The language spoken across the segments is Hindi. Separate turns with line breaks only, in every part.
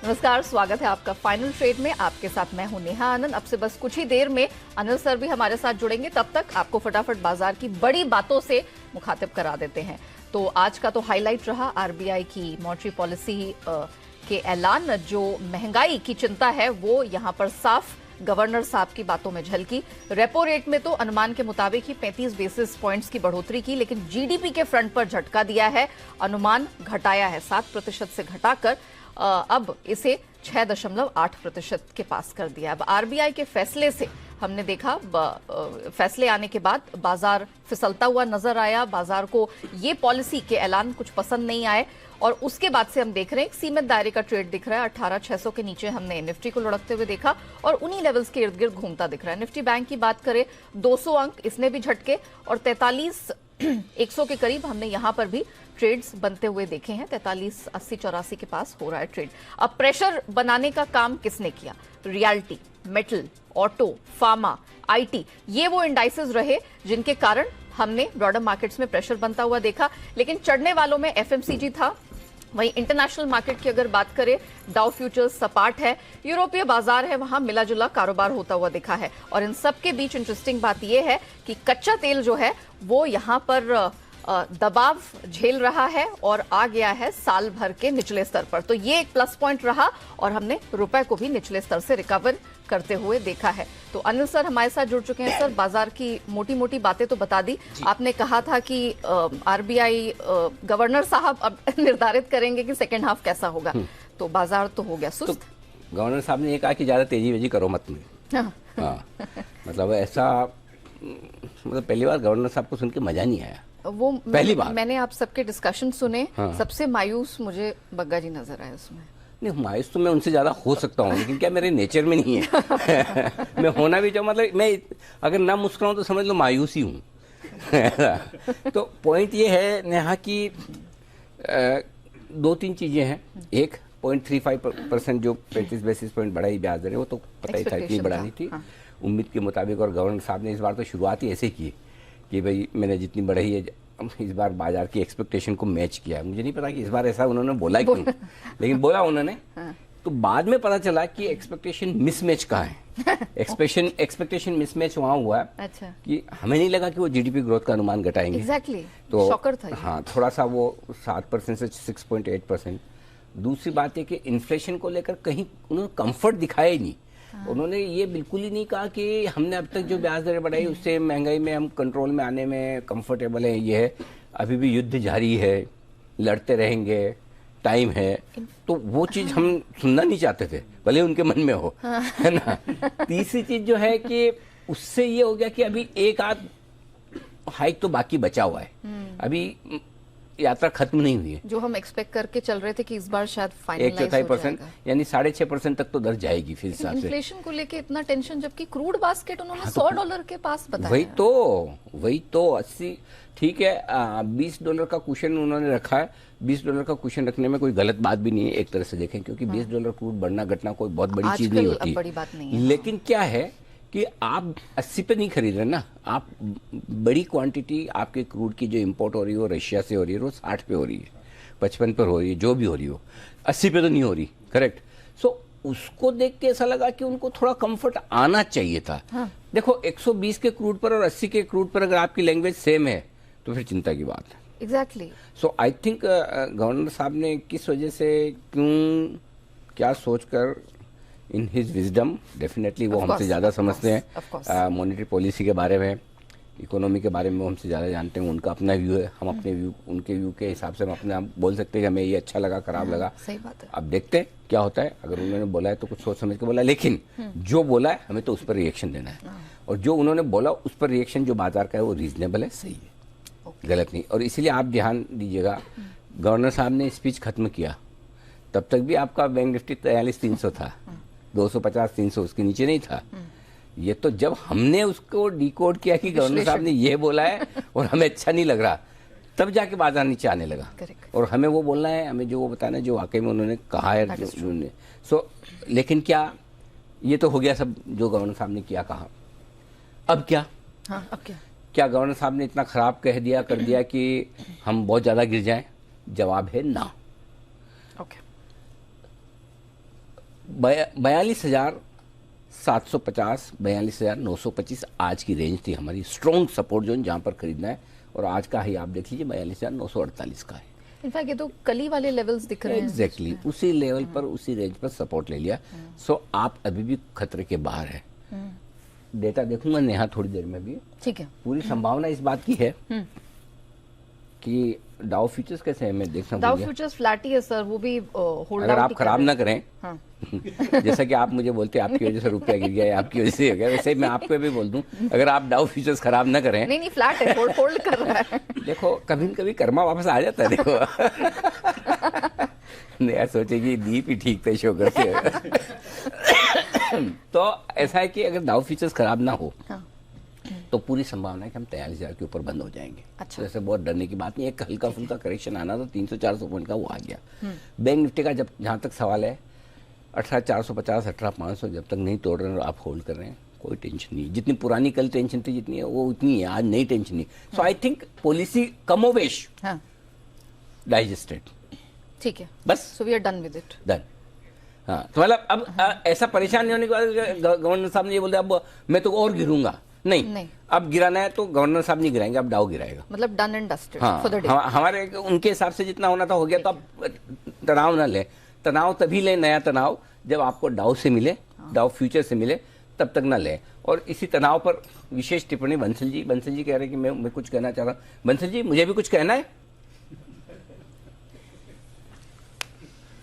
नमस्कार, स्वागत है आपका फाइनल ट्रेड में। आपके साथ मैं हूं नेहा आनंद। अब से बस कुछ ही देर में अनिल सर भी हमारे साथ जुड़ेंगे। तब तक आपको फटाफट बाजार की बड़ी बातों से मुखातिब करा देते हैं। तो आज का तो हाईलाइट रहा आरबीआई की मॉनेटरी पॉलिसी के ऐलान। जो महंगाई की चिंता है वो यहां पर साफ गवर्नर साहब की बातों में झलकी। रेपो रेट में तो अनुमान के मुताबिक ही 35 बेसिस पॉइंट्स की बढ़ोतरी की, लेकिन जीडीपी के फ्रंट पर झटका दिया है। अनुमान घटाया है 7% से घटाकर अब इसे 6.8% के पास कर दिया। अब आरबीआई के फैसले से हमने देखा फैसले आने के बाद बाजार फिसलता हुआ नजर आया। बाजार को ये पॉलिसी के ऐलान कुछ पसंद नहीं आए और उसके बाद से हम देख रहे हैं एक सीमित दायरे का ट्रेड दिख रहा है। 18,600 के नीचे हमने निफ्टी को लुढ़कते हुए देखा और उन्हीं लेवल्स के इर्द गिर्द घूमता दिख रहा है। निफ्टी बैंक की बात करें 200 अंक इसने भी झटके और 43,100 के करीब हमने यहां पर भी ट्रेड्स बनते हुए देखे हैं। 43,80-84 के पास हो रहा है ट्रेड। अब प्रेशर बनाने का काम किसने किया? Realty, metal, auto, pharma, IT, ये वो इंडाइसेस रहे जिनके कारण हमने ब्रॉडर मार्केट्स में प्रेशर बनता हुआ देखा। लेकिन चढ़ने वालों में एफएमसीजी था। वहीं इंटरनेशनल मार्केट की अगर बात करें, डाउ फ्यूचर्स सपाट है। यूरोपीय बाजार है, वहां मिला जुला कारोबार होता हुआ दिखा है। और इन सब के बीच इंटरेस्टिंग बात यह है कि कच्चा तेल जो है वो यहां पर दबाव झेल रहा है और आ गया है साल भर के निचले स्तर पर। तो ये एक प्लस पॉइंट रहा और हमने रुपए को भी निचले स्तर से रिकवर करते हुए देखा है। तो अनिल सर हमारे साथ जुड़ चुके हैं। सर, बाजार की मोटी मोटी बातें तो बता दी आपने। कहा था कि आरबीआई गवर्नर साहब अब निर्धारित करेंगे कि सेकेंड हाफ कैसा होगा। तो बाजार तो हो गया सुस्त।
तो गवर्नर साहब ने ये कहा कि ज्यादा तेजी वेजी करो मत में। हाँ। मतलब ऐसा, मतलब पहली बार गवर्नर साहब को सुन के मजा नहीं आया।
वो
पहली बार मैंने
आप सबके डिस्कशन सुने। हाँ। सबसे मायूस मुझे बग्गा जी नजर आए उसमें।
नहीं, मायूस तो मैं उनसे ज्यादा हो सकता हूँ, लेकिन क्या मेरे नेचर में नहीं है। मैं होना भी चाहूँ, मतलब मैं अगर ना मुस्कुराऊं तो समझ लो मायूस ही हूँ। तो पॉइंट ये है नेहा कि 2-3 चीजें हैं। एक 0.35% जो 35 बेसिस पॉइंट बढ़ाई ब्याज दर है, वो तो पता ही था इतनी बढ़ानी थी। हाँ। उम्मीद के मुताबिक। और गवर्नर साहब ने इस बार तो शुरुआत ही ऐसे की कि भाई मैंने जितनी बढ़ाई है इस बार बाजार की एक्सपेक्टेशन को मैच किया है। मुझे नहीं पता कि इस बार ऐसा उन्होंने बोला क्यों, लेकिन बोला उन्होंने। हाँ। तो बाद में पता चला कि एक्सपेक्टेशन मिसमैच कहाँ है। एक्सपेक्टेशन मिसमैच वहाँ हुआ है। अच्छा। कि हमें नहीं लगा कि वो जीडीपी ग्रोथ का अनुमान घटाएंगे।
Exactly.
तो
शॉकर था।
हाँ, थोड़ा सा वो 7% से 6.8%। दूसरी बात है कि इन्फ्लेशन को लेकर कहीं उन्होंने कंफर्ट दिखाया ही नहीं। हाँ। उन्होंने ये बिल्कुल ही नहीं कहा कि हमने अब तक जो ब्याज दरें बढ़ाई उससे महंगाई में हम कंट्रोल में आने में कंफर्टेबल है। ये है, अभी भी युद्ध जारी है, लड़ते रहेंगे, टाइम है। तो वो चीज हम सुनना नहीं चाहते थे, भले उनके मन में हो। हाँ। है ना। तीसरी चीज जो है कि उससे ये हो गया कि अभी एक आध हाइक तो बाकी बचा हुआ है, अभी यात्रा खत्म नहीं हुई है।
जो हम एक्सपेक्ट करके चल रहे थे कि इस बार शायद फाइनलाइज हो जाएगा।
1/4% यानी 6.5% तक तो दर जाएगी फिर हिसाब से।
इन्फ्लेशन को लेके इतना टेंशन, जबकि क्रूड बास्केट उन्होंने $100 के पास बताया।
वही तो 80 ठीक है। $20 का कुशन उन्होंने रखा है। $20 का कुशन रखने में कोई गलत बात भी नहीं है एक तरह से देखें, क्योंकि $20 क्रूड बढ़ना घटना कोई बहुत बड़ी चीज नहीं होती।
बड़ी बात नहीं है।
लेकिन क्या है कि आप 80 पे नहीं खरीद रहे ना, आप बड़ी क्वांटिटी आपके क्रूड की जो इंपोर्ट हो रही है वो रशिया से हो रही है, वो 60 पे हो रही है, 55 पर हो रही है, जो भी हो रही हो, 80 पे तो नहीं हो रही। करेक्ट। सो उसको देख के ऐसा लगा कि उनको थोड़ा कंफर्ट आना चाहिए था। हाँ। देखो 120 के क्रूड पर और 80 के क्रूड पर अगर आपकी लैंग्वेज सेम है तो फिर चिंता की बात है।
Exactly.
So I think governor साहब ने किस वजह से, क्यों, क्या सोचकर, इन हिज विजडम, डेफिनेटली वो हमसे ज़्यादा समझते हैं मॉनेटरी पॉलिसी के बारे में, इकोनॉमी के बारे में वो हमसे ज़्यादा जानते हैं। उनका अपना व्यू है, हम अपने व्यू, उनके व्यू के हिसाब से हम अपने आप बोल सकते हैं कि हमें ये अच्छा लगा, खराब लगा।
सही बात है।
अब देखते हैं क्या होता है। अगर उन्होंने बोला है तो कुछ सोच समझ के बोला, लेकिन जो बोला है हमें तो उस पर रिएक्शन देना है। और जो उन्होंने बोला उस पर रिएक्शन जो बाजार का है वो रीजनेबल है, सही है, गलत नहीं। और इसीलिए आप ध्यान दीजिएगा, गवर्नर साहब ने स्पीच खत्म किया तब तक भी आपका बैंक निफ्टी 43,300 था, 250-300 उसके नीचे नहीं था। ये तो जब हमने उसको डिकोड किया कि गवर्नर साहब ने ये बोला है और हमें अच्छा नहीं लग रहा, तब जाके बाजार नीचे आने लगा। और हमें वो बोलना है, हमें जो वो बताना है जो वाकई में उन्होंने कहा है। लेकिन क्या, ये तो हो गया सब जो गवर्नर साहब ने किया कहा। अब क्या?
हाँ, अब
क्या गवर्नर साहब ने इतना खराब कह दिया कर दिया कि हम बहुत ज्यादा गिर जाएं? जवाब है ना। 42,750, 42,925 आज की रेंज थी हमारी स्ट्रॉन्ग सपोर्ट जोन, जहां पर खरीदना है। और आज का हाई आप देख लीजिए 42,948 का है।
इनफैक्ट ये तो कली वाले लेवल्स दिख रहे हैं।
एग्जैक्टली उसी लेवल पर, उसी रेंज पर सपोर्ट ले लिया। सो आप अभी भी खतरे के बाहर है। डेटा देखूंगा नेहा थोड़ी देर में भी।
ठीक है।
पूरी संभावना इस बात की है कि डाउ फ्यूचर्स कैसे है, मैं देखना
डाउ फ्यूचर्स फ्लैट ही है सर, वो भी होल्ड
अगर
आउट
आप खराब ना करें।
हाँ।
जैसा कि आप मुझे बोलते हैं आपकी वजह से रुपया गिर गया, आपकी वजह से हो गया, वैसे ही मैं आपको भी बोल दूं अगर आप डाउ फ्यूचर्स खराब ना करें।
नहीं फ्लैट है, होल्ड कर रहा है।
देखो कभी न कभी कर्मा वापस आ जाता है। देखो नया सोचेगी दीप ही ठीक थे शोकर से। तो ऐसा है कि अगर डाउ फ्यूचर्स खराब ना हो तो पूरी संभावना है कि हम 43,000 के ऊपर बंद हो जाएंगे।
अच्छा।
तो ऐसे बहुत डरने की बात नहीं है। एक हल्का फुल्का करेक्शन आना था 300-400 पॉइंट का, वो आ गया। बैंक निफ्टी का जहां तक सवाल है 18,450, 18,500 जब तक नहीं तोड़ रहे हैं और आप होल्ड कर रहे हैं, कोई टेंशन नहीं। जितनी पुरानी कल टेंशन थी जितनी है वो उतनी है, आज नई टेंशन नहीं। सो आई थिंक पॉलिसी कमोवेश डाइजेस्टेड।
ठीक है,
बस
so we are done with it.
Done. हाँ तो मतलब अब ऐसा परेशान नहीं होने के बाद गवर्नर साहब ने ये बोलते अब मैं तो और गिरूंगा, नहीं अब गिराना है तो गवर्नर साहब नहीं गिराएंगे, अब डाउ गिराएगा।
मतलब done and dusted
for the day. हमारे उनके हिसाब से जितना होना था हो गया। तो अब तनाव ना ले, तनाव तभी ले, नया तनाव जब आपको डाउ से मिले, डाउ फ्यूचर से मिले, तब तक ना ले। और इसी तनाव पर विशेष टिप्पणी बंसल जी कह रहे हैं कि मैं कुछ कहना चाह रहा हूँ। बंसल जी मुझे भी कुछ कहना है।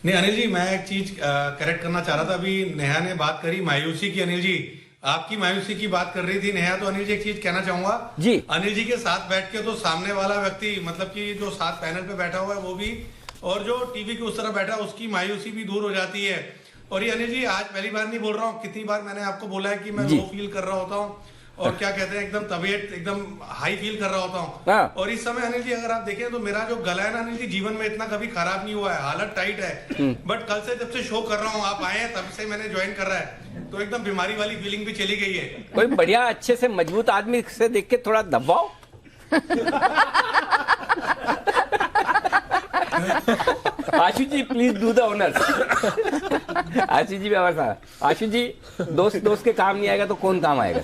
नहीं अनिल जी, मैं एक चीज करेक्ट करना चाह रहा था। अभी नेहा ने बात करी मायूसी की। अनिल जी आपकी मायूसी की बात कर रही थी नेहा, तो अनिल जी एक चीज कहना चाहूंगा
जी।
अनिल जी के साथ बैठ के तो सामने वाला व्यक्ति, मतलब कि जो साथ पैनल पे बैठा हुआ है वो भी, और जो टीवी के उस तरफ बैठा है उसकी मायूसी भी दूर हो जाती है। और ये अनिल जी आज पहली बार नहीं बोल रहा हूँ, कितनी बार मैंने आपको बोला है कि मैं लो फील कर रहा होता हूँ और क्या कहते हैं एकदम तबीयत एकदम हाई फील कर रहा होता हूँ। और इस समय अनिल जी अगर आप देखें तो मेरा जो गला है ना अनिल जी, जीवन में इतना कभी खराब नहीं हुआ है, हालत टाइट है। बट कल से जब से शो कर रहा हूँ, आप आए हैं तब से मैंने ज्वाइन कर रहा है, तो एकदम बीमारी वाली फीलिंग भी चली गई है।
कोई बढ़िया अच्छे से मजबूत आदमी से देख के थोड़ा दबाओ। आशु जी प्लीज डू द ऑनर्स। आशु जी भी हमारे साथ। आशु जी दोस्त के काम नहीं आएगा तो कौन काम आएगा।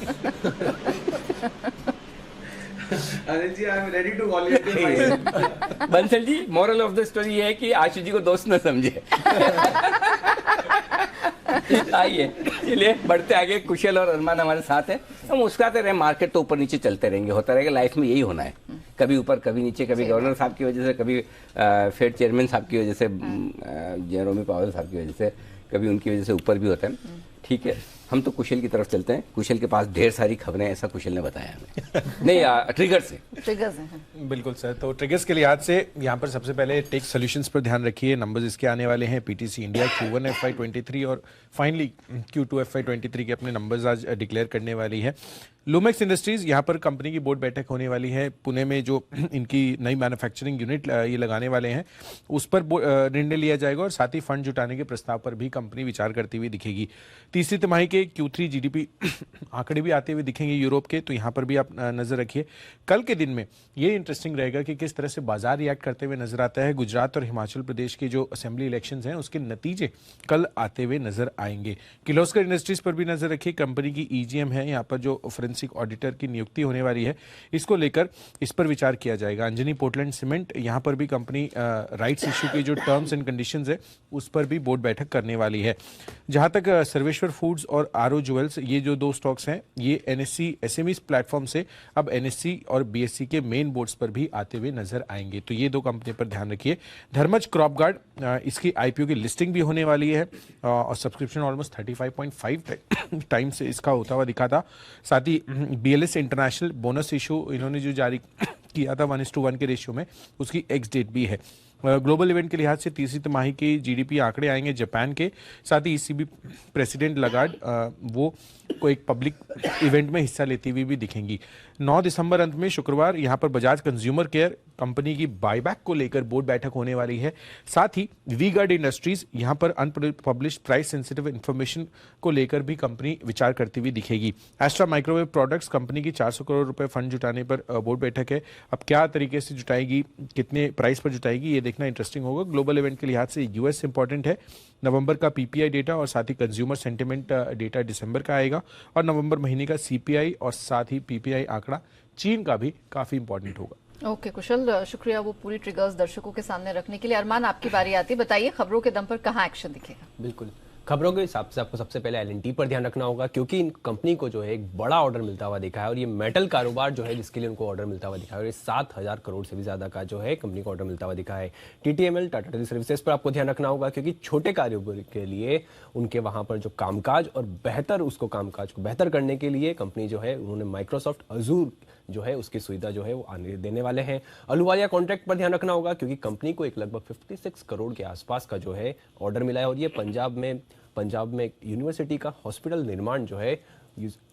Anil ji I am ready to volunteer.
Bansal ji moral of the story ये है कि आशु जी को दोस्त न समझे। आइए चलिए बढ़ते आगे। कुशल और अरमान हमारे साथ है। हम मुस्कुराते रहे, मार्केट तो ऊपर नीचे चलते रहेंगे, होता रहेगा। लाइफ में यही होना है, कभी ऊपर कभी नीचे, कभी गवर्नर साहब की वजह से, कभी फेड चेयरमैन साहब की वजह से, जेरोमी पावेल साहब की वजह से, कभी उनकी वजह से ऊपर भी होता है। ठीक है, हम तो कुशल की तरफ चलते हैं। कुशल के पास ढेर सारी खबरें, ऐसा कुशल ने बताया हमें। नहीं ट्रिगर्स हैं।
बिल्कुल सर, तो ट्रिगर्स के लिहाज से यहाँ पर सबसे पहले टेक सॉल्यूशंस पर ध्यान रखिए। नंबर्स इसके आने वाले हैं। पीटीसी इंडिया Q1 FY23 और फाइनली Q2 FY23 के अपने नंबर्स आज डिक्लेयर करने वाली है। लूमेक्स इंडस्ट्रीज, यहाँ पर कंपनी की बोर्ड बैठक होने वाली है। पुणे में जो इनकी नई मैन्युफैक्चरिंग यूनिट ये लगाने वाले हैं उस पर निर्णय लिया जाएगा और साथ ही फंड जुटाने के प्रस्ताव पर भी कंपनी विचार करती हुई दिखेगी। तीसरी तिमाही के Q3 जीडीपी आंकड़े भी आते हुए दिखेंगे यूरोप के, तो यहाँ पर भी आप नजर रखिए। कल के दिन में ये इंटरेस्टिंग रहेगा कि किस तरह से बाजार रिएक्ट करते हुए नजर आता है। गुजरात और हिमाचल प्रदेश के जो असेंबली इलेक्शंस हैं उसके नतीजे कल आते हुए नजर आएंगे। किर्लोस्कर इंडस्ट्रीज पर भी नजर रखिए। कंपनी की EGM है, यहाँ पर जो फोरेंसिक ऑडिटर की नियुक्ति होने वाली है, इसको लेकर इस पर विचार किया जाएगा। अंजनी पोर्टलैंड सीमेंट, यहाँ पर भी कंपनी राइट्स इश्यू की जो टर्म्स एंड कंडीशंस है उस पर भी बोर्ड बैठक करने वाली है। जहाँ तक सर्वेश्वर फूड्स और आरो ज्वेल्स, ये जो दो स्टॉक्स हैं ये NSE SMEs प्लेटफॉर्म से अब NSE और BSE के मेन बोर्ड्स पर भी आते हुए नजर आएंगे। तो ये दो कंपनी पर ध्यान रखिए। धर्मज क्रॉप गार्ड, इसकी IPO की लिस्टिंग भी होने वाली है और सब्सक्रिप्शन ऑलमोस्ट 35.5 टाइम से इसका होता हुआ दिखा था। साथ ही BLS इंटरनेशनल बोनस इशू इन्होंने जो जारी किया था 1:1 के रेशियो में, उसकी एक्स डेट भी है। ग्लोबल इवेंट के लिहाज से तीसरी तिमाही के GDP आंकड़े आएंगे जापान के। साथ ही ECB प्रेसिडेंट लगार्ड वो को एक पब्लिक इवेंट में हिस्सा लेती हुई भी दिखेंगी। 9 दिसंबर अंत में शुक्रवार यहाँ पर बजाज कंज्यूमर केयर कंपनी की बायबैक को लेकर बोर्ड बैठक होने वाली है। साथ ही वी-गार्ड इंडस्ट्रीज यहां पर अनपब्लिश्ड प्राइस सेंसिटिव इंफॉर्मेशन को लेकर भी कंपनी विचार करती हुई दिखेगी। एस्ट्रा माइक्रोवेव प्रोडक्ट्स कंपनी की 400 करोड़ रुपए फंड जुटाने पर बोर्ड बैठक है। अब क्या तरीके से जुटाएगी, कितने प्राइस पर जुटाएगी, ये देखना इंटरेस्टिंग होगा। ग्लोबल इवेंट के लिहाज से यूएस इंपॉर्टेंट है। नवंबर का पीपीआई डेटा और साथ ही कंज्यूमर सेंटिमेंट डेटा दिसंबर का आएगा और नवंबर महीने का सीपीआई और साथ ही पीपीआई आंकड़ा चीन का भी काफी इंपॉर्टेंट होगा।
ओके कुशल, शुक्रिया वो पूरी ट्रिगर्स दर्शकों के सामने रखने के लिए। अरमान, आपकी बारी आती है, बताइए खबरों के दम पर कहाँ एक्शन दिखेगा?
बिल्कुल, खबरों के हिसाब से आपको सबसे पहले एल&टी पर ध्यान रखना होगा, क्योंकि इन कंपनी को जो है एक बड़ा ऑर्डर मिलता हुआ दिखा है और ये मेटल कारोबार जो है जिसके लिए उनको ऑर्डर मिलता हुआ दिखा है और ये 7,000 करोड़ से भी ज्यादा का जो है कंपनी को ऑर्डर मिलता हुआ दिखा है। टीटीएमएल, टाटा टेली सर्विसेज पर आपको ध्यान रखना होगा, क्योंकि छोटे कारोबार के लिए उनके वहां पर जो कामकाज और बेहतर उसको कामकाज को बेहतर करने के लिए कंपनी जो है उन्होंने माइक्रोसॉफ्ट अजूर जो है उसकी सुविधा जो है वो आने देने वाले हैं। अहलुवालिया कॉन्ट्रैक्ट पर ध्यान रखना होगा, क्योंकि कंपनी को एक लगभग 56 करोड़ के आसपास का जो है ऑर्डर मिला है और ये पंजाब में एक यूनिवर्सिटी का हॉस्पिटल निर्माण जो है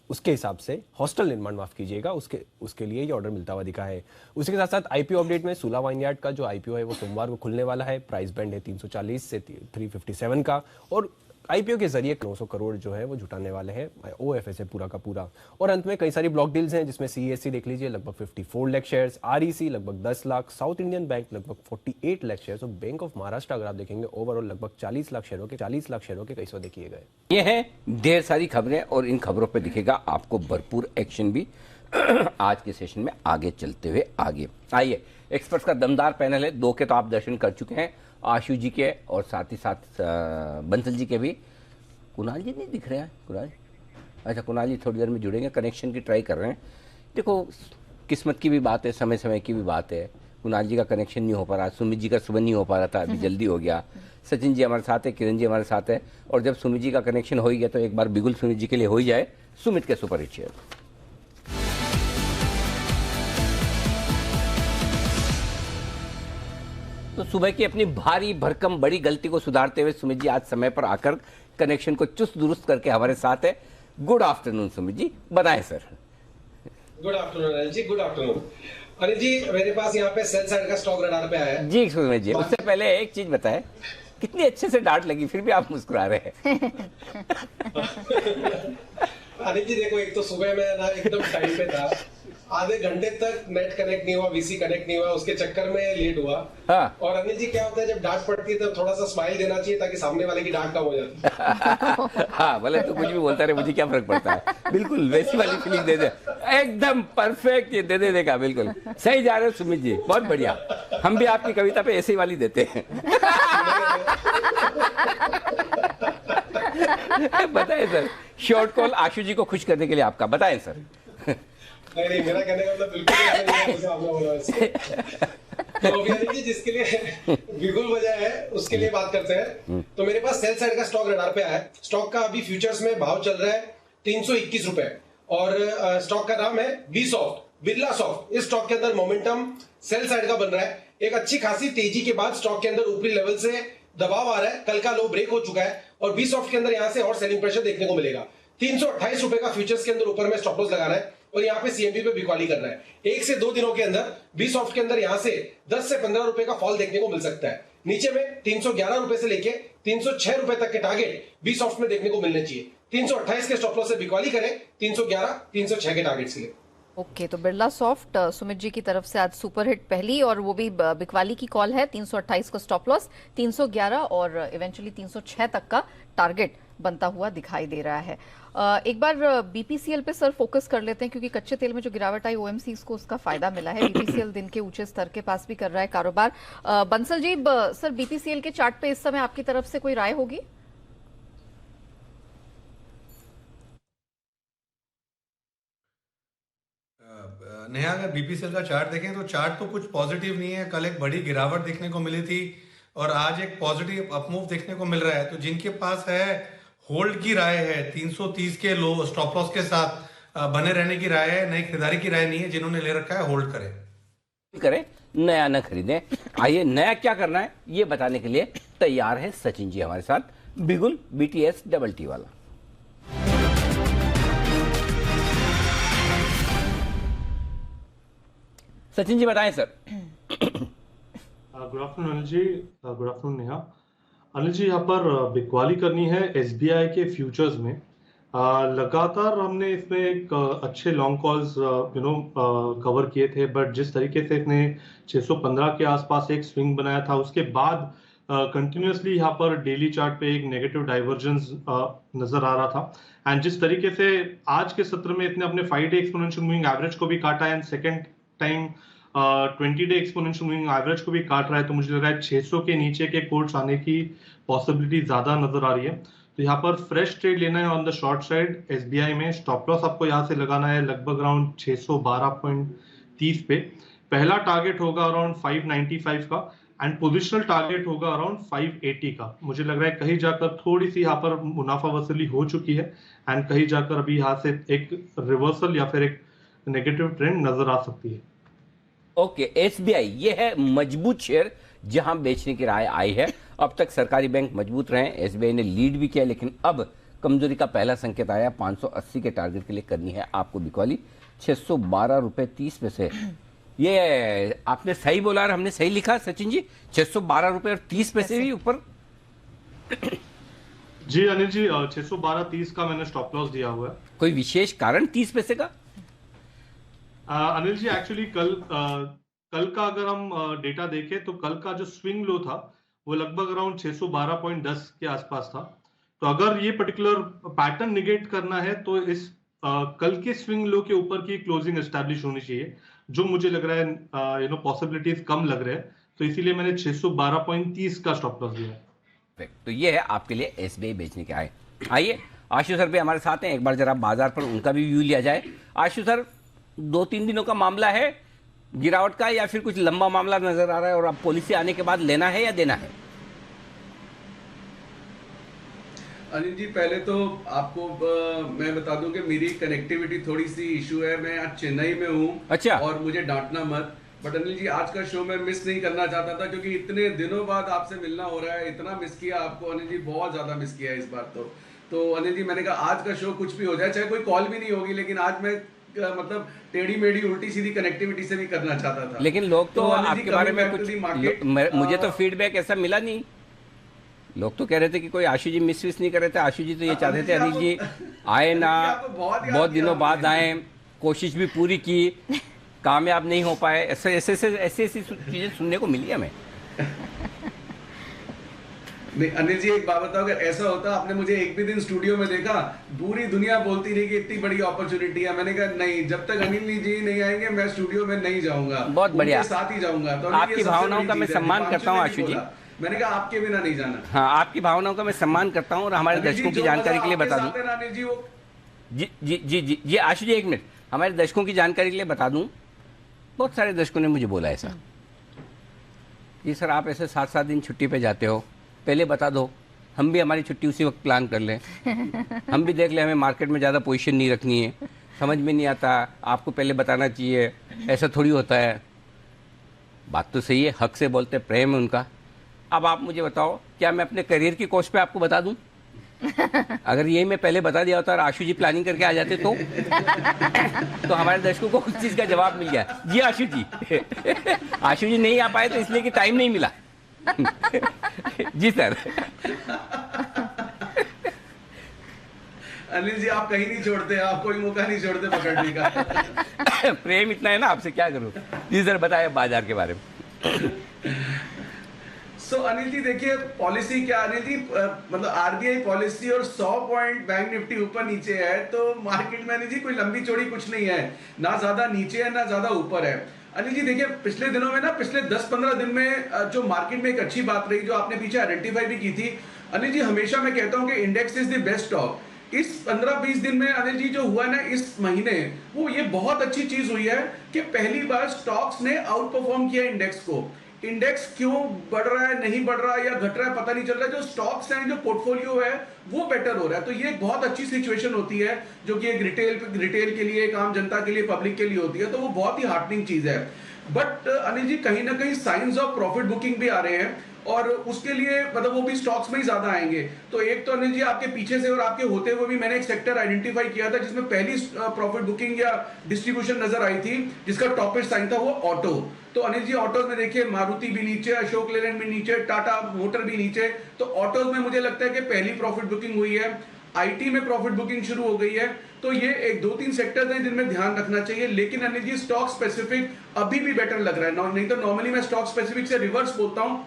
उसके हिसाब से हॉस्टल निर्माण माफ कीजिएगा उसके लिए ये ऑर्डर मिलता हुआ दिखा है। उसी के साथ साथ आईपीओ अपडेट में सूला वाइनयार्ड का जो आईपीओ है वो सोमवार को खुलने वाला है। प्राइस बैंड है 340 से 357 का और आईपीओ के जरिए 900 करोड़ जो है वो जुटाने वाले हैं ओएफएस है पूरा का पूरा। और अंत में कई सारी ब्लॉक डील्स हैं, जिसमें सीएससी देख लीजिए लगभग 54 लाख शेयर्स, आरईसी लगभग 10 लाख, साउथ इंडियन बैंक लगभग 48 लाख शेयर्स और बैंक ऑफ महाराष्ट्र अगर आप देखेंगे ओवरऑल लगभग 40 लाख शेयरों के कई सौदे किए गए।
ये है ढेर सारी खबरें और इन खबरों पर दिखेगा आपको भरपूर एक्शन भी आज के सेशन में आगे चलते हुए। आगे आइए, एक्सपर्ट्स का दमदार पैनल है, 2 के तो आप दर्शन कर चुके हैं, आशु जी के और साथ ही साथ बंसल जी के भी। कुणाल जी नहीं दिख रहे हैं? कुणाल, अच्छा कुणाल जी थोड़ी देर में जुड़ेंगे, कनेक्शन की ट्राई कर रहे हैं। देखो किस्मत की भी बात है, समय समय की भी बात है। कुणाल जी का कनेक्शन नहीं हो पा रहा, सुमित जी का सुबह नहीं हो पा रहा था, अभी जल्दी हो गया। सचिन जी हमारे साथ है, किरण जी हमारे साथ है और जब सुमित जी का कनेक्शन हो ही गया तो एक बार बिगुल सुमित जी के लिए हो ही जाए सुमित के सुपर हिट शेयर। तो सुबह की अपनी भारी भरकम बड़ी गलती को सुधारते हुए सुमित जी आज समय पर आकर कनेक्शन को चुस्त दुरुस्त करके हमारे साथ है। गुड आफ्टरनून सुमित जी, बताएं sir.
Good afternoon Anil ji, good afternoon. Anil ji, मेरे पास यहाँ पे सेल साइड का स्टॉक रडार पे आया है
जी। सुमित जी, उससे पहले एक चीज बताएं, कितनी अच्छे से डांट लगी फिर भी आप मुस्कुरा रहे हैं।
अनिल जी देखो, एक तो सुबह में ना एकदम टाइम पे था, आधे घंटे तक नेट कनेक्ट नहीं हुआ, वीसी कनेक्ट नहीं हुआ, उसके चक्कर में लेट हुआ।
हाँ।
और अनिल जी क्या होता है, जब डांट पड़ती है तब थोड़ा सा स्माइल देना चाहिए ताकि सामने वाले की डांट कम हो जाती है।
हाँ, भले तो कुछ भी बोलता रहे, मुझे क्या फर्क पड़ता है। बिल्कुल वैसी वाली फीलिंग दे दे, एकदम परफेक्ट ये दे देगा। बिल्कुल सही जा रहे हो सुमित जी, बहुत बढ़िया। हम भी आपकी कविता पे ऐसी वाली देते हैं। बताएं सर, शॉर्ट कॉल आशु जी को खुश करने के लिए आपका, बताएं सर।
नहीं, मेरा कहने का मतलब बिल्कुल ऐसा नहीं है जैसे आपने बोला वैसे। तो अनिल जी जिसके लिए बिगुल वजह है उसके लिए बात करते हैं। तो मेरे पास सेल साइड का स्टॉक रडार पे आया है। स्टॉक का अभी फ्यूचर्स में भाव चल रहा है 321 रुपए और स्टॉक का नाम है बिरला सॉफ्ट। इस स्टॉक के अंदर मोमेंटम सेल साइड का बन रहा है। एक अच्छी खासी तेजी के बाद स्टॉक के अंदर ऊपरी लेवल से दबाव आ रहा है। कल का लो ब्रेक हो चुका है और बी सॉफ्ट के अंदर यहां से और सेलिंग प्रेशर देखने को मिलेगा। 328 रुपए का फ्यूचर्स के अंदर ऊपर में स्टॉप लॉस लगाना है और यहाँ पे सीएमबी पे बिकवाली करना है। 1 से 2 दिनों के अंदर बी सॉफ्ट के अंदर यहाँ से 10 से 15 रुपए का फॉल देखने को मिल सकता है। नीचे में 311 रुपए से लेके 306 रुपए तक के टारगेट बी सॉफ्ट में देखने को मिलने चाहिए। 328 के स्टॉप लॉस से बिकवाली करें, 311 306 के टारगेट से ले।
ओके, तो बिरला सॉफ्ट सुमित जी की तरफ से आज सुपर हिट पहली और वो भी बिकवाली की कॉल है। 328 का स्टॉप लॉस, 311 और इवेंचुअली 306 तक का टारगेट बनता हुआ दिखाई दे रहा है। एक बार बीपीसीएल पे सर फोकस कर लेते हैं, क्योंकि कच्चे तेल में जो गिरावट आई ओएमसीज को उसका फायदा मिला है। बीपीसीएल दिन के ऊंचे स्तर के पास भी कर रहा है कारोबार। बंसल जी, सर बीपीसीएल के चार्ट पे इस समय आपकी तरफ से कोई राय होगी?
नेहा, अगर बीपीसीएल का चार्ट देखें तो चार्ट तो कुछ पॉजिटिव नहीं है। कल एक बड़ी गिरावट देखने को मिली थी और आज एक पॉजिटिव अपमूव देखने को मिल रहा है। तो जिनके पास है होल्ड की राय है, 330 के लो स्टॉप लॉस के साथ बने रहने की राय है, नई खरीदारी की राय नहीं है। जिन्होंने ले रखा है होल्ड करें,
नया न खरीदें। आइए, नया क्या करना है ये बताने के लिए तैयार है सचिन जी हमारे साथ, बिगुल बीटीएस डबल टी वाला। सचिन जी बताएं sir.
Good afternoon Anil ji, good afternoon Neha. Anil ji, यहाँ पर बिकवाली करनी है एसबीआई के फ्यूचर्स में। लगातार हमने इसमें एक अच्छे लॉन्ग कॉल्स कवर किए थे, बट जिस तरीके से इसने 615 के आसपास एक स्विंग बनाया था, उसके बाद कंटिन्यूसली यहाँ पर डेली चार्ट पे एक नेगेटिव डाइवर्जेंस नजर आ रहा था। एंड जिस तरीके से आज के सत्र में इसने अपने 5 डे एक्सपोनेंशियल मूविंग एवरेज को भी काटा and second time 20 day exponential moving average को भी काट रहा है, तो मुझे लग रहा है 600 के नीचे के कोट्स आने की पॉसिबिलिटी ज्यादा नजर आ रही है। तो यहाँ पर फ्रेश ट्रेड लेना है on the short side SBI में। स्टॉप लॉस आपको यहाँ से लगाना है लगभग अराउंड 612.30 पे। पहला टारगेट होगा अराउंड 595 का एंड पोजिशनल टारगेट होगा अराउंड 580 का। मुझे लग रहा है कहीं जाकर थोड़ी सी यहाँ पर मुनाफा वसूली हो चुकी है एंड कहीं जाकर अभी यहाँ से एक रिवर्सल या फिर एक नेगेटिव ट्रेंड नजर आ सकती है।
ओके, एसबीआई ये है मजबूत शेयर जहां बेचने की राय आई है। अब तक सरकारी बैंक मजबूत रहे, एसबीआई ने लीड भी किया, लेकिन अब कमजोरी का पहला संकेत आया। 580 के टारगेट के लिए करनी है आपको बिकवाली 612 रुपए 30 पैसे। ये आपने सही बोला और हमने सही लिखा सचिन जी, 612 रुपए और 30 पैसे भी ऊपर।
जी अनिल जी, 612.30 का मैंने स्टॉप लॉस दिया हुआ है।
कोई विशेष कारण 30 पैसे का?
अनिल जी, एक्चुअली कल का अगर हम डेटा देखें तो कल का जो स्विंग लो था वो लगभग अराउंड 612.10 के आसपास था। तो अगर ये पर्टिकुलर पैटर्न निगेट करना है तो इस कल के स्विंग लो के ऊपर की क्लोजिंग एस्टैब्लिश होनी चाहिए, जो मुझे लग रहा है पॉसिबिलिटीज कम लग रहे हैं, तो इसीलिए मैंने 612.30 का स्टॉप लॉस दिया है।
तो ये है आपके लिए एसबीआई बेचने के आए। आइए आशु सर भी हमारे साथ हैं, एक बार जरा बाजार पर उनका भी व्यू लिया जाए। आशु सर, 2-3 दिनों का मामला है गिरावट का या फिर कुछ लंबा मामला नजर आ रहा है और अब पॉलिसी आने के बाद लेना है या देना है?
अनिल जी, पहले तो आपको मैं बता दूं कि मेरी कनेक्टिविटी थोड़ी सी इशू है। मैं आज चेन्नई में हूं।
अच्छा।
और मुझे डांटना मत, बट अनिल जी आज का शो मैं मिस नहीं करना चाहता था, क्योंकि इतने दिनों बाद आपसे मिलना हो रहा है। इतना मिस किया आपको अनिल जी, बहुत ज्यादा मिस किया इस बार। तो अनिल जी, मैंने कहा आज का शो कुछ भी हो जाए, चाहे कोई कॉल भी नहीं होगी, लेकिन आज मैं मतलब टेढ़ी मेढ़ी उल्टी सीधी कनेक्टिविटी से भी करना चाहता था।
लेकिन लोग तो आपके बारे में कुछ मुझे तो फीडबैक ऐसा मिला नहीं। लोग तो कह रहे थे कि कोई आशु जी मिस नहीं कर रहे थे। आशु जी तो ये चाहते थे अनिल जी आए ना, बहुत दिनों बाद आए, कोशिश भी पूरी की, कामयाब नहीं हो पाए। ऐसी चीजें सुनने को मिली हमें।
नहीं अनिल जी, एक बात बताओ, अगर ऐसा होता, आपने मुझे एक भी दिन स्टूडियो में देखा, पूरी दुनिया बोलती रही कि इतनी बड़ी अपॉर्चुनिटी है, मैंने कहा नहीं, जब तक अनिल जी नहीं आएंगे मैं स्टूडियो में नहीं जाऊंगा,
बहुत बढ़िया,
साथ ही जाऊंगा। तो
आपकी भावनाओं का मैं सम्मान करता हूँ आशु जी।
मैंने कहा आपके बिना नहीं जाना।
हाँ, आपकी भावनाओं का मैं सम्मान करता हूँ और हमारे दर्शकों की जानकारी के लिए बता दूं जी जी जी जी जी आशु जी, एक मिनट, हमारे दर्शकों की जानकारी के लिए बता दूं, बहुत सारे दर्शकों ने मुझे बोला ऐसा कि सर आप ऐसे 7-7 दिन छुट्टी पे जाते हो, पहले बता दो, हम भी हमारी छुट्टी उसी वक्त प्लान कर लें, हम भी देख लें, हमें मार्केट में ज़्यादा पोजीशन नहीं रखनी है, समझ में नहीं आता, आपको पहले बताना चाहिए, ऐसा थोड़ी होता है। बात तो सही है, हक से बोलते, प्रेम है उनका। अब आप मुझे बताओ, क्या मैं अपने करियर की कोच पे आपको बता दूं? अगर यही मैं पहले बता दिया होता और आशु जी प्लानिंग करके आ जाते तो हमारे दर्शकों को उस चीज का जवाब मिल गया। जी आशु जी आशु जी नहीं आ पाए तो इसलिए कि टाइम नहीं मिला। जी सर।
अनिल जी, आप कहीं नहीं छोड़ते, आप कोई मौका नहीं छोड़ते पकड़ने का।
प्रेम इतना है ना, आपसे क्या करूं। जी सर, बताए बाजार के बारे में।
अनिल जी देखिए, पॉलिसी क्या अनिल जी, मतलब आरबीआई पॉलिसी और 100 पॉइंट बैंक निफ्टी ऊपर नीचे है, तो मार्केट में अनिल जी कोई लंबी चौड़ी कुछ नहीं है, ना ज्यादा नीचे है ना ज्यादा ऊपर है। अनिल जी देखिए, पिछले दिनों में ना, पिछले 10-15 दिन में जो मार्केट में एक अच्छी बात रही, जो आपने पीछे आइडेंटिफाई भी की थी अनिल जी, हमेशा मैं कहता हूं कि index is the best stock. इस 15-20 दिन में अनिल जी जो हुआ ना इस महीने, वो ये बहुत अच्छी चीज हुई है कि पहली बार स्टॉक्स ने आउट परफॉर्म किया इंडेक्स को। इंडेक्स क्यों बढ़ रहा है, नहीं बढ़ रहा है या घट रहा है पता नहीं चल रहा है, जो स्टॉक्स हैं, जो पोर्टफोलियो है वो बेटर हो रहा है। तो ये एक बहुत अच्छी सिचुएशन होती है, जो कि एक रिटेल के लिए, एक आम जनता के लिए, पब्लिक के लिए होती है, तो वो बहुत ही हार्टनिंग चीज है। बट अनिल जी, कहीं ना कहीं साइंस ऑफ प्रॉफिट बुकिंग भी आ रहे हैं, और उसके लिए मतलब वो भी स्टॉक्स में ही ज्यादा आएंगे। तो एक तो अनिल जी आपके पीछे से और आपके होते हुए भी मैंने एक सेक्टर आइडेंटिफाई किया था जिसमें पहली प्रॉफिट बुकिंग या डिस्ट्रीब्यूशन नजर आई थी, जिसका टॉपेस्ट साइन था वो ऑटो। तो अनिल जी ऑटोज में देखिए मारुति भी नीचे, अशोक लेलैंड भी नीचे, टाटा मोटर भी नीचे। तो ऑटोज में मुझे लगता है कि पहली प्रॉफिट बुकिंग हुई है। आईटी में प्रॉफिट बुकिंग शुरू हो गई है। तो ये एक 2-3 सेक्टर्स हैं जिनमें ध्यान रखना चाहिए। लेकिन अनिल जी स्टॉक स्पेसिफिक अभी भी बेटर लग रहा है, नहीं तो नॉर्मली मैं स्टॉक स्पेसिफिक से रिवर्स बोलता हूं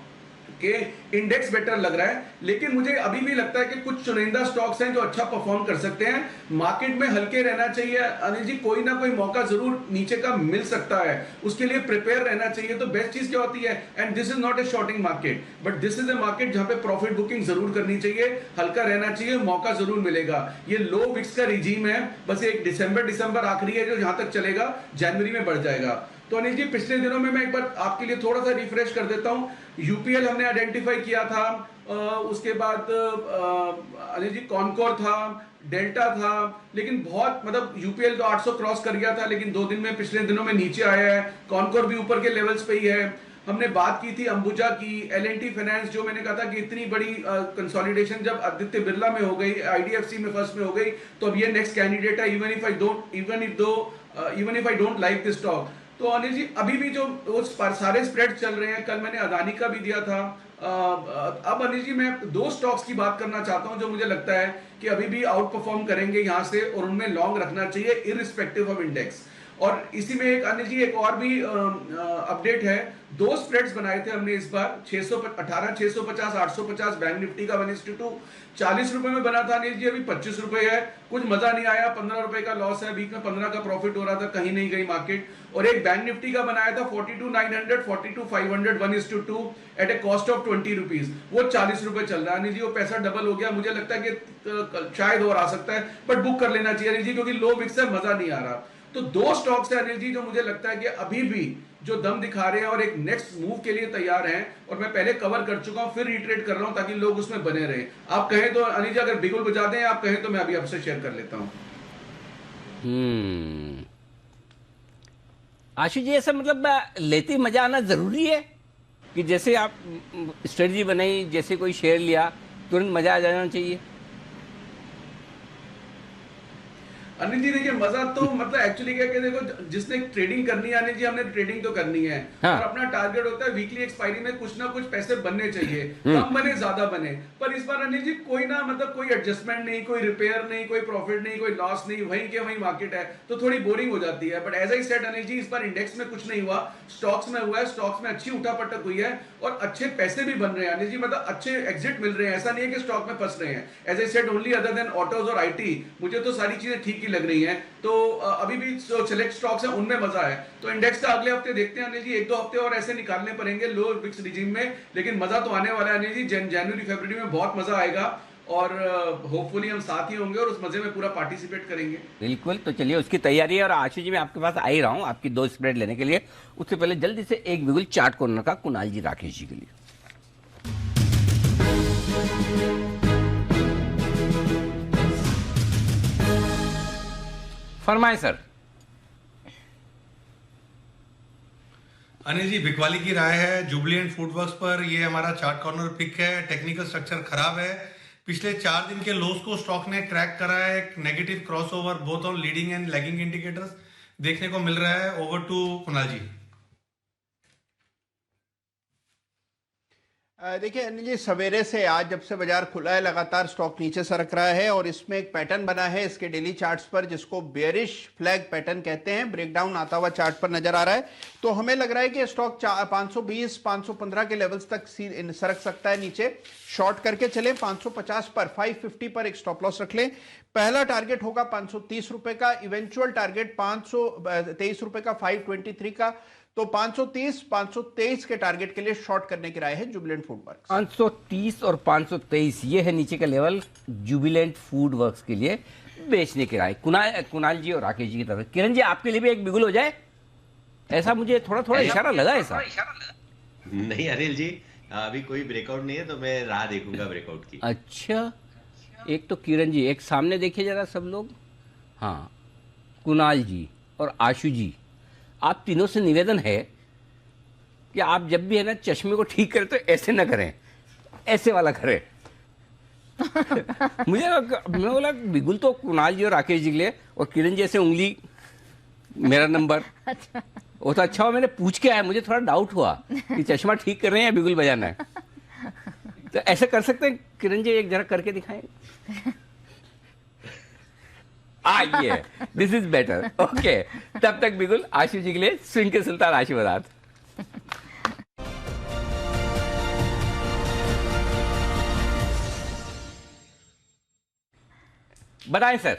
कि इंडेक्स बेटर लग रहा है। लेकिन मुझे अभी भी लगता है कि कुछ चुनिंदा स्टॉक्स हैं जो अच्छा परफॉर्म कर सकते हैं। मार्केट में हल्के रहना चाहिए अनिल जी, कोई ना कोई मौका जरूर नीचे का मिल सकता है, उसके लिए प्रिपेयर रहना चाहिए। तो बेस्ट चीज क्या होती है, and this is not a shorting market but this is a market जहां पे प्रॉफिट बुकिंग जरूर करनी चाहिए, हल्का रहना चाहिए, मौका जरूर मिलेगा। ये लो विक्स का रिजीम है, बस एक दिसंबर आखिरी है जो जहां तक चलेगा, जनवरी में बढ़ जाएगा। तो अनिल जी पिछले दिनों में मैं एक बार आपके लिए थोड़ा सा रिफ्रेश कर देता हूं। यूपीएल हमने आइडेंटिफाई किया था, उसके बाद अनिल जी कॉनकोर था, डेल्टा था, लेकिन बहुत मतलब यूपीएल तो 800 क्रॉस कर गया था लेकिन 2 दिन में पिछले दिनों में नीचे आया है। कॉनकोर भी ऊपर के लेवल्स पे ही है। हमने बात की थी अंबुजा की, एल&टी फाइनेंस, जो मैंने कहा था कि इतनी बड़ी कंसोलिडेशन जब आदित्य बिरला में हो गई, आईडीएफसी में फर्स्ट में हो गई, तो अब ये नेक्स्ट कैंडिडेट है even if I don't like this stock. तो अनिल जी अभी भी जो वो सारे स्प्रेड चल रहे हैं, कल मैंने अदानी का भी दिया था। अब अनिल जी मैं 2 स्टॉक्स की बात करना चाहता हूं जो मुझे लगता है कि अभी भी आउट परफॉर्म करेंगे यहां से और उनमें लॉन्ग रखना चाहिए इररिस्पेक्टिव ऑफ इंडेक्स। और इसी में एक अनिल जी एक और भी अपडेट है। 2 स्प्रेड्स बनाए थे हमने इस बार, 618 650 850 बैंक निफ्टी का 1:2 40 रुपए में बना था अनिल जी, अभी 25 रुपए है। कुछ मजा नहीं आया, 15 रुपए का लॉस है, बीच में 15 का प्रॉफिट हो रहा था, कहीं नहीं गई मार्केट। और एक बैंक निफ्टी का बनाया था 42,900 42,500 1:2 at a cost of 20 rupees, वो 40 रुपए चल रहा है अनिल जी, वो पैसा डबल हो गया। मुझे लगता है कि शायद और आ सकता है बट बुक कर लेना चाहिए अनिल जी, क्योंकि लो विक्स है, मजा नहीं आ रहा। तो 2 स्टॉक्स है अनिल जी जो मुझे लगता है कि अभी भी जो दम दिखा रहे हैं और एक नेक्स्ट मूव के लिए तैयार हैं, और मैं पहले कवर कर चुका हूं, फिर रिट्रेट कर रहा हूं ताकि लोग उसमें बने रहे। आप कहें तो अनिल जी अगर बिगुल बजा दें, आप कहें तो मैं अभी आपसे शेयर कर लेता हूं।
आशु जी ऐसा मतलब लेते ही मजा आना जरूरी है कि जैसे आप स्ट्रेटजी बनाई, जैसे कोई शेयर लिया तुरंत मजा आ जाना चाहिए?
अनिल जी देखिए मजा तो मतलब एक्चुअली क्या कि देखो जिसने ट्रेडिंग करनी है अनिल जी, हमने ट्रेडिंग तो करनी है।
हाँ।
और अपना टारगेट होता है वीकली एक्सपायरी में कुछ ना कुछ पैसे बनने चाहिए, कम बने ज्यादा बने। पर इस बार अनिल जी कोई ना मतलब कोई एडजस्टमेंट नहीं, कोई रिपेयर नहीं, कोई प्रॉफिट नहीं, कोई लॉस नहीं, वहीं के वहीं मार्केट है, तो थोड़ी बोरिंग हो जाती है। But as I said Anil ji इस बार इंडेक्स में कुछ नहीं हुआ, स्टॉक्स में हुआ है। स्टॉक्स में अच्छी उठापटक हुई है और अच्छे पैसे भी बन रहे हैं अनिल जी, मतलब अच्छे एग्जिट मिल रहे हैं। ऐसा नहीं है कि स्टॉक में फंस रहे हैं। As I said only other than autos और आईटी मुझे तो सारी चीजें ठीक ही लग रही हैं। तो अभी भी जो सिलेक्ट स्टॉक्स हैं उनमें मजा है। तो इंडेक्स का अगले हफ्ते देखते हैं अनिल जी, 1-2 हफ्ते और ऐसे निकालने पड़ेंगे लो विक्स रिजीम में, लेकिन मजा तो आने वाला है अनिल जी। जनवरी फरवरी में बहुत मजा आएगा और होपफुली हम साथ ही होंगे और उस मजे में पूरा पार्टिसिपेट करेंगे।
बिल्कुल, तो चलिए उसकी तैयारी है। और आशु जी मैं आपके पास आ ही रहा हूँ आपकी 2 स्प्रेड लेने के लिए। उससे पहले जल्दी से एक बिगुल चार्ट कॉर्नर का कुणाल जी राकेश जी के लिए। फरमाए सर।
अनिल जी बिकवाली की राय है जुबलिएंट फूडवर्क्स पर, ये हमारा चार्ट कॉर्नर पिक है। टेक्निकल स्ट्रक्चर खराब है, पिछले 4 दिन के लोस को स्टॉक ने क्रैक करा है। एक negative crossover both on leading and lagging indicators देखने को मिल रहा है। ओवर टू कुणाल जी।
देखिए अनिल जी सवेरे से आज जब से बाजार खुला है लगातार स्टॉक नीचे सरक रहा है और इसमें एक पैटर्न बना है इसके डेली चार्ट्स पर जिसको बेयरिश फ्लैग पैटर्न कहते हैं, ब्रेकडाउन आता हुआ चार्ट पर नजर आ रहा है। तो हमें लग रहा है कि स्टॉक 520 515 के लेवल्स तक सरक सकता है नीचे। शॉर्ट करके चले 550 पर, 550 पर एक स्टॉप लॉस रख लें। पहला टारगेट होगा 530 रुपए का, इवेंचुअल टारगेट 523 रुपए का, 523 का। तो 530 523 के टारगेट के लिए शॉर्ट करने की राय है जुबिलेंट फूडवर्क्स।
530 और 523 ये है नीचे का लेवल जुबिलेंट फूडवर्क्स के लिए बेचने की राय कुणाल जी और राकेश जी की तरफ। किरण जी आपके लिए भी एक बिगुल हो जाए, ऐसा मुझे थोड़ा थोड़ा इशारा लगा। ऐसा
नहीं अनिल जी, अभी कोई ब्रेकआउट नहीं है तो मैं राह देखूंगा ब्रेकआउट की।
अच्छा, एक तो किरण जी, एक सामने देखिए जरा सब लोग। हाँ, कुणाल जी और आशु जी, आप तीनों से निवेदन है कि आप जब भी है ना चश्मे को ठीक करें तो ऐसे ना करें, ऐसे वाला करें। मैं बोला बिगुल तो कुणाल जी और राकेश जी के लिए, और किरण जी ऐसे उंगली मेरा नंबर। वो तो अच्छा हुआ मैंने पूछ के आया, मुझे थोड़ा डाउट हुआ कि चश्मा ठीक कर रहे हैं या बिगुल बजाना है। तो ऐसे कर सकते हैं किरण जी, एक जरा करके दिखाएं। ये दिस इज बेटर। ओके, तब तक बिगुल आशु जी के लिए स्विंग के सुल्तान आशीर्वाद। बताएं सर।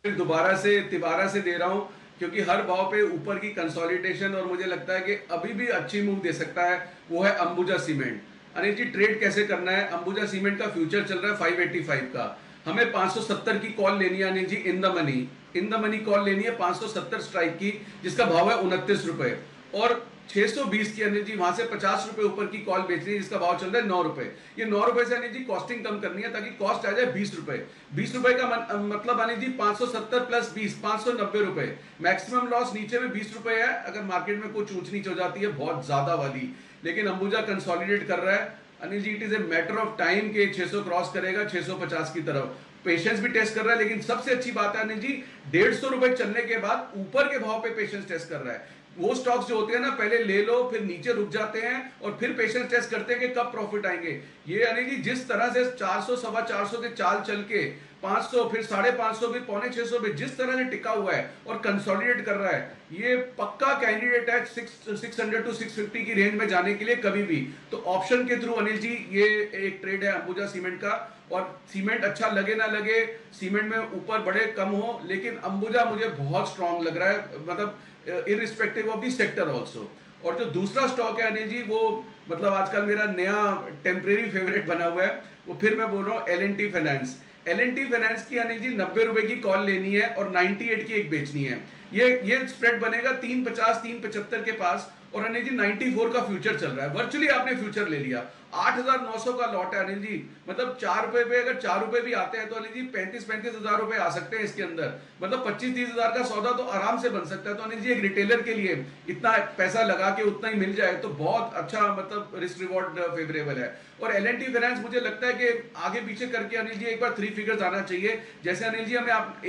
दोबारा से तिबारा से दे रहा हूं क्योंकि हर भाव पे ऊपर की कंसोलिडेशन, और मुझे लगता है कि अभी भी अच्छी मूव दे सकता है, वो है अंबुजा सीमेंट। अनिल जी, ट्रेड कैसे करना है? अंबुजा सीमेंट का फ्यूचर चल रहा है 585 का, हमें 570 की कॉल लेनी है अनिल जी, इन द मनी कॉल लेनी है 570 स्ट्राइक की, जिसका भाव है 29 रुपए, और 620 की अनिल जी वहां से 50 रुपए ऊपर की कॉल बेचनी है, जिसका भाव चल रहा है 9 रुपए। ये 9 रुपए से अनिल जी कॉस्टिंग कम करनी है ताकि कॉस्ट आ जाए 20 रुपए। 20 रुपए का मतलब अनिल जी 570 प्लस 20 590 रुपए। मैक्सिमम लॉस नीचे में 20 रुपए है अगर मार्केट में कुछ ऊंच नीच हो जाती है बहुत ज्यादा वाली, लेकिन अंबुजा कंसोलिडेट कर रहा है Anil ji. It is a matter of time के 600 क्रॉस करेगा 650 की तरफ, पेशेंस भी टेस्ट कर रहा है। लेकिन सबसे अच्छी बात है अनिल जी, 150 रुपए चलने के बाद ऊपर के भाव पे पेशेंस टेस्ट कर रहा है। वो स्टॉक्स जो होते हैं ना, पहले ले लो फिर नीचे रुक जाते हैं और फिर पेशेंस टेस्ट करते हैं कि कब प्रॉफिट आएंगे। ये अनिल जी जिस तरह से 400 सवा 400 के चाल चल के 500 फिर 550 फिर 650 पे जिस तरह से टिका हुआ है और कंसोलिडेट कर रहा है, ये पक्का कैंडिडेट है 600 टू 650 की रेंज में जाने के लिए कभी भी। तो ऑप्शन के थ्रू अनिल जी ये एक ट्रेड है अंबुजा सीमेंट का, और सीमेंट अच्छा लगे ना लगे, सीमेंट में ऊपर बड़े कम हो, लेकिन अंबुजा मुझे बहुत स्ट्रांग लग रहा है, मतलब irrespective of the sector also. और जो दूसरा स्टॉक है अनिल जी, वो मतलब आजकल मेरा नया टेम्परेरी फेवरेट बना हुआ है, वो फिर मैं बोल रहा हूँ L&T फाइनेंस। L&T फाइनेंस की अनिल जी 90 रुपए की कॉल लेनी है और 98 की एक बेचनी है। ये स्प्रेड बनेगा 350 375 के पास, और अनिल जी 94 का फ्यूचर चल रहा है। वर्चुअली आपने फ्यूचर ले लिया, 8,900 का लॉट है अनिल जी, मतलब 4 रुपए पे अगर 4 रुपए भी आते हैं तो अनिल जी 35 हजार रुपए आ सकते हैं इसके अंदर, मतलब 25-30 हजार का सौदा तो आराम से बन सकता है। तो अनिल जी एक रिटेलर के लिए इतना पैसा लगा के उतना ही मिल जाए तो बहुत अच्छा, मतलब रिस्क रिवॉर्ड फेवरेबल है। और L&T फाइनेंस मुझे लगता है कि आगे पीछे करके अनिल जी एक बार 3 फिगर्स आना चाहिए। जैसे अनिल जी हमें आप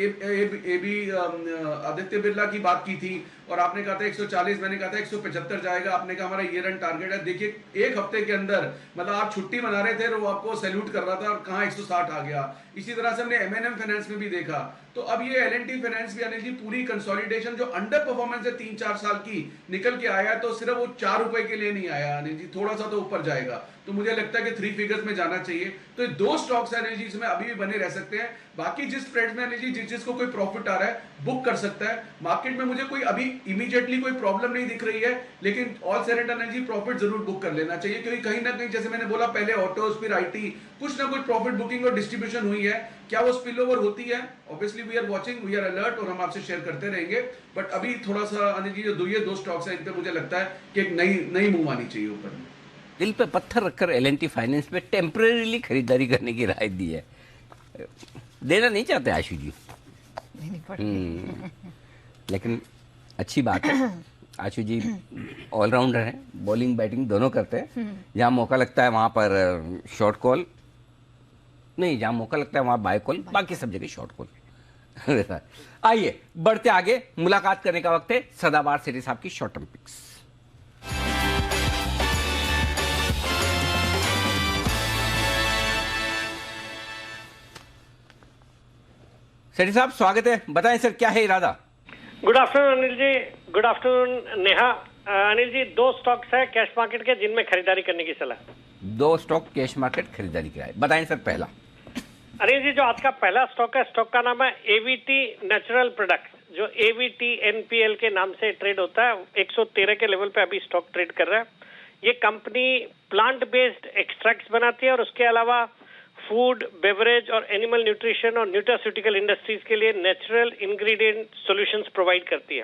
आदित्य बिरला की बात की थी और आपने कहा था 140, मैंने कहा था 175 जाएगा, आपने कहा हमारा ईयर एंड टारगेट है। देखिए एक हफ्ते के अंदर, मतलब आप छुट्टी मना रहे थे और वो आपको सैल्यूट कर रहा था, और कहां 160 आ गया। इसी तरह से हमने M&M फाइनेंस में भी देखा। तो अब ये L&T फाइनेंस भी अनिल जी पूरी कंसोलिडेशन, जो अंडर परफॉर्मेंस है 3-4 साल की, निकल के आया, तो सिर्फ वो 4 रुपए के लिए नहीं आया अनिल जी, थोड़ा सा तो ऊपर जाएगा। तो मुझे लगता है कि 3 फिगर्स में जाना चाहिए। तो ये 2 स्टॉक्स है अनिल जी इसमें अभी भी बने रह सकते हैं। बाकी जिस स्प्रेड में अनिल जी जिसको कोई प्रॉफिट आ रहा है बुक कर सकता है। मार्केट में मुझे कोई अभी इमीडिएटली कोई प्रॉब्लम नहीं दिख रही है, लेकिन ऑल सेरेंट अनिल जी प्रॉफिट जरूर बुक कर लेना चाहिए, क्योंकि कहीं ना कहीं जैसे मैंने बोला पहले ऑटोज फिर IT, कुछ ना कुछ प्रॉफिट बुकिंग और डिस्ट्रीब्यूशन हुई है। क्या वो स्पिल ओवर होती है? Obviously we are watching, we are alert, और हम आपसे शेयर करते रहेंगे। बट अभी थोड़ा सा अनिल जी जो ये 2 स्टॉक्स हैं, इन पे मुझे लगता है कि एक नई मूव आनी चाहिए ऊपर।
दिल पे पत्थर रखकर L&T फाइनेंस पे टेम्परेरीली खरीदारी करने की राय दी है। देना नहीं चाहते आशु जी, लेकिन अच्छी बात है। आशु जी ऑलराउंडर हैं, बॉलिंग बैटिंग दोनों करते हैं। जहाँ मौका लगता है वहाँ पर शॉर्ट कॉल नहीं, जहाँ मौका लगता है वहाँ बाय कॉल, बाकी सब जगह शॉर्ट कॉल। आइए बढ़ते आगे, मुलाकात करने का वक्त है सदाबहार सेठी साहब की शॉर्ट टर्म पिक्स। सेठी साहब स्वागत है, बताएं सर क्या है इरादा?
Good afternoon Anil ji, good afternoon Neha. Anil ji 2 stocks है कैश मार्केट के जिनमें खरीदारी करने की सलाह।
2 स्टॉक कैश मार्केट खरीदारी की राय, बताएं सर। पहला
अनिल जी जो आज का पहला स्टॉक है, स्टॉक का नाम है AVT नेचुरल प्रोडक्ट्स, जो AVT NPL के नाम से ट्रेड होता है। 113 के लेवल पे अभी स्टॉक ट्रेड कर रहा है। ये कंपनी प्लांट बेस्ड एक्सट्रैक्ट्स बनाती है और उसके अलावा फूड, बेवरेज और एनिमल न्यूट्रिशन और न्यूट्रास्यूटिकल इंडस्ट्रीज के लिए नेचुरल इंग्रेडिएंट सॉल्यूशंस प्रोवाइड करती है।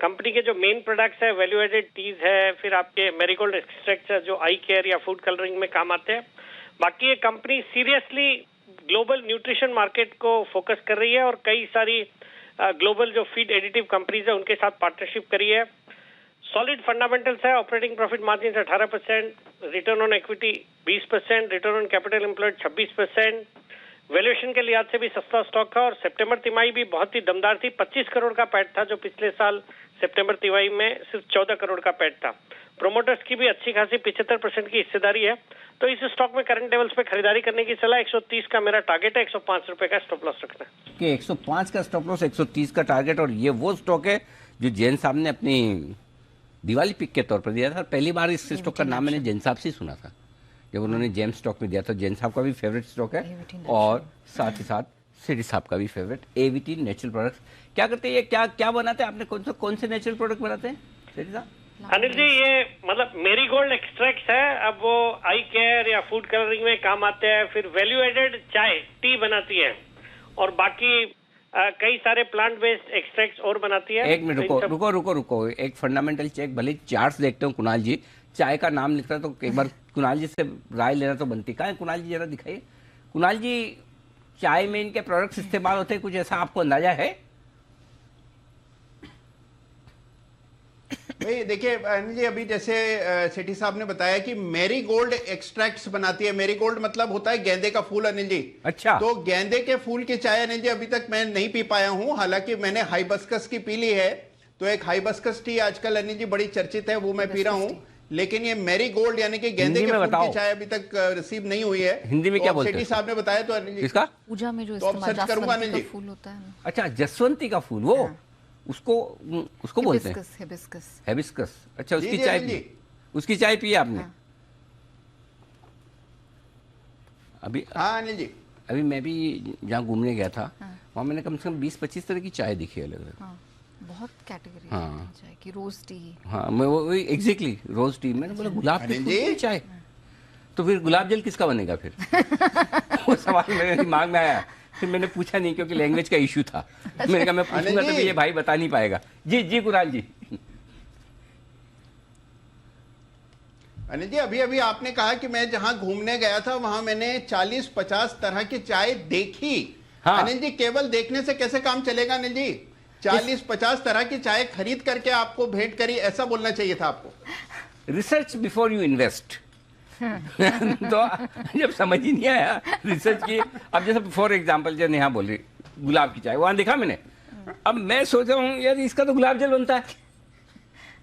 कंपनी के जो मेन प्रोडक्ट्स है वैल्यू एडेड टीज है, फिर आपके मैरीगोल्ड एक्सट्रैक्ट्स है जो आई केयर या फूड कलरिंग में काम आते हैं। बाकी ये company seriously global nutrition market को फोकस कर रही है और कई सारी ग्लोबल जो फीड एडिटिव कंपनीज है उनके साथ पार्टनरशिप करी है। सॉलिड फंडामेंटल्स है, operating profit margin 18%, return on equity 20%, return on capital employed 26%। Valuation के लिहाज से भी सस्ता स्टॉक है और सितंबर तिमाही भी बहुत ही दमदार थी। 25 करोड़ का पैट था जो पिछले साल सितंबर तिमाही में सिर्फ 14 करोड़ का पैट था। प्रोमोटर्स की भी अच्छी खासी 75% की हिस्सेदारी है। तो इस स्टॉक में करंट लेवल्स पे खरीदारी करने की सलाह। 130 का मेरा टारगेट है, 105 रुपए का स्टॉप लॉस रखना है।
कि 105 का स्टॉप लॉस, 130 का टारगेट। और ये वो स्टॉक है जो जैन साहब ने अपनी दिवाली पिक के तौर पर दिया था। पहली बार इस स्टॉक का नाम मैंने जैन साहब से ही सुना था जब उन्होंने जेम स्टॉक में दिया था। जैन साहब का भी फेवरेट स्टॉक है और साथ ही साथ सिटी साहब का भी फेवरेट। एवीटी नेचुरल प्रोडक्ट्स क्या करते हैं, ये क्या क्या बनाते हैं? आपने कौन से नेचुरल प्रोडक्ट बनाते हैं सिटी साहब?
अनिल जी, ये मतलब मेरीगोल्ड एक्सट्रैक्ट्स है। अब वो आई केयर या फूड कलरिंग में काम आते हैं। फिर वैल्यू एडेड चाय टी बनाती है और बाकी कई सारे प्लांट बेस्ड एक्सट्रैक्ट्स और बनाती है।
एक मिनट रुको, एक फंडामेंटल चेक। भले चार्ट्स देखते हो कुणाल जी, चाय का नाम लिख रहा तो एक बार कुणाल जी से राय लेना तो बनती। कहाँ है कुणाल जी, जरा दिखाइए। कुणाल जी, चाय में इनके प्रोडक्ट्स इस्तेमाल होते हैं, कुछ ऐसा आपको अंदाजा है?
भाई देखिए अनिल जी, अभी जैसे सेठी साहब ने बताया कि मैरीगोल्ड एक्सट्रैक्ट्स बनाती है। मैरीगोल्ड मतलब होता है गेंदे का फूल अनिल जी।
अच्छा।
तो गेंदे के फूल की चाय अनिल जी अभी तक मैं नहीं पी पाया हूं, हालांकि मैंने हाइबिस्कस की पी ली है। तो एक हाइबिस्कस टी आजकल अनिल जी बड़ी चर्चित है, वो मैं पी रहा हूं। लेकिन ये मैरीगोल्ड यानी कि गेंदे के फूल की चाय अभी तक रिसीव नहीं हुई है।
हिंदी में क्या बोलते हैं?
सेठी साहब ने बताया तो अनिल जी
इसका
पूजा में जो
तो अब सर्च करूंगा अनिल जी।
फूल होता है ना।
अच्छा, जसवंती का फूल, वो उसको बोलते हैं हेबिस्कस। अच्छा, उसकी चाय पी, उसकी चाय पी आपने?
हाँ।
अभी
हाँ अनिल जी,
अभी मैं भी जहाँ घूमने गया था वहाँ मैंने कम से कम 20-25 तरह की चाय दिखी अलग अलग।
हाँ, बहुत कैटेगरी
हाँ।
चाय की, रोज टी।
हाँ, मैं वो एग्जैक्टली रोज टी। मैंने बोला गुलाब के फूल की चाय, तो फिर गुलाब जल किसका बनेगा फिर? वो सवाल मेरे दिमाग में आया। फिर मैंने पूछा नहीं क्योंकि लैंग्वेज का इशू था। मैंने कहा मैं पूछूंगा तो ये भाई बता नहीं पाएगा। जी कुणाल जी।
अनिल जी, अभी अभी आपने कहा कि मैं जहां घूमने गया था वहां मैंने 40-50 तरह की चाय देखी।
हाँ।
अनिल जी, केवल देखने से कैसे काम चलेगा अनिल जी? 40-50 तरह की चाय खरीद करके आपको भेंट करी, ऐसा बोलना चाहिए था आपको।
Research before you invest. तो जब समझ ही नहीं आया रिसर्च की, अब जैसे फॉर एग्जांपल जो नेहा बोल रही गुलाब की चाय, वहां देखा मैंने। अब मैं सोच रहा हूँ यार इसका तो गुलाब जल बनता है,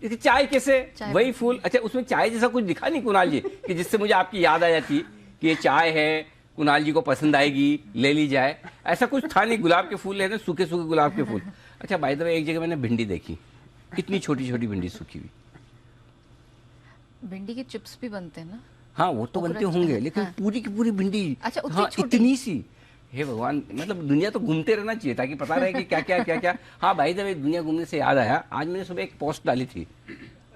इसकी चाय कैसे? वही फूल। अच्छा, उसमें चाय जैसा कुछ दिखा नहीं कुणाल जी कि जिससे मुझे आपकी याद आ जाती कि ये चाय है, कुणाल जी को पसंद आएगी, ले ली जाए। ऐसा कुछ था नहीं। गुलाब के फूल लेने, सूखे सूखे गुलाब के फूल। अच्छा, बाय द वे एक जगह मैंने भिंडी देखी, कितनी छोटी छोटी भिंडी सूखी हुई।
भिंडी के चिप्स भी बनते हैं ना?
हाँ, वो तो बनते होंगे, लेकिन पूरी की पूरी भिंडी।
अच्छा,
हाँ, इतनी सी। हे भगवान, मतलब दुनिया तो घूमते रहना चाहिए ताकि पता रहे कि क्या क्या क्या क्या। हाँ भाई, जब दुनिया घूमने से याद आया, आज मैंने सुबह एक पोस्ट डाली थी,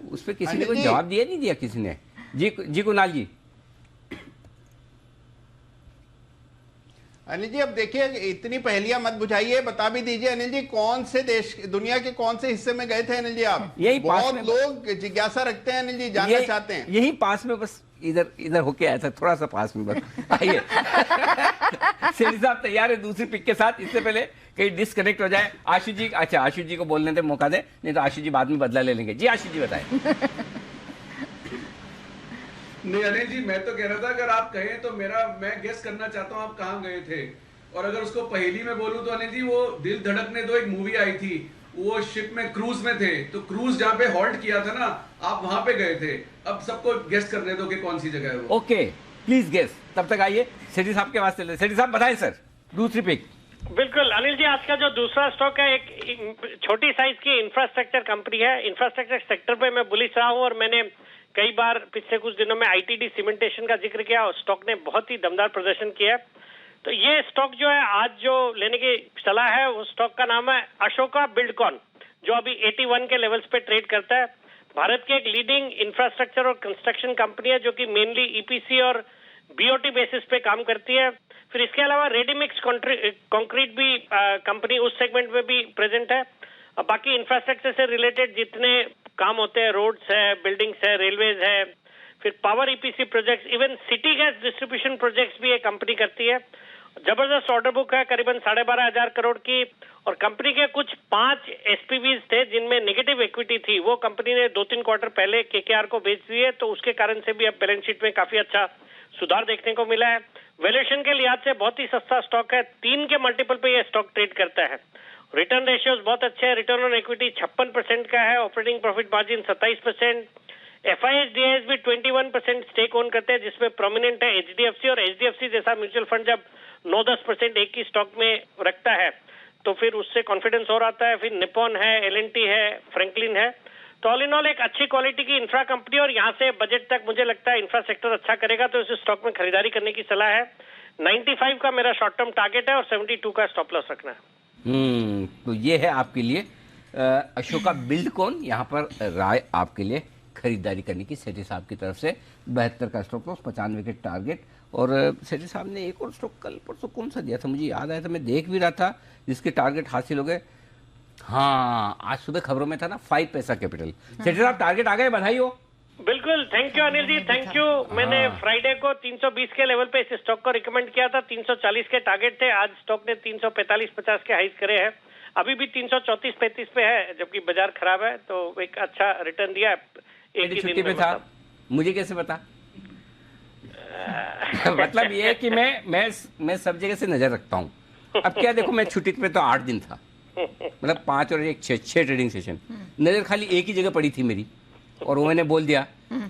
उस पर किसी ने कोई जवाब दिया नहीं दिया किसी ने। जी कुणाल जी।
अनिल जी, अब देखिए इतनी पहेलियां मत बुझाइए, बता भी दीजिए अनिल जी, कौन से देश, दुनिया के कौन से हिस्से में गए थे अनिल जी आप?
यही
बहुत लोग जिज्ञासा रखते हैं अनिल जी, जानना चाहते हैं।
यही पास में, बस इधर होके आया था, थोड़ा सा पास में बस। आइए सेठी साहब तैयार है दूसरी पिक के साथ। इससे पहले कहीं डिस्कनेक्ट हो जाए। आशु जी, अच्छा आशु जी को बोलने दे, मौका दे, नहीं तो आशु जी बाद में बदला ले लेंगे। जी आशु जी बताएं।
नहीं अनिल जी, मैं तो कह रहा था अगर आप कहें तो मैं गेस करना चाहता हूँ आप कहाँ गए थे। और अगर उसको पहेली में बोलूं तो अनिल जी, वो दिल धड़कने दो एक मूवी आई थी, वो शिप में क्रूज में थे, तो क्रूज जहाँ पे हॉल्ट किया था ना, आप वहां पे गए थे। अब सबको गेस करने दो कि कौन सी जगह है वो।
Okay, please guess. तब तक आइए सेठी साहब के पास चले। सेठी साहब बताएं सर, दूसरी पिक।
बिल्कुल अनिल जी, आज का जो दूसरा स्टॉक है एक छोटी साइज की इंफ्रास्ट्रक्चर कंपनी है। इंफ्रास्ट्रक्चर सेक्टर पे मैं बुलिश रहा हूँ और मैंने कई बार पिछले कुछ दिनों में आईटीडी सीमेंटेशन का जिक्र किया और स्टॉक ने बहुत ही दमदार प्रदर्शन किया है। तो ये स्टॉक जो है आज जो लेने की सलाह है, वो स्टॉक का नाम है अशोका बिल्डकॉन, जो अभी 81 के लेवल्स पे ट्रेड करता है। भारत की एक लीडिंग इंफ्रास्ट्रक्चर और कंस्ट्रक्शन कंपनी है जो कि मेनली ईपीसी और बीओटी बेसिस पे काम करती है। फिर इसके अलावा रेडीमिक्स कंक्रीट भी कंपनी उस सेगमेंट में भी प्रेजेंट है। बाकी इंफ्रास्ट्रक्चर से रिलेटेड जितने काम होते हैं, रोड्स है, बिल्डिंग्स है, रेलवेज है, फिर power EPC projects, even city gas distribution projects भी ये कंपनी करती है। जबरदस्त ऑर्डर बुक है करीबन 12,500 करोड़ की, और कंपनी के कुछ 5 एसपीवीज थे जिनमें नेगेटिव इक्विटी थी, वो कंपनी ने 2-3 क्वार्टर पहले केकेआर को बेच दिए, तो उसके कारण से भी अब बैलेंस शीट में काफी अच्छा सुधार देखने को मिला है। वैल्यूएशन के लिहाज से बहुत ही सस्ता स्टॉक है, 3 के मल्टीपल पे ये स्टॉक ट्रेड करता है। रिटर्न रेशियोज बहुत अच्छे हैं, रिटर्न ऑन इक्विटी 56% का है, operating profit margin 27%, FIS DIS भी 21% स्टेक ओन करते हैं, जिसमें प्रोमिनेंट है HDFC, और HDFC जैसा म्यूचुअल फंड जब 9-10% एक ही स्टॉक में रखता है तो फिर उससे कॉन्फिडेंस और आता है। फिर निपॉन है, L&T है, फ्रैंकलिन है, तो ऑल इन ऑल एक अच्छी क्वालिटी की इंफ्रा कंपनी, और यहाँ से बजट तक मुझे लगता है इंफ्रा सेक्टर अच्छा करेगा, तो इस स्टॉक में खरीदारी करने की सलाह है। 95 का मेरा शॉर्ट टर्म टारगेट है और 72 का स्टॉप लॉस रखना है।
तो ये है आपके लिए अशोका बिल्डकॉन, यहाँ पर राय आपके लिए खरीदारी करने की सेठी साहब की तरफ से। 72 का स्टॉप लॉस, 95 के टारगेट। और सेठी साहब ने एक और स्टॉक कल परसों कौन सा दिया था, मुझे याद आया था, मैं देख भी रहा था, जिसके टारगेट हासिल हो गए। हाँ, आज सुबह खबरों में था ना, 5 पैसा कैपिटल। सेठी साहब टारगेट आ गए, बधाई हो।
बिल्कुल, thank you Anil ji, thank you. मैंने फ्राइडे को 320 के लेवल पे इस स्टॉक को रिकमेंड किया था, 340 के टारगेट थे, आज स्टॉक ने 345-50 के हाइज करे हैं, अभी भी 334-35 पे है, जबकि बाजार खराब है, तो एक अच्छा रिटर्न दिया है एक ही दिन में।
था मुझे कैसे पता? मतलब ये है कि मैं सब जगह से नजर रखता हूँ। अब क्या देखो, मैं छुट्टी पे तो 8 दिन था, मतलब 5 और 1 6 ट्रेडिंग सेशन, नजर खाली एक ही जगह पड़ी थी मेरी, और वो मैंने बोल दिया।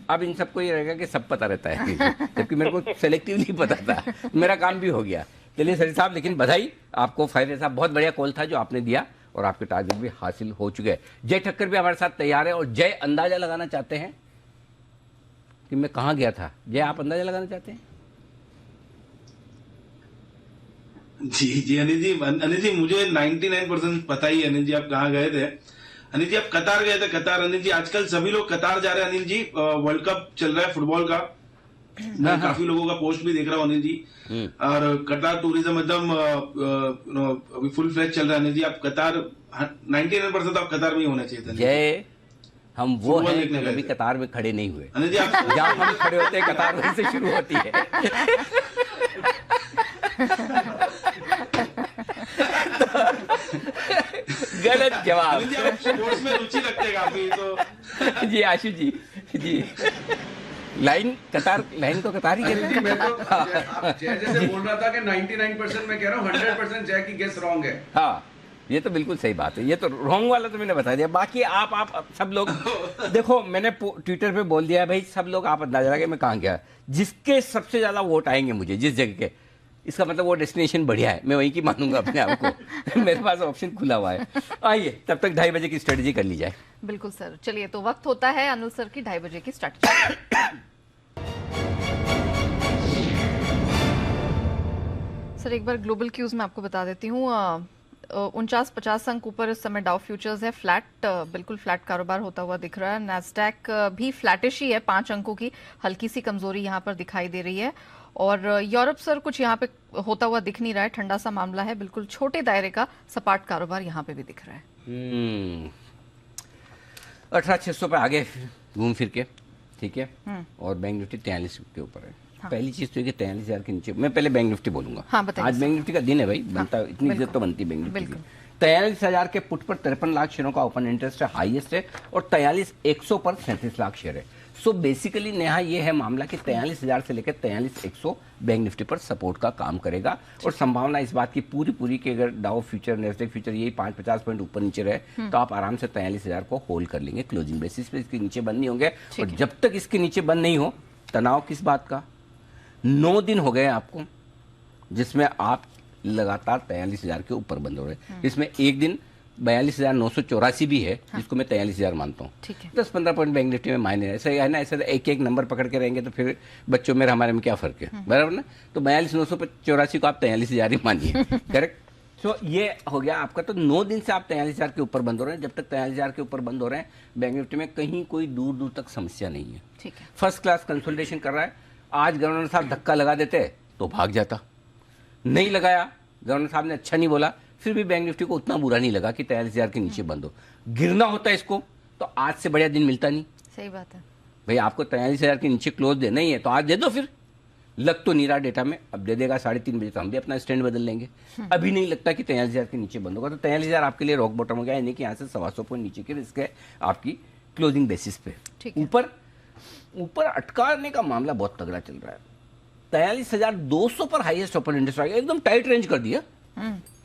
अब इन सबको ये रहेगा कि सब पता रहता है, जबकि मेरे को सेलेक्टिवली पता था, मेरा काम भी हो गया। चलिए सर साहब, लेकिन बधाई आपको, फायदे साहब बहुत बढ़िया कॉल था जो आपने दिया, और आपके टारगेट भी हासिल हो चुके हैं। जय ठक्कर भी हमारे साथ तैयार है, और जय अंदाजा लगाना चाहते हैं कि मैं कहाँ गया था। जय, आप अंदाजा लगाना चाहते हैं?
जी अनिल जी मुझे 99% पता ही है अनिल जी आप कहाँ गए थे। अनिल जी आप कतार गए थे, कतार। अनिल जी आजकल सभी लोग कतार जा रहे हैं अनिल जी, वर्ल्ड कप चल रहा है फुटबॉल का, मैं काफी लोगों का पोस्ट भी देख रहा हूँ अनिल जी, और कतार टूरिज्म एकदम अभी फुल फ्लैश चल रहा है अनिल जी। आप कतार 99% आप कतार में ही होना चाहिए।
जय, हम वो हैं कि कभी कतार में खड़े नहीं हुए।
अनिल जी आप
जहाँ हम खड़े होते हैं कतार वहीं से शुरू होती है। गलत जवाब।
स्पोर्ट्स में रुचि रखते हैं काफी, तो
जी आशु जी, जी लाइन कतार, लाइन तो कतार ही करेंगे।
मैं तो जय जैसे बोल रहा था कि 99% मैं कह रहा हूँ, 100% जय की गेस रॉन्ग है।
हाँ, ये तो बिल्कुल सही बात है, ये तो रॉन्ग वाला तो मैंने बता दिया। बाकी आप सब लोग देखो, मैंने ट्विटर पे बोल दिया भाई, सब लोग आप अंदाजा लगा मैं कहाँ गया, जिसके सबसे ज्यादा वोट आएंगे मुझे जिस जगह के, इसका मतलब वो डेस्टिनेशन बढ़िया है, मैं वहीं की मानूंगा अपने आप को। मेरे पास ऑप्शन खुला हुआ है। आइए तब तक 2:30 बजे की स्ट्रेटजी कर ली जाए।
बिल्कुल सर, चलिए तो वक्त होता है अनिल सर की 2:30 बजे की स्ट्रेटजी। सर एक बार ग्लोबल क्यूज में आपको बता देती हूँ, 49-50 अंक ऊपर इस समय डाउ फ्यूचर्स है, फ्लैट, बिल्कुल फ्लैट कारोबार होता हुआ दिख रहा है। नैस्डैक भी फ्लैटिश ही है, 5 अंकों की हल्की सी कमजोरी यहाँ पर दिखाई दे रही है। और यूरोप सर कुछ यहाँ पे होता हुआ दिख नहीं रहा है, ठंडा सा मामला है, बिल्कुल छोटे दायरे का सपाट कारोबार यहाँ पे भी दिख रहा है।
18,600 पे आगे घूम फिर के, ठीक है। और बैंक निफ्टी 43 के ऊपर है। हाँ। पहली चीज तो ये कि 43,000 के नीचे, मैं पहले बैंक निफ्टी बोलूंगा।
हाँ,
आज बैंक निफ्टी का दिन है भाई, बनता हाँ, इतनी इज्जत तो बनती है बैंक निफ्टी की। 43,000 के पुट पर 53 लाख शेयरों का ओपन इंटरेस्ट है, हाईएस्ट है, और 43,100 पर 37 लाख शेयर है। सो बेसिकली नेहा ये है मामला कि 43,000 से लेकर 43,100 बैंक निफ्टी पर सपोर्ट का काम करेगा, और संभावना इस बात की पूरी कि अगर डाउ फ्यूचर, नैस्डैक फ्यूचर यही 5-50 पॉइंट ऊपर नीचे रहे तो आप आराम से 43,000 को होल्ड कर लेंगे क्लोजिंग बेसिस पे, इसके नीचे बंद नहीं होंगे। और जब तक इसके नीचे बंद नहीं हो, तनाव किस बात का, 9 दिन हो गए आपको जिसमें आप लगातार 43,000 के ऊपर बंद हो रहे हैं। इसमें एक दिन 42,984 भी है, जिसको मैं 43,000 मानता हूँ। 10-15 पॉइंट बैंक निफ्टी में मायने ऐसा है ना, ऐसा एक नंबर पकड़ के रहेंगे तो फिर बच्चों में हमारे में क्या फर्क है, बराबर ना। तो 42,984 को आप 43,000 ही मानिए, करेक्ट। तो ये हो गया आपका। तो 9 दिन से आप 43,000 के ऊपर बंद हो रहे हैं। जब तक 43,000 के ऊपर बंद हो रहे हैं, बैंक निफ्टी में कहीं कोई दूर तक समस्या नहीं है, ठीक है। फर्स्ट क्लास कंसोलिडेशन कर रहा है। आज गवर्नर साहब धक्का लगा देते तो भाग जाता, नहीं लगाया, गवर्नर साहब ने अच्छा नहीं बोला, फिर भी बैंक निफ्टी को उतना बुरा नहीं लगा कि 43,000 के नीचे बंद हो। गिरना होता है इसको तो आज से बढ़िया दिन मिलता नहीं।
सही बात है
भाई, आपको 43,000 के नीचे क्लोज देना ही है तो आज दे दो, फिर लग तो नहीं रहा डेटा में, अब दे देगा 3:30 बजे तो हम भी अपना स्टैंड बदल लेंगे। अभी नहीं लगता कि 43,000 के नीचे बंद होगा, तो 43,000 आपके लिए रॉक बॉटम हो गया, यानी कि यहाँ से 125 पॉइंट नीचे के रिस्क है आपकी क्लोजिंग बेसिस पे। ऊपर अटकाने का मामला बहुत तगड़ा चल रहा है। 43,200 पर हाईएस्ट ओपन इंटरेस्ट आ गया, एकदम टाइट रेंज कर दिया।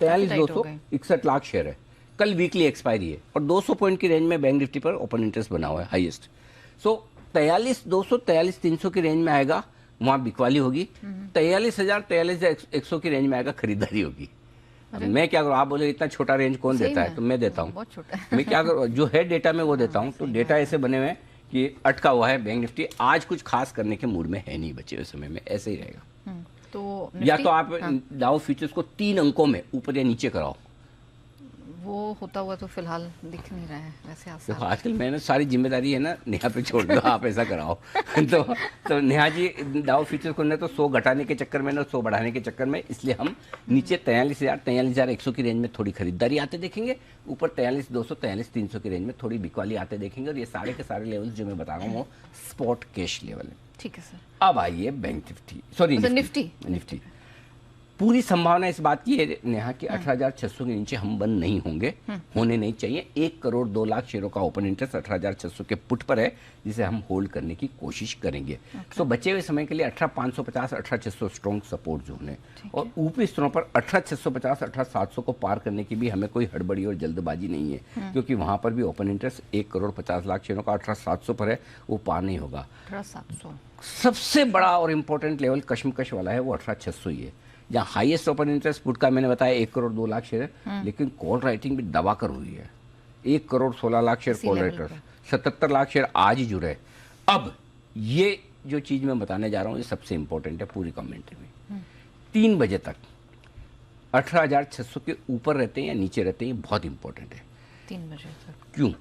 43,200 61 लाख शेयर है, कल वीकली एक्सपायरी है और 200 पॉइंट की रेंज में बैंक निफ्टी पर ओपन इंटरेस्ट बना हुआ है हाईएस्ट। सो 43,200 43,300 की रेंज में आएगा, वहां बिकवाली होगी। 43,000 43,100 की रेंज में आएगा, खरीदारी होगी। अब मैं क्या करूँ, आप बोले इतना छोटा रेंज कौन देता है, तो मैं देता हूँ। मैं क्या करूँ, जो है डेटा में वो देता हूँ। तो डेटा ऐसे बने हुए हैं कि अटका हुआ है बैंक निफ्टी, आज कुछ खास करने के मूड में है नहीं, बचे हुए समय में ऐसे ही रहेगा।
तो
या तो आप डाउ फ्यूचर्स को 3 अंकों में ऊपर या नीचे कराओ,
वो होता हुआ तो फिलहाल दिख नहीं रहा है वैसे आसान।
देखो आजकल मैंने सारी जिम्मेदारी है ना नेहा पे छोड़ दो, आप ऐसा कराओ। तो नेहा जी डाउ फ्यूचर को ने तो 100 घटाने के चक्कर में ना 100 बढ़ाने के चक्कर में, इसलिए हम नीचे 43,000 43,100 की रेंज में थोड़ी खरीदारी आते देखेंगे, ऊपर 43,200 43,300 की रेंज में थोड़ी बिकवाली आते देखेंगे। और ये सारे के सारे लेवल्स जो मैं बता रहा हूँ वो स्पॉट कैश लेवल है।
ठीक है सर।
अब आइए बैंक निफ्टी, सॉरी निफ्टी। पूरी संभावना इस बात की है नेहा कि 18,600 के नीचे हम बंद नहीं होंगे, होने नहीं चाहिए। 1 करोड़ 2 लाख शेयरों का ओपन इंटरेस्ट 18,600 के पुट पर है, जिसे हम होल्ड करने की कोशिश करेंगे। तो बचे हुए समय के लिए 18,550 18,600 स्ट्रॉन्ग सपोर्ट जोन है, और ऊपरी स्तरों पर 18,650 18,700 को पार करने की भी हमें कोई हड़बड़ी और जल्दबाजी नहीं है, क्योंकि वहां पर भी ओपन इंटरेस्ट 1 करोड़ 50 लाख शेयरों का 18,700 पर है, वो पार नहीं होगा।
18,700
सबसे बड़ा और इंपॉर्टेंट लेवल कश्मकश वाला है वो 18,600 ही है, जहाँ हाईएस्ट ओपन इंटरेस्ट पुट का मैंने बताया 1 करोड़ 2 लाख शेयर है, लेकिन कॉल राइटिंग भी दबा कर हुई है। 1 crore 16 lakh share call writers, 77 lakh share आज ही जुड़े। अब ये जो चीज मैं बताने जा रहा हूँ ये सबसे इंपॉर्टेंट है पूरी कमेंट्री में। 3 बजे तक 18,600 के ऊपर रहते हैं या नीचे रहते हैं, ये बहुत इंपॉर्टेंट है।
3 बजे तक
क्यों?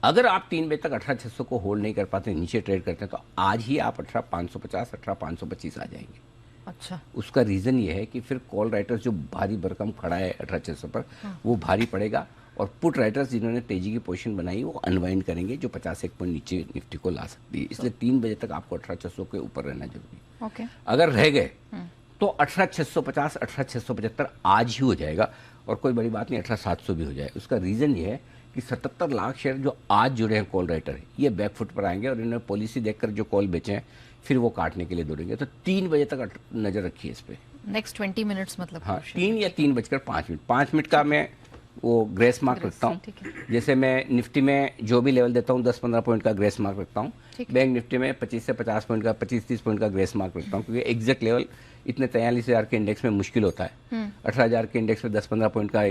अगर आप 3 बजे तक 18,600 को होल्ड नहीं कर पाते, नीचे ट्रेड करते हैं, तो आज ही आप 18,550 18,525 आ जाएंगे।
अच्छा,
उसका रीजन ये है कि फिर कॉल राइटर्स जो भारी भरकम खड़ा है 18,600 पर, वो भारी पड़ेगा, और पुट राइटर्स जिन्होंने तेजी की पोजीशन बनाई वो अनवाइंड करेंगे, जो 51 पॉइंट नीचे निफ्टी को ला सकती है। इसलिए 3 बजे तक आपको 18,600 के ऊपर रहना जरूरी है।
okay.
अगर रह गए तो 18,650 18,675 आज ही हो जाएगा, और कोई बड़ी बात नहीं 18,700 भी हो जाए। उसका रीजन ये है कि 77 लाख शेयर जो आज जुड़े हैं कॉल राइटर, ये बैकफुट पर आएंगे, और इन्होंने पॉलिसी देखकर जो कॉल बेचे हैं फिर वो काटने के लिए दौड़ेंगे। तो 3 बजे तक नजर रखिए इस पे।
नेक्स्ट 20 मिनट्स मतलब?
हाँ, 3 या 3:05। 5 मिनट का मैं वो ग्रेस मार्क रखता हूँ। जैसे मैं निफ्टी में जो भी लेवल देता हूँ 10-15 पॉइंट का ग्रेस मार्क रखता हूँ, बैंक निफ्टी में 25 से 50 पॉइंट का 25-30 पॉइंट का ग्रेस मार्क रखता हूँ, क्योंकि एग्जैक्ट लेवल इतने 43,000 के इंडेक्स में मुश्किल होता है। 18,000 के इंडेक्स में 10-15 पॉइंट का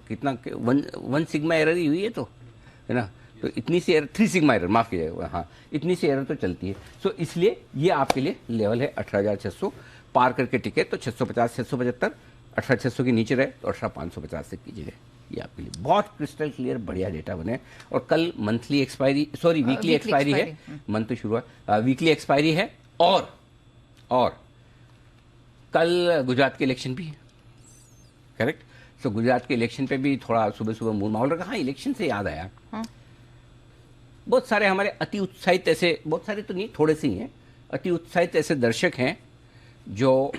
कितना 1 सिग्मा एरर ही हुई है, तो है ना, तो इतनी सी एरर 3 सिग्मा एरर, माफ कीजिएगा, हाँ इतनी सी एरर तो चलती है। सो इसलिए ये आपके लिए लेवल है 18,600, पार करके टिके तो 650 675, 18,600 के नीचे रहे तो 18,550 से कीजिए। ये आपके लिए बहुत क्रिस्टल क्लियर बढ़िया डेटा बने। और कल monthly expiry, sorry weekly expiry है, मंथ तो शुरू है, वीकली एक्सपायरी है, और कल गुजरात के इलेक्शन भी है, करेक्ट। तो गुजरात के इलेक्शन पे भी थोड़ा सुबह सुबह मूड माहौल रखा। हाँ, इलेक्शन से याद आया, बहुत सारे हमारे अति उत्साहित ऐसे, बहुत सारे तो नहीं थोड़े से ही हैं, अति उत्साहित ऐसे दर्शक हैं जो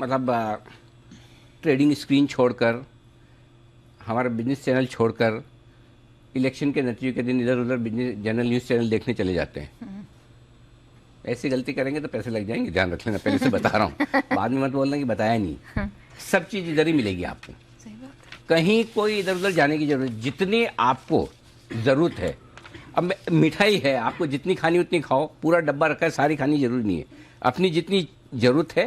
मतलब ट्रेडिंग स्क्रीन छोड़कर, हमारा बिजनेस चैनल छोड़कर इलेक्शन के नतीजे के दिन इधर उधर बिजनेस जनरल न्यूज़ चैनल देखने चले जाते हैं। ऐसी गलती करेंगे तो पैसे लग जाएंगे, ध्यान रख लेना, पहले से बता रहा हूँ। बाद में मत बोलना कि बताया नहीं। सब चीज़ इधर ही मिलेगी आपको, कहीं कोई इधर उधर जाने की जरूरत, जितनी आपको ज़रूरत है। अब मिठाई है, आपको जितनी खानी उतनी खाओ, पूरा डब्बा रखा है, सारी खानी जरूरी नहीं है। अपनी जितनी ज़रूरत है,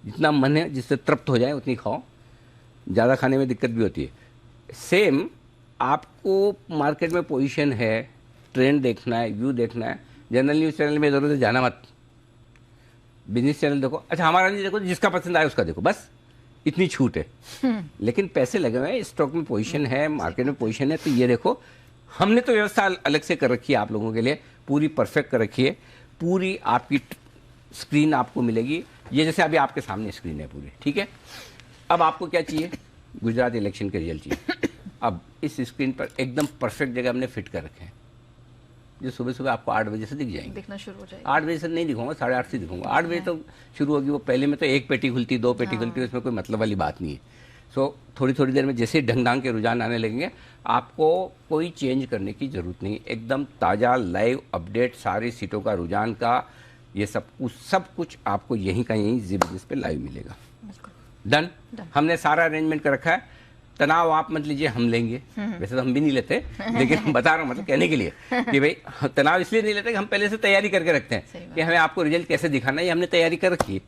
जितना मन है, जिससे तृप्त हो जाए उतनी खाओ। ज़्यादा खाने में दिक्कत भी होती है। सेम आपको मार्केट में पोजीशन है, ट्रेंड देखना है, व्यू देखना है, जनरल न्यूज़ चैनल में इधर उधर जाना मत, बिजनेस चैनल देखो। अच्छा, हमारा नहीं देखो, जिसका पसंद आए उसका देखो, बस इतनी छूट है। लेकिन पैसे लगे हुए हैं, स्टॉक में पोजीशन है, मार्केट में पोजीशन है, तो ये देखो हमने तो व्यवस्था अलग से कर रखी है आप लोगों के लिए, पूरी परफेक्ट कर रखी है। पूरी आपकी स्क्रीन आपको मिलेगी, ये जैसे अभी आपके सामने स्क्रीन है पूरी, ठीक है। अब आपको क्या चाहिए? गुजरात इलेक्शन के रिजल्ट चाहिए। अब इस स्क्रीन पर एकदम परफेक्ट जगह हमने फिट कर रखे हैं, जो सुबह सुबह आपको 8 बजे से दिख जाएंगे,
दिखना शुरू हो जाएगा।
8 बजे से नहीं दिखाऊंगा, 8:30 से दिखाऊंगा। 8 बजे तो शुरू होगी, वो पहले में तो 1 पेटी खुलती, 2 पेटी खुलती, उसमें कोई मतलब वाली बात नहीं है। सो थोड़ी थोड़ी देर में जैसे ही ढंग ढंग के रुझान आने लगेंगे, आपको कोई चेंज करने की जरूरत नहीं, एकदम ताज़ा लाइव अपडेट सारी सीटों का, रुझान का, ये सब कुछ आपको यहीं का यहीं जी बिजनेस पे लाइव मिलेगा। डन। हमने सारा अरेंजमेंट कर रखा है, तनाव आप मत लीजिए, हम लेंगे। वैसे तो हम भी नहीं लेते, लेकिन हम बता रहा हूँ मतलब कहने के लिए कि भाई तनाव इसलिए नहीं लेते कि हम पहले से तैयारी करके रखते हैं कि हमें आपको रिजल्ट कैसे दिखाना है, ये हमने तैयारी कर रखी है।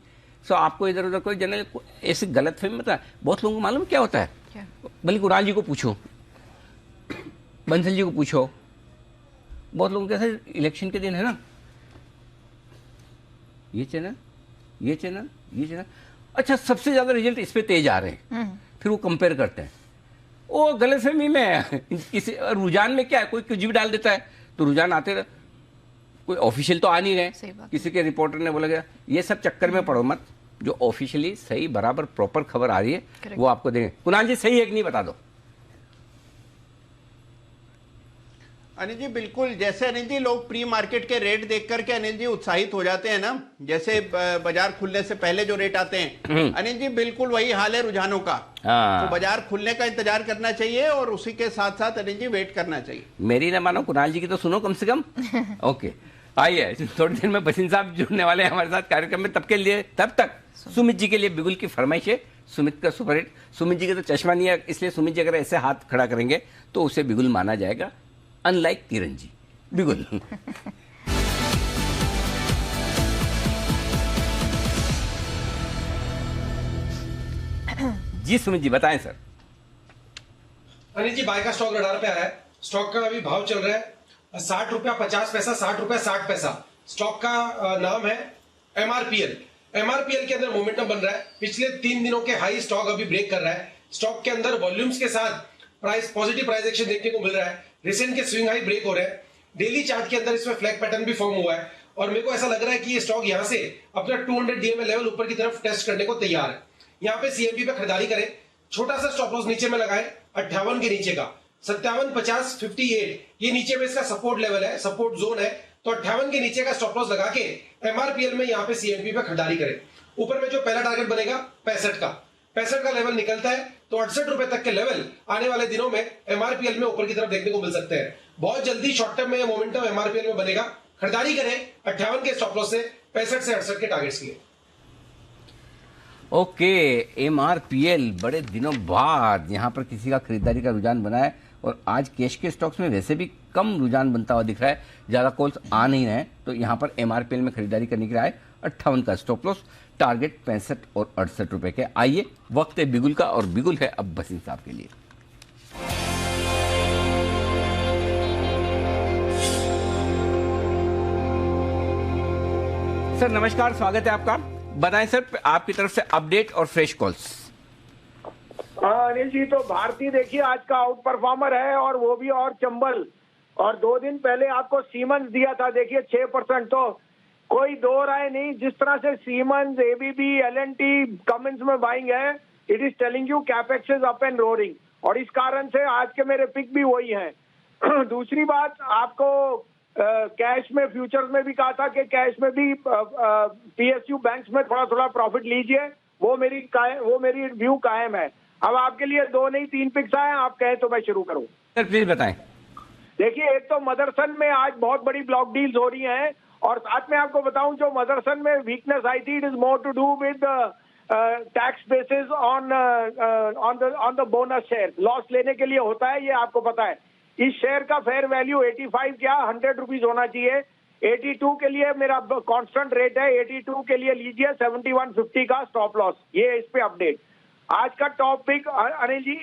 सो आपको इधर उधर कोई जनरल ऐसी गलत फहमी मत। बहुत लोगों को मालूम क्या होता है, बल्कि कुणाल जी को पूछो, बंसल जी को पूछो, बहुत लोगों के कैसे इलेक्शन के दिन है ना, ये चैनल ये चैनल ये चैनल, अच्छा सबसे ज्यादा रिजल्ट इस पे तेज आ रहे हैं, फिर वो कंपेयर करते हैं। वो गलतफहमी में किसी रुझान में क्या है, कोई कुछ भी डाल देता है तो रुझान आते रहे, कोई ऑफिशियल तो आ नहीं रहे, किसी के रिपोर्टर ने बोला गया, ये सब चक्कर में पड़ो मत। जो ऑफिशियली सही बराबर प्रॉपर खबर आ रही है वो आपको देंगे। कुणाल जी सही है कि नहीं बता दो।
अनिल जी बिल्कुल, जैसे अनिल जी लोग प्री मार्केट के रेट देख करके अनिल जी उत्साहित हो जाते हैं ना, जैसे बाजार खुलने से पहले जो रेट आते हैं, अनिल जी बिल्कुल वही हाल है रुझानों का। तो बाजार खुलने का इंतजार करना चाहिए और उसी के साथ साथ अनिल जी वेट करना चाहिए।
मेरी ना मानो, कुणाल जी की तो सुनो कम से कम। ओके, आइए थोड़ी देर में बसिन साहब जुड़ने वाले हैं हमारे साथ कार्यक्रम में। तब तक सुमित जी के लिए बिगुल की फरमाइश है, सुमित का सुपरहिट। सुमित जी के तो चश्मा नहीं है, इसलिए सुमित जी अगर ऐसे हाथ खड़ा करेंगे तो उसे बिगुल माना जाएगा, अनलाइक किरण जी। बिगुल। जी सुमित जी बताएं सर।
अनिल जी बाय का स्टॉक रडार पे आया है। स्टॉक का अभी भाव चल रहा है 60 रुपया 50 पैसा, 60 रुपया 60 पैसा। स्टॉक का नाम है एमआरपीएल। एमआरपीएल के अंदर मोमेंटम बन रहा है, पिछले 3 दिनों के हाई स्टॉक अभी ब्रेक कर रहा है। स्टॉक के अंदर वॉल्यूम्स के साथ प्राइस पॉजिटिव प्राइस एक्शन देखने को मिल रहा है। रिसेंट के स्विंग हाई ब्रेक हो रहे हैं। डेली चार्ट के अंदर इसमें फ्लैग पैटर्न भी फॉर्म हुआ है और मेरे को ऐसा लग रहा है कि ये स्टॉक यहां से अपना 200 डीएमए लेवल ऊपर की तरफ टेस्ट करने को तैयार है। यहाँ पे सीएमपी पे खरीदारी करें, छोटा सा स्टॉप लॉस नीचे में लगाएं 58 के नीचे का, 57 50 58 ये नीचे में इसका सपोर्ट लेवल है, सपोर्ट जोन है। तो 58 के नीचे का स्टॉप लॉस लगा के एमआरपीएल में यहाँ पे सीएमपी पे खरीदारी करें। ऊपर में जो पहला टारगेट बनेगा 65 का लेवल निकलता है तो 68 रुपए तक के लेवल आने वाले दिनों में एमआरपीएल में ऊपर की तरफ देखने को मिल सकते हैं। बहुत जल्दी शॉर्ट टर्म में ये मोमेंटम एमआरपीएल में बनेगा। खरीदारी करें 58 के स्टॉप लॉस से 65 से 68 के टारगेट्स के लिए।
ओके, एमआरपीएल बड़े दिनों बाद यहाँ पर किसी का खरीदारी का रुझान बना है और आज कैश के स्टॉक्स में वैसे भी कम रुझान बनता हुआ दिख रहा है, ज्यादा कॉल्स आ नहीं रहे हैं, तो यहाँ पर एमआरपीएल में खरीदारी करने के लिए आए 58 का स्टॉप लॉस, टारगेट 65 और 68 रुपए के। आइए वक्त है बिगुल का और बिगुल है अब बसिन साहब के लिए। सर नमस्कार, स्वागत है आपका। बताएं सर आपकी तरफ से अपडेट और फ्रेश कॉल्स।
हाँ अनिल जी, तो भारतीय देखिए आज का आउट परफॉर्मर है और वो भी और चंबल। और 2 दिन पहले आपको सीमेंस दिया था, देखिए 6%, तो कोई दो राय नहीं। जिस तरह से सीमेंस, एबीबी, एलएनटी, कमिंस में बाइंग है, it is telling you capex is up and roaring, और इस कारण से आज के मेरे पिक भी वही हैं। दूसरी बात, आपको कैश में फ्यूचर्स में भी कहा था कि कैश में भी पीएसयू बैंक्स में थोड़ा थोड़ा प्रॉफिट लीजिए, वो मेरी व्यू कायम है। अब आपके लिए 2 नहीं 3 पिक्स आए, आप कहें तो मैं शुरू करूं।
सर प्लीज बताएं।
देखिए, एक तो मदरसन में आज बहुत बड़ी ब्लॉक डील्स हो रही हैं, और साथ में आपको बताऊं जो मदरसन में वीकनेस आई थी, it is more to do with tax basis on the bonus share. Loss लेने के लिए होता है, ये आपको पता है। इस शेयर का फेयर वैल्यू 85 क्या 100 रुपीज होना चाहिए। 82 के लिए मेरा कांस्टेंट रेट है, 82 के लिए लीजिए 7150 का स्टॉप लॉस। ये इस पे अपडेट। आज का top pick Anil ji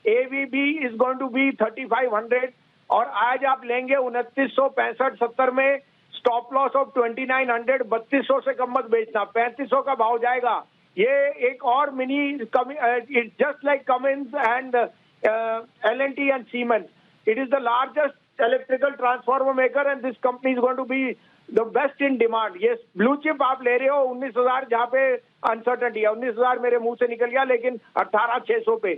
ABB is going to be 3500, और आज आप लेंगे 2965-70 में, स्टॉप लॉस ऑफ 2900। 3200 से कम मत बेचना, 3500 का भाव जाएगा। ये एक और mini it's just like Cummins and L&T and Siemens. It is the largest electrical transformer maker and this company is going to be the best in demand. Yes, blue chip आप ले रहे हो 19,000, जहाँ पे अनसर्टेनिटी है। 19,000 मेरे मुंह से निकल गया, लेकिन 18,600 पे।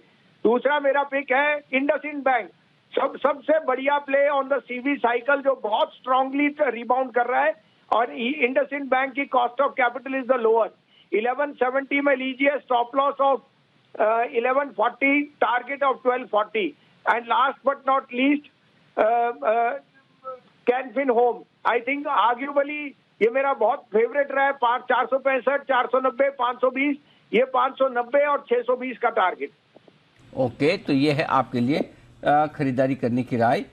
दूसरा मेरा पिक है इंडसइंड बैंक, सबसे बढ़िया play on the CV cycle जो बहुत स्ट्रांगली रिबाउंड कर रहा है, और इंडसइंड बैंक की cost of capital is the lower. 1170 में लीजिए, stop loss of 1140, target of 1240, and last but not least Can Fin home. I think arguably ये मेरा बहुत फेवरेट रहा है, 465, 490, 520, ये 590 और 620 का टारगेट।
ओके, तो ये है आपके लिए खरीदारी करने की राय।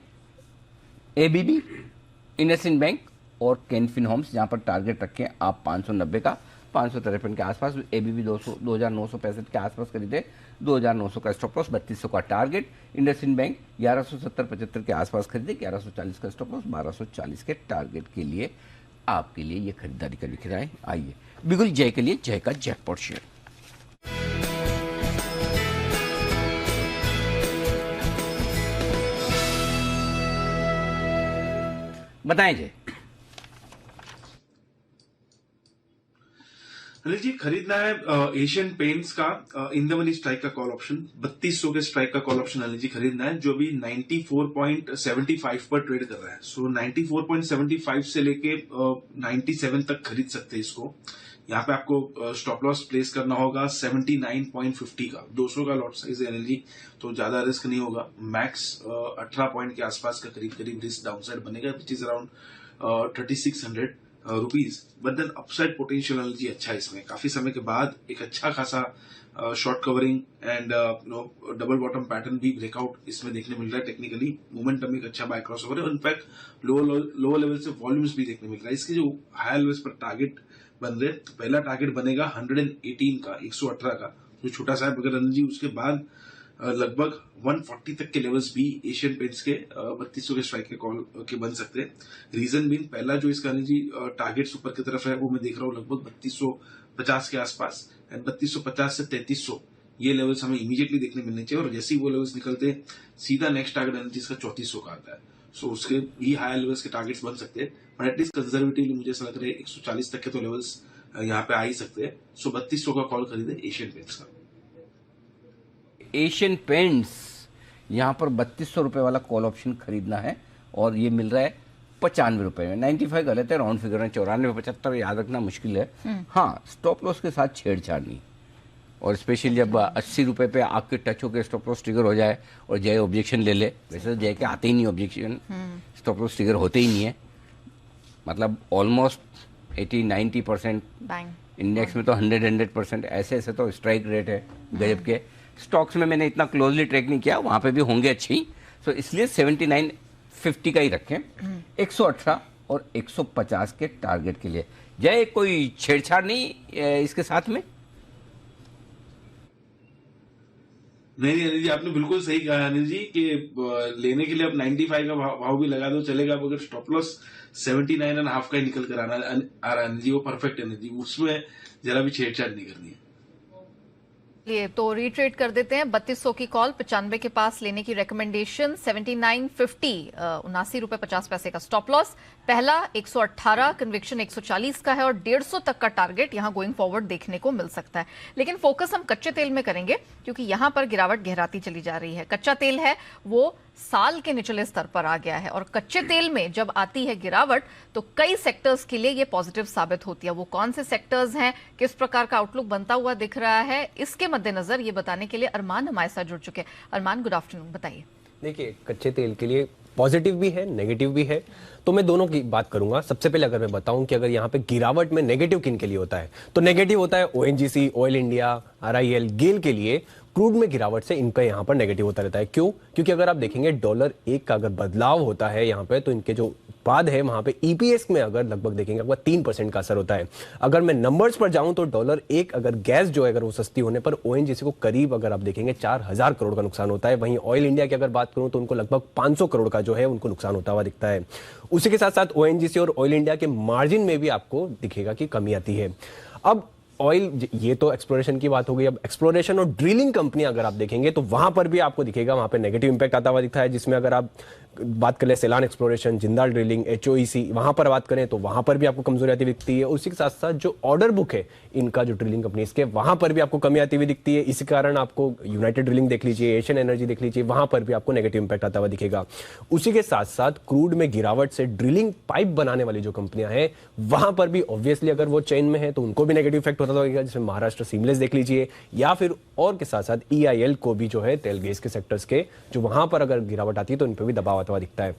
एबीबी, इंडसइंड बैंक और कैनफिन होम्स, जहां पर टारगेट रखें आप 590 का, 553 के आसपास। एबीबी 2965 के आसपास खरीदे, 2900 का स्टॉप लॉस, 3200 का टारगेट। इंडसइंड बैंक 1170-75 के आसपास खरीदे, 1140 का स्टॉप लॉस, 1240 के टारगेट के लिए आपके लिए ये खरीदारी करने की राय। आइए बिगुल जय के लिए, जय का जैकपॉट शेयर। बताएं जय।
अनिल जी, खरीदना है एशियन पेंट्स का इन द मनी स्ट्राइक का कॉल ऑप्शन, 3200 के स्ट्राइक का कॉल ऑप्शन अनिल जी खरीदना है, जो अभी 94.75 पर ट्रेड कर रहा है। सो 94.75 से लेके 97 तक खरीद सकते हैं इसको। यहाँ पे आपको स्टॉप लॉस प्लेस करना होगा 79.50 का, 200 का लॉट साइज है अनिल जी, तो ज्यादा रिस्क नहीं होगा। मैक्स 18 पॉइंट के आसपास का करीब रिस्क डाउनसाइड बनेगा, which is around 3600 rupees. But then upside potential Anil ji अच्छा है इसमें, काफी समय के बाद एक अच्छा खासा short covering and double bottom pattern भी ब्रेकआउट इसमें देखने मिल रहा है। टेक्निकली मोमेंटम एक अच्छा बाय क्रॉस ओवर है, इनफैक्ट लोअर लेवल से वॉल्यूम्स भी देखने मिल रहा है। इसके जो हायर लेवल्स पर टारगेट बन रहे, तो पहला टारगेट बनेगा 118 का, 118 का, जो छोटा सा है मगर अनिल जी। उसके बाद लगभग 140 तक के लेवल्स भी एशियन पेंट्स के 3200 के स्ट्राइक के कॉल के बन सकते हैं। रीजन भी पहला जो इसका अनिल जी टारगेट ऊपर की तरफ है, वो मैं देख रहा हूँ लगभग 3250 के आसपास, एंड 3250 से 3300 ये लेवल्स हमें इमीडिएटली देखने मिलने चाहिए। और जैसे ही वो लेवल्स निकलते हैं, सीधा नेक्स्ट टारगेट अनिल जी इसका 3400 का आता है। सो उसके भी हायर लेवल्स के टारगेट्स बन सकते हैं, बट एटलीस्ट कंजर्वेटिवली मुझे ऐसा लग रहा है 140 तक के तो लेवल्स यहाँ पे आ ही सकते हैं। सो 3200 का कॉल खरीदे एशियन पेंट्स का।
एशियन पेंट्स यहाँ पर 3200 रुपए वाला कॉल ऑप्शन खरीदना है, और ये मिल रहा है 95 रुपए में। 95 गलत है, राउंड फिगर है, 94, 75 याद रखना मुश्किल है। हाँ, स्टॉप लॉस के साथ छेड़छाड़ नहीं, और स्पेशली जब 80 रुपए पे आपके टच होकर स्टॉप लॉस ट्रिगर हो जाए और जय ऑब्जेक्शन ले ले। वैसे तो जय के आते ही नहीं ऑब्जेक्शन, स्टॉप लॉस ट्रिगर होते ही नहीं है, मतलब ऑलमोस्ट 80-90%, इंडेक्स में तो 100% ऐसे तो स्ट्राइक रेट है गजब के। स्टॉक्स में मैंने इतना क्लोजली ट्रैक नहीं किया, वहां पे भी होंगे अच्छी, तो इसलिए 79.50 का ही रखें। 118 और 150 के टारगेट के लिए। जय, कोई छेड़छाड़ नहीं इसके साथ में?
नहीं अनिल जी, आपने बिल्कुल सही कहा अनिल जी कि लेने के लिए आप 95 का भाव भी लगा दो चलेगा, मगर स्टॉप लॉस 79.5 का ही निकल कर आ रहा है अनिल जी, वो परफेक्ट है अनिल जी, उसमें जरा भी छेड़छाड़ नहीं करनी है।
लिए तो रिट्रेड कर देते हैं। 3200 की कॉल, 95 के पास लेने की रिकमेंडेशन, 79.50, 79 रुपए 50 पैसे का स्टॉप लॉस। पहला 118, कन्विक्शन 140 का है, और 150 तक का टारगेट यहां गोइंग फॉरवर्ड देखने को मिल सकता है। लेकिन फोकस हम कच्चे तेल में करेंगे, क्योंकि यहां पर गिरावट गहराती चली जा रही है। कच्चा तेल है वो साल के निचले स्तर पर आ गया है, और कच्चे तेल में जब आती है गिरावट तो कई सेक्टर्स के लिए ये पॉजिटिव साबित होती है। वो कौन से सेक्टर्स हैं, किस प्रकार का आउटलुक बनता हुआ दिख रहा है, इसके मद्देनजर ये बताने के लिए अरमान हमारे साथ जुड़ चुके हैं। अरमान, गुड आफ्टरनून, बताइए।
देखिए, कच्चे तेल के लिए पॉजिटिव भी है, नेगेटिव भी है, तो मैं दोनों की बात करूंगा। सबसे पहले अगर मैं बताऊं कि अगर यहाँ पे गिरावट में नेगेटिव किन के लिए होता है, तो नेगेटिव होता है ओएनजीसी, ऑयल इंडिया, आरआईएल, गेल के लिए। क्रूड में गिरावट से इनका यहाँ पर नेगेटिव होता रहता है। क्यों? क्योंकि अगर आप देखेंगे $1 का अगर बदलाव होता है यहाँ पे, तो इनके जो उत्पाद है वहां पे ईपीएस में अगर लगभग देखेंगे आपका 3% का असर होता है। अगर मैं नंबर्स पर जाऊं तो $1 अगर गैस जो है अगर वो सस्ती होने पर ओएनजीसी को करीब अगर आप देखेंगे 4000 करोड़ का नुकसान होता है। वहीं ऑयल इंडिया की अगर बात करूं तो उनको लगभग 500 करोड़ का जो है उनको नुकसान होता हुआ दिखता है। उसी के साथ साथ ओएनजीसी और ऑयल इंडिया के मार्जिन में भी आपको दिखेगा कि कमी आती है। अब ऑयल, ये तो एक्सप्लोरेशन की बात हो गई। अब एक्सप्लोरेशन और ड्रिलिंग कंपनी अगर आप देखेंगे तो वहां पर भी आपको दिखेगा, वहां पे नेगेटिव इंपैक्ट आता हुआ दिखता है, जिसमें अगर आप बात करें सेलान एक्सप्लोरेशन, जिंदाल ड्रिलिंग, HOEC, वहां पर बात करें तो वहां पर भी आपको कमजोरी आती हुई दिखती है। उसी के साथ साथ जो ऑर्डर बुक है इनका, जो ड्रिलिंग कंपनीज के, वहां पर भी आपको कमी आती हुई दिखती है। इसी कारण आपको यूनाइटेड ड्रिलिंग देख लीजिए, एशियन एनर्जी देख लीजिए, वहां पर भी आपको नेगेटिव इंपैक्ट आता हुआ दिखेगा। उसी के साथ साथ क्रूड में गिरावट से ड्रिलिंग पाइप बनाने वाली जो कंपनियां हैं वहां पर भी ऑब्वियसली अगर वो चेन में है तो उनको भी नेगेटिव इफेक्ट होता होगा, जिसमें महाराष्ट्र सीमलेस देख लीजिए, या फिर और के साथ साथ EIL को भी जो है तेल गैस के सेक्टर्स के, जो वहां पर अगर गिरावट आती है तो इन पर भी दबाव आता हुआ दिखता है।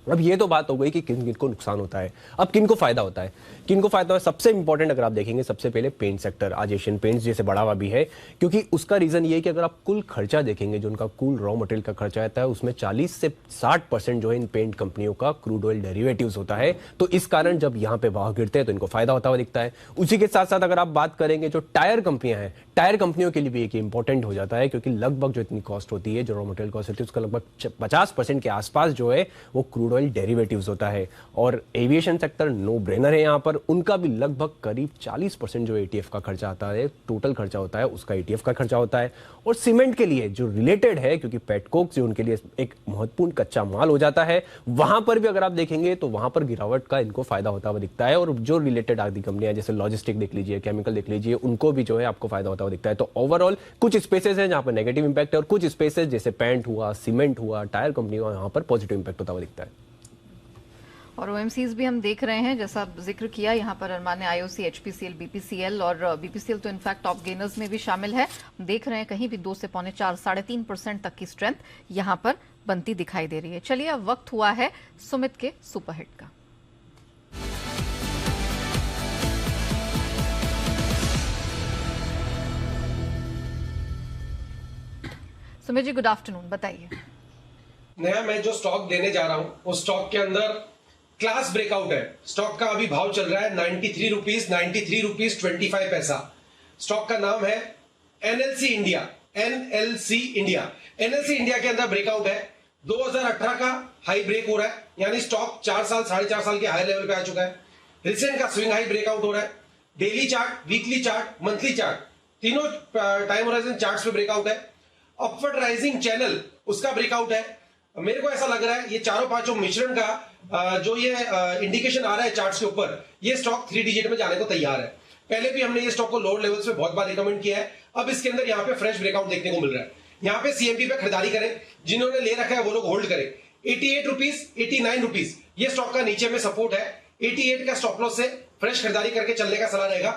अब ये तो बात हो गई कि किन किन को नुकसान होता है। अब किन को फायदा होता है, किन को फायदा है? सबसे इंपॉर्टेंट अगर आप देखेंगे, सबसे पहले पेंट सेक्टर, आज एशियन पेंट्स जैसे बढ़ावा भी है, क्योंकि उसका रीजन ये है कि अगर आप कुल खर्चा देखेंगे, जो उनका कुल रॉ मटेरियल का खर्चा आता है, उसमें 40 से 60% जो है इन पेंट कंपनियों का क्रूड ऑयल डेरिवेटिव्स होता है। तो इस कारण जब यहाँ पे भाव गिरते हैं तो इनको फायदा होता हुआ दिखता है। उसी के साथ साथ अगर आप बात करेंगे जो टायर कंपनियां हैं, टायर कंपनियों के लिए भी एक इंपॉर्टेंट हो जाता है, क्योंकि लगभग जो इतनी कॉस्ट होती है, जो रॉ मटेरियल कॉस्ट होती है, उसका लगभग 50% के आसपास जो है वो क्रूड ऑयल डेरिवेटिव्स होता है। और एविएशन सेक्टर नो ब्रेनर है यहाँ पर, उनका भी लगभग करीब 40% जो ATF का खर्चा आता है, टोटल खर्चा होता है, उसका ATF का खर्चा होता है। और सीमेंट के लिए जो रिलेटेड है, क्योंकि पेटकोक जो उनके लिए एक महत्वपूर्ण कच्चा माल हो जाता है, वहां पर भी अगर आप देखेंगे तो वहां पर गिरावट का इनको फायदा होता हुआ दिखता है। और जो रिलेटेड आदि कंपनियां जैसे लॉजिस्टिक देख लीजिए, केमिकल देख लीजिए, उनको भी जो है आपको फायदा होता हुआ दिखता है। तो ओवरऑल कुछ स्पेसेस हैं जहां पर नेगेटिव इंपैक्ट है, और कुछ स्पेसेस जैसे पेंट हुआ, सीमेंट हुआ, टायर कंपनी हुआ, यहाँ पर पॉजिटिव इंपैक्ट होता हुआ दिखता है।
और OMCs भी हम देख रहे हैं, जैसा आप जिक्र किया, यहाँ पर अरमान ने IOC, HPCL, BPCL, और BPCL तो इनफैक्ट टॉप गेनर्स में भी शामिल है। हम देख रहे हैं कहीं भी 2 से पौने 4, 3.5% तक की स्ट्रेंथ यहाँ पर बनती दिखाई दे रही है। चलिए अब वक्त हुआ है सुमित के सुपरहिट का। सुमित जी, गुड आफ्टरनून, बताइए।
नया मैं जो स्टॉक देने जा रहा हूं, उस स्टॉक के अंदर क्लास ब्रेकआउट है। स्टॉक का अभी भाव चल रहा है 93 रुपीज 25 पैसा। स्टॉक का नाम है NLC इंडिया। NLC इंडिया के अंदर ब्रेकआउट है। 2018 का हाई ब्रेक हो रहा है, यानी स्टॉक 4 साल 4.5 साल के हाई लेवल पे आ चुका है। रिसेंट का स्विंग हाई ब्रेकआउट हो रहा है। Daily chart, weekly chart, monthly chart, तीनों टाइम होराइजन चार्ट्स पे ब्रेकआउट है। अपवर्ड राइजिंग चैनल, उसका ब्रेकआउट है। मेरे को ऐसा लग रहा है ये चारों पांचों मिश्रण का जो ये इंडिकेशन आ रहा है चार्ट्स के ऊपर, ये स्टॉक 3 डिजिट में जाने को तैयार है। पहले भी हमने ये स्टॉक को लोअर लेवल्स पे बहुत बार रिकमेंड किया है। अब इसके अंदर यहाँ पे फ्रेश ब्रेकआउट देखने को मिल रहा है। यहाँ पे CMP पे खरीदारी करें, जिन्होंने ले रखा है वो लोग होल्ड करें। 88 रुपीज 89 रुपीज ये स्टॉक का नीचे में सपोर्ट है। 88 का स्टॉप लॉस से फ्रेश खरीदारी करके चलने का सलाह रहेगा।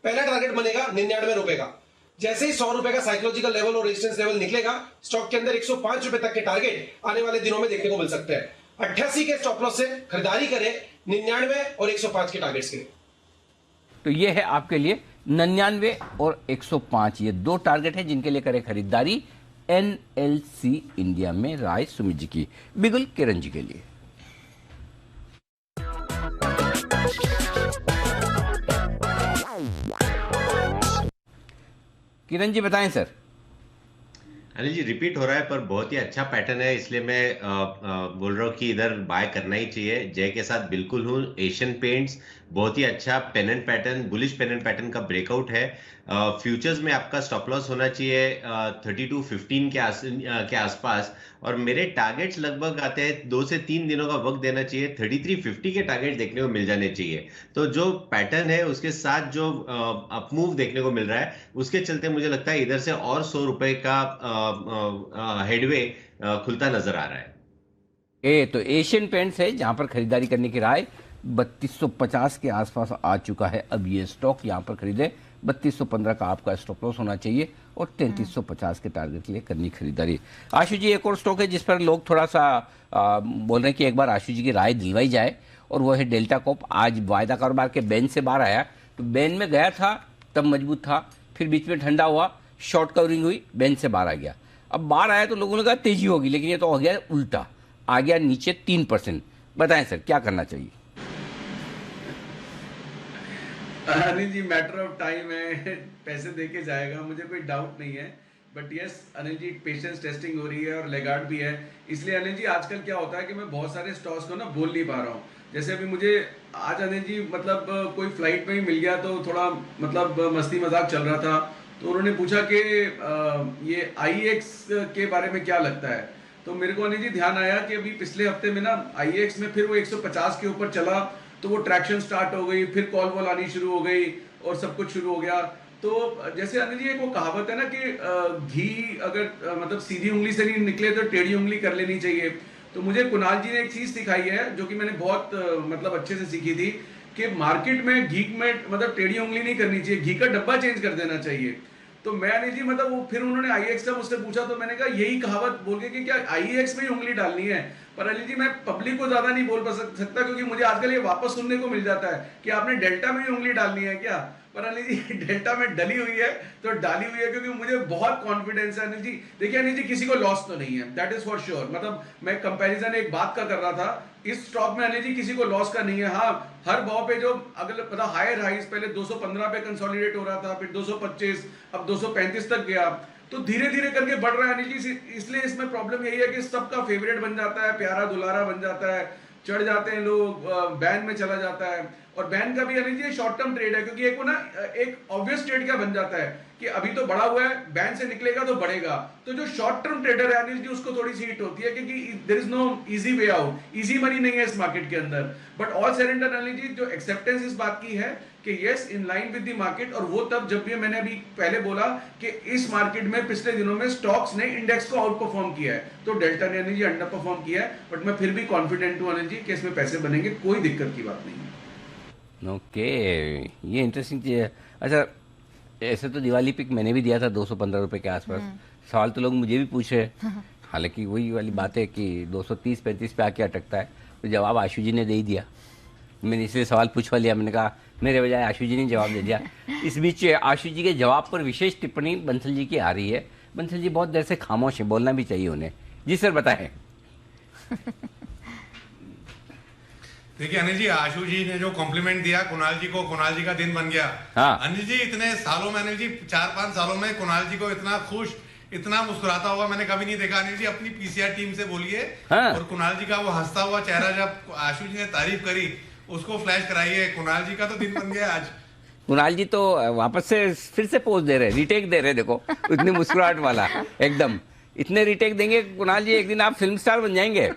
पहला टारगेट बनेगा 99 रुपए का। जैसे ही 100 रुपए का साइकोलॉजिकल लेवल और रेजिस्टेंस लेवल निकलेगा, स्टॉक के अंदर 105 रुपए तक के टारगेट आने वाले दिनों में देखने को मिल सकते हैं। 88 के स्टॉप लॉस से खरीदारी करें, 99 और 105 के टारगेट्स के लिए।
तो ये है आपके लिए 99 और 105, ये 2 टारगेट है जिनके लिए करें खरीदारी NLC इंडिया में। राय सुमित जी की, बिगुल किरण जी के लिए। किरण जी बताएं सर।
अनिल जी, रिपीट हो रहा है पर बहुत ही अच्छा पैटर्न है, इसलिए मैं बोल रहा हूँ कि इधर बाय करना ही चाहिए। जय के साथ बिल्कुल हूँ। एशियन पेंट्स बहुत ही अच्छा pennant pattern, bullish pennant pattern का ब्रेकआउट है। फ्यूचर्स में आपका स्टॉप लॉस होना चाहिए 32.15 के आसपास, और मेरे टारगेट्स लगभग आते हैं 2 से 3 दिनों का वक्त देना चाहिए। 33.50 के टारगेट देखने को मिल जाने चाहिए। तो जो पैटर्न है उसके साथ जो अपमूव देखने को मिल रहा है, उसके चलते मुझे लगता है इधर से और 100 रुपए का हेडवे खुलता नजर आ रहा है।
तो एशियन पेंट्स है जहां पर खरीदारी करने की राय 3250 के आसपास आ चुका है। अब ये स्टॉक यहां पर खरीदे, 3215 का आपका स्टॉप लॉस होना चाहिए और 3350 के टारगेट के लिए करनी खरीदारी। आशु जी, एक और स्टॉक है जिस पर लोग थोड़ा सा बोल रहे हैं कि एक बार आशु जी की राय दिलवाई जाए, और वो है डेल्टा कॉर्प। आज वायदा कारोबार के बैन से बाहर आया, तो बैन में गया था तब मजबूत था, फिर बीच में ठंडा हुआ, शॉर्ट कवरिंग हुई, बैन से बाहर आ गया। अब बाहर आया तो लोगों ने कहा तेजी होगी, लेकिन ये तो हो गया उल्टा, आ गया नीचे 3%। बताएं सर क्या करना चाहिए।
Anil ji, matter of time है, पैसे देके जाएगा, मुझे कोई डाउट नहीं है। But yes Anil ji, patience testing हो रही है और लेगार्ड भी है। इसलिए अनिल जी, आजकल क्या होता है कि मैं बहुत सारे स्टॉक्स को ना बोल नहीं पा रहा हूँ। जैसे अभी मुझे आज अनिल जी मतलब कोई फ्लाइट में ही मिल गया तो थोड़ा मतलब मस्ती मजाक चल रहा था, तो उन्होंने पूछा कि ये IEX के बारे में क्या लगता है। तो मेरे को अनिल जी ध्यान आया कि अभी पिछले हफ्ते में ना IEX में फिर वो 150 के ऊपर चला, तो वो ट्रैक्शन स्टार्ट हो गई, फिर कॉल वॉल आनी शुरू हो गई और सब कुछ शुरू हो गया। तो जैसे अनिल जी एक वो कहावत है ना कि घी अगर मतलब सीधी उंगली से नहीं निकले तो टेढ़ी उंगली कर लेनी चाहिए। तो मुझे कुणाल जी ने एक चीज सिखाई है जो कि मैंने बहुत मतलब अच्छे से सीखी थी कि मार्केट में घी में मतलब टेढ़ी उंगली नहीं करनी चाहिए, घी का डब्बा चेंज कर देना चाहिए। तो मैं अनिल जी मतलब वो फिर उन्होंने IEX का मुझसे पूछा, तो मैंने कहा यही कहावत बोल के कि क्या IEX में ही उंगली डालनी है। पर अनिल जी मैं पब्लिक को ज्यादा नहीं बोल सकता क्योंकि मुझे आजकल ये वापस सुनने को मिल जाता है कि आपने डेल्टा में ही उंगली डालनी है क्या। पर अनिल जी डेल्टा में डली हुई है तो डाली हुई है, क्योंकि मुझे बहुत कॉन्फिडेंस है अनिल जी। देखिए अनिल जी किसी को लॉस तो नहीं है, दैट इज फॉर श्योर। मतलब मैं कंपैरिजन एक बात का कर रहा था, इस स्टॉक में अनिल जी किसी को लॉस का नहीं है। हाँ, हर भाव पे जो अगले मतलब हायर हाइस पहले 215 पे कंसोलिडेट हो रहा था, फिर 225, अब 235 तक गया, तो धीरे धीरे करके बढ़ रहा है अनिल जी। इसलिए इसमें प्रॉब्लम यही है कि सबका फेवरेट बन जाता है, प्यारा दुलारा बन जाता है, चढ़ जाते हैं लोग, बैन में चला जाता है। और बैन का भी Anil ji short term trade है, क्योंकि एक वो ना एक ऑब्वियस ट्रेड क्या बन जाता है कि अभी तो बढ़ा हुआ है, बैन से निकलेगा तो बढ़ेगा। तो जो शॉर्ट टर्म ट्रेडर है अनिल जी उसको थोड़ी सी हिट होती है, क्योंकि there is no easy way out, easy money नहीं है इस मार्केट के अंदर। But all surrender Anil ji जो एक्सेप्टेंस इस बात की है कि yes in line with the market, और वो तब जब भी मैंने अभी पहले बोला कि इस मार्केट में पिछले दिनों में स्टॉक्स ने इंडेक्स को आउट परफॉर्म किया है, तो डेल्टा ने अनिल जी अंडर परफॉर्म किया है। बट मैं फिर भी कॉन्फिडेंट हूं अनिल जी कि इसमें पैसे बनेंगे, कोई दिक्कत की बात नहीं है।
ओके, ये इंटरेस्टिंग चीज़ है। अच्छा, ऐसे तो दिवाली पिक मैंने भी दिया था 215 रुपए के आसपास। सवाल तो लोग मुझे भी पूछ रहे हैं, हालांकि वही वाली बात है कि 230-35 पे आके अटकता है। तो जवाब आशु जी ने दे ही दिया, मैंने इसलिए सवाल पूछवा लिया। मैंने कहा मेरे बजाय आशु जी ने जवाब दे दिया। इस बीच आशु जी के जवाब पर विशेष टिप्पणी बंसल जी की आ रही है। बंसल जी बहुत देर से खामोश है, बोलना भी चाहिए उन्हें। जी सर बताएं।
देखिए अनिल जी, आशु जी ने जो कॉम्प्लीमेंट दिया कुणाल जी को, कुणाल जी का दिन बन गया।
हाँ।
अनिल जी इतने सालों में, अनिल जी 4-5 सालों में कुणाल जी को इतना खुश, इतना मुस्कुराता हुआ मैंने कभी नहीं देखा। अनिल जी अपनी पीसीआर टीम से बोलिए। हाँ। और कुणाल जी का वो हंसता हुआ चेहरा जब आशु जी ने तारीफ करी उसको फ्लैश कराइए। कुणाल जी का तो दिन बन गया आज।
कुणाल जी तो वापस से फिर से पोज दे रहे, रिटेक दे रहे। देखो इतनी मुस्कुराहट वाला एकदम, इतने रिटेक देंगे कुणाल जी, एक दिन आप फिल्म स्टार बन जाएंगे।